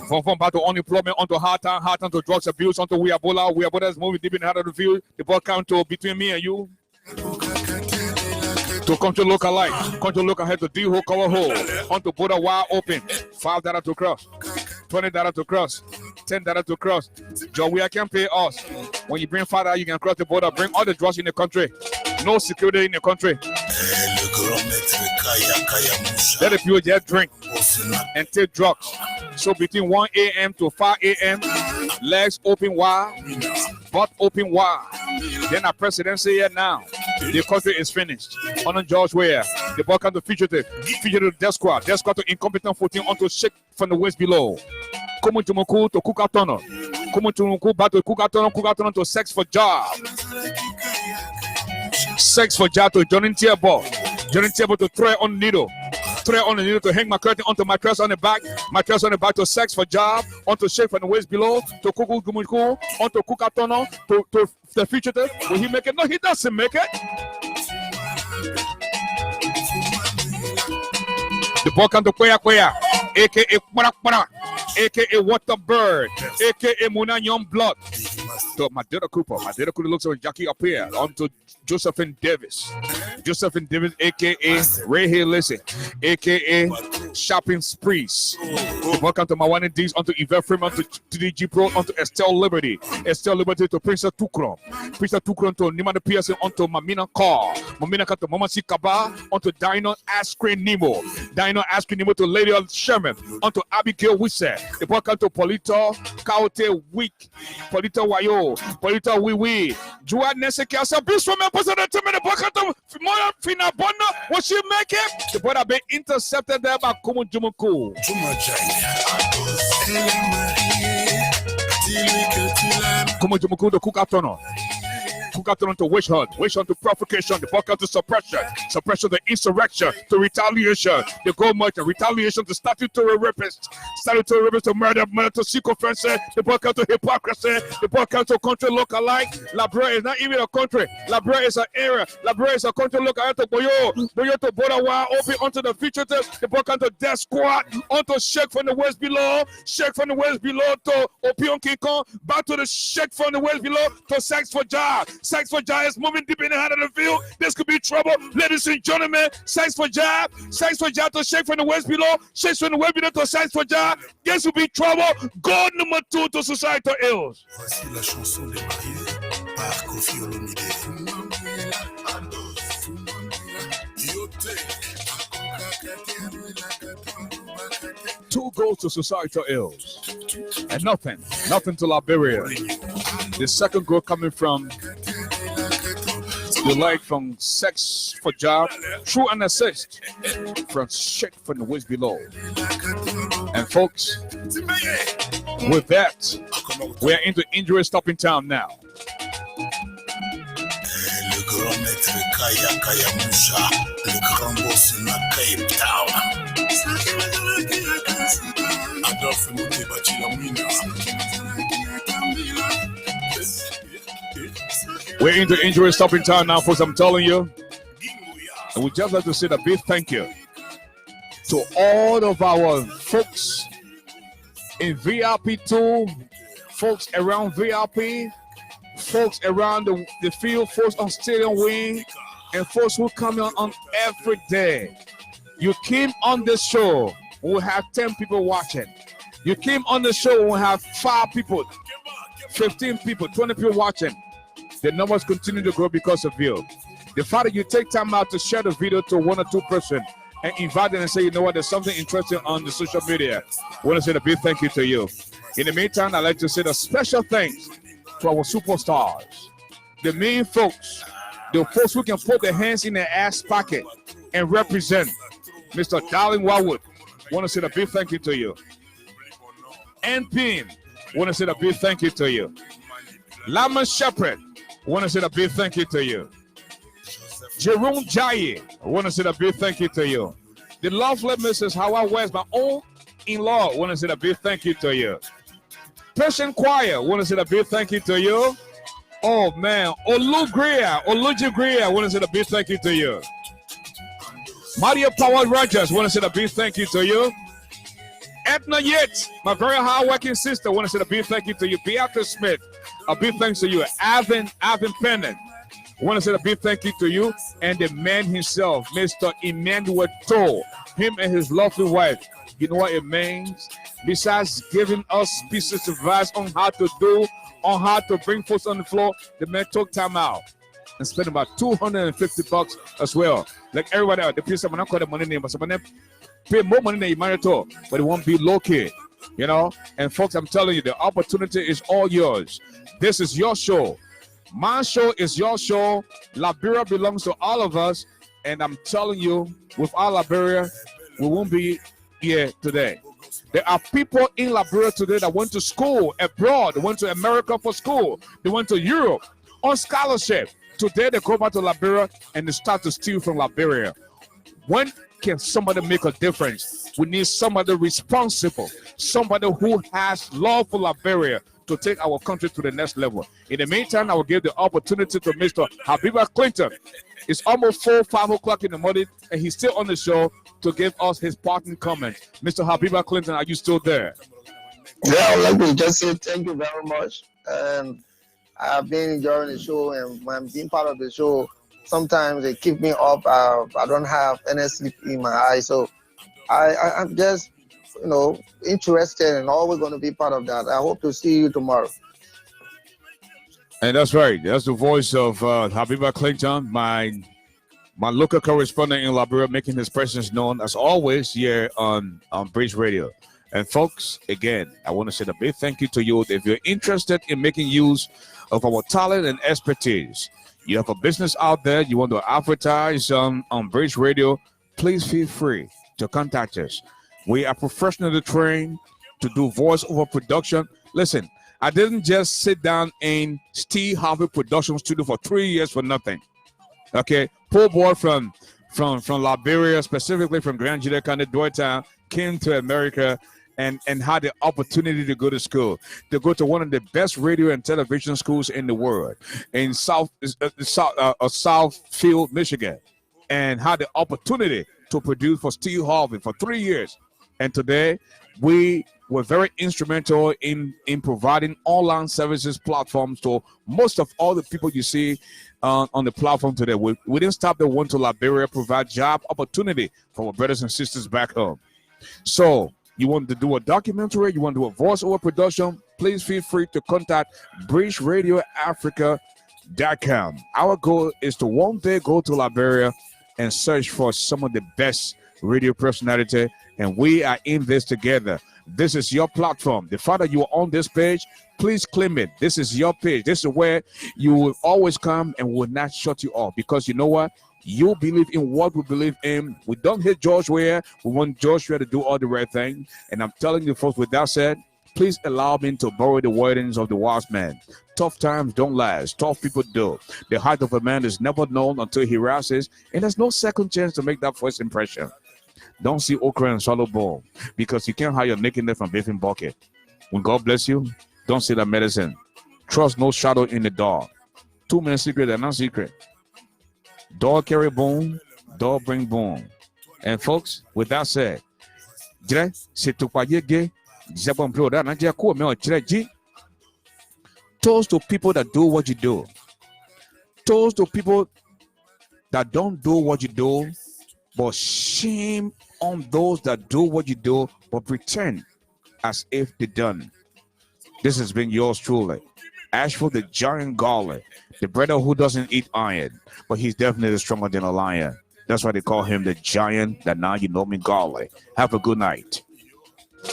Vonvon back to unemployment, onto hard time to drugs abuse, onto Weabola. Weabola is moving deep in the heart of the field. The boy comes to between me and you. To control local light, control local head to D-hole, cover hole, onto border wide open. $5 to cross, $20 to cross, $10 to cross. WEAH can pay us. When you bring $5, you can cross the border. Bring all the drugs in the country. No security in the country. Let the people just drink and take drugs. So between 1 a.m. to 5 a.m., legs open wide, butt open wide. Then our president say here now, the country is finished. On George Weah, the ball comes to fugitive death squad to incompetent 14 onto shake from the waist below. Komungujumuku to Kukatono. Komungujumuku back to Kukatono to sex for job. Sex for job to Johnny Tiabo to throw on the needle. Thread on the needle to hang my curtain onto mattress on the back to sex for job, onto shake from the waist below, to Komungujumuku, onto Kukatono, to the fugitive. Will he make it? No, he doesn't make it. The ball comes to Kwea, aka Kwana, aka Water Bird, aka Muna Young Blood. To Madera Cooper looks like Jackie up here onto Josephine Davis, aka Ray Hill Lissy, aka Shopping Sprees. Welcome to Mawane D's, onto Yvette Freeman, to TDG Pro, onto Estelle Liberty to Princess Tukron to Nimana Pearson, onto Mamina Carr, to Mama Sikaba, onto Dino Askren Nemo to Lady Sherman, onto Abigail Wisse. Welcome to Polito Kaote Week, Polito Wayo, Polito Wiwi, Juad Neseke, as a beast from a person to me, the Welcome to Moya Fina Bono. What she make it? The boy have been intercepted there by Komungujumuku. Komungujumuku to Kukatono to witch hunt to provocation, the bucket to suppression to insurrection, to retaliation, the gold merchant, retaliation to statutory rapists to murder to seek offense, the bucket to hypocrisy, the bucket to control local like. Labra is not even a country, Labra is an area, Labra is a country local to Boyo to border wire open onto the fugitive, the bucket to death squad, onto shake from the west below to Opion King Kong, back to the shake from the west below to sex for job. Sex for job is moving deep in the heart of the field. This could be trouble. Ladies and gentlemen, sex for job to shake from the west below, shake from the west below to sex for job. This will be trouble. God number 2 to societal ills. Voici la chanson des mariés par Kofi Olomide. Two goes to societal ills and nothing to Liberia. The second goal coming from the leg from sex for job, through an assist from shake from the waist below. And folks, with that, we are into injury stopping time now. We're into injury stopping time now, folks. I'm telling you. And we just like to say a big thank you to all of our folks in VIP2, folks around VIP, folks around the field, folks on stadium wing, and folks who come on every day. You came on the show, we'll have 10 people watching. You came on the show, we'll have 5 people, 15 people, 20 people watching. The numbers continue to grow because of you. The fact that you take time out to share the video to 1 or 2 person and invite them and say, you know what, there's something interesting on the social media. I want to say a big thank you to you. In the meantime, I'd like to say the special thanks to our superstars, the main folks, the folks who can put their hands in their ass pocket and represent Mr. Darling Warwood. I want to say a big thank you to you. NPIN, I want to say a big thank you to you. Lama Shepherd, I want to say a big thank you to you. Jerome Jaye, I want to say a big thank you to you. The lovely Mrs. Howard West, my own in-law, want to say a big thank you to you. Patient Choir, want to say a big thank you to you. Oh man, Oluji Greer, want to say a big thank you to you. Maria Power Rogers, want to say a big thank you to you. Edna Yates, my very hard-working sister, want to say a big thank you to you. Beatrice Smith, a big thanks to you. Alvin Pennant, want to say a big thank you to you. And the man himself, Mr. Emmanuel Toll, him and his lovely wife. You know what it means? Besides giving us pieces of advice on how to do, on how to bring folks on the floor, the man took time out and spent about $250 as well. Like everybody else, the piece of money, call the money name, but someone pay more money than you might at all, but it won't be low key, you know. And folks, I'm telling you, the opportunity is all yours. This is your show. My show is your show. Liberia belongs to all of us, and I'm telling you, without Liberia, we won't be here today. There are people in Liberia today that went to school abroad. They went to America for school. They went to Europe on scholarship. Today, they go back to Liberia and they start to steal from Liberia. When can somebody make a difference? We need somebody responsible, somebody who has love for Liberia to take our country to the next level. In the meantime, I will give the opportunity to Mr. Habiba Clinton. It's almost 5 o'clock in the morning, and he's still on the show to give us his parting comment. Mr. Habiba Clinton, are you still there? Yeah, I'd like to just say thank you very much. And I've been enjoying the show, and when I'm being part of the show, sometimes they keep me up. I don't have any sleep in my eyes, so I'm just, interested, and always going to be part of that. I hope to see you tomorrow. And that's right. That's the voice of Habiba Clinton, my local correspondent in Liberia, making his presence known as always here on Bridge Radio. And folks, again, I want to say a big thank you to you. If you're interested in making use of our talent and expertise, you have a business out there, you want to advertise on Bridge Radio, please feel free to contact us. We are professionally trained to do voiceover production. Listen, I didn't just sit down in Steve Harvey production studio for 3 years for nothing. Okay, poor boy from Liberia, specifically from Grand Juda County, Doytown, came to America and had the opportunity to go to school, to go to one of the best radio and television schools in the world in Southfield, Michigan, and had the opportunity to produce for Steve Harvey for 3 years. And today, we were very instrumental in providing online services platforms to most of all the people you see on the platform today. We didn't stop there, went to Liberia, provide job opportunity for our brothers and sisters back home. So you want to do a documentary, you want to do a voiceover production, please feel free to contact BridgeRadioAfrica.com. Our goal is to one day go to Liberia and search for some of the best radio personality, and we are in this together. This is your platform. The fact that you are on this page, please claim it. This is your page. This is where you will always come, and we will not shut you off, because you know what? You believe in what we believe in. We don't hate George Weah. We want George Weah to do all the right thing. And I'm telling you, folks, with that said, please allow me to borrow the wordings of the wise man. Tough times don't last. Tough people do. The heart of a man is never known until he rises, and there's no second chance to make that first impression. Don't see okra and swallow bone, because you can't hide your nakedness from bathing bucket. When God bless you, don't see that medicine. Trust no shadow in the dark. 2 minutes secret and not secret. Dog carry bone, dog bring bone. And folks, with that said, toast to people that do what you do. Toast to people that don't do what you do, but shame on those that do what you do, but pretend as if they done. This has been yours truly, Ashford, the giant Garley, the brother who doesn't eat iron, but he's definitely stronger than a lion. That's why they call him the giant that now you know me, Garley. Have a good night. Le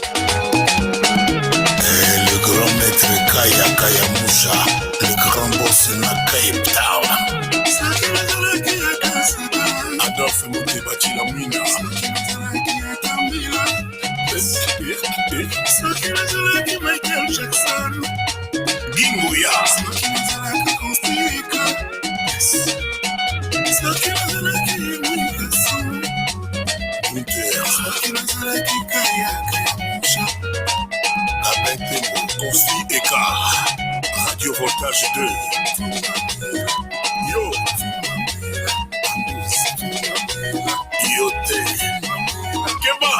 grand maître Kaya Moussa, le grand boss in Cape Town. Adolphe Moutebati la Mouina. Michael Jackson. Gingouya. Winter. Radio Voltage 2. Yo. Yote. Keba.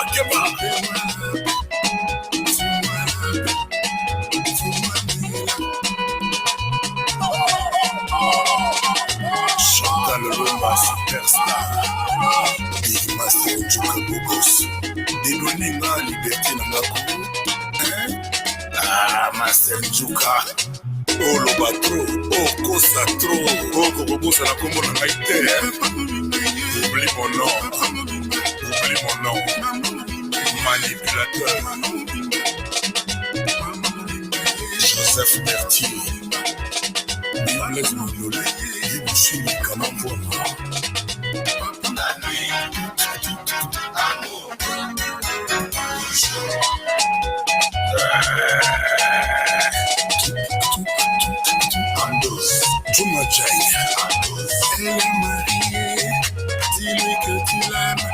Chantal Lomba Superstar. Big Master Njuka Bogos. Dédouaner ma liberté na ngako. Master Njuka. Oh loba trop, oh kosa trop, oh kokobosa na kombo na ngai te. Oublie mon nom, manipulateur. Joseph Berthier, Blaise Moulolé, Yibushimi Kamambona. Juma Jai. Elle est mariée, dis-lui que tu l'aimes.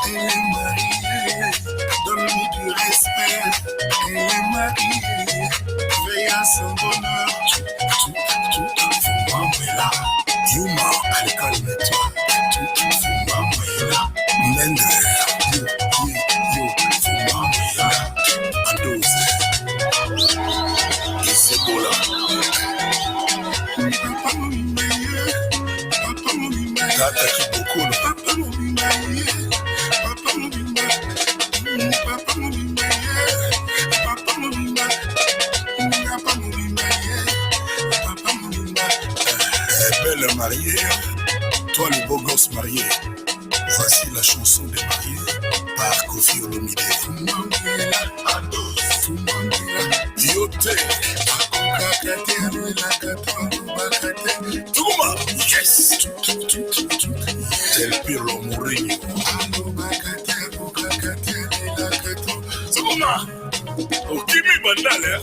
Elle est mariée, donne-lui du respect. Elle est mariée, veille à son bonheur. Fumamela, Yuma, allez calme-toi. Fumamela, Mendre, yo, Fumamela, Andoze, Isebola. Tata Kibokolo. Belle mariée, toi le beau gosse marié. Voici la chanson des mariés par Kofi Olomide. Yote. Touma, yes. El Pirlo Mourinho. Touma, Okimi Bandale.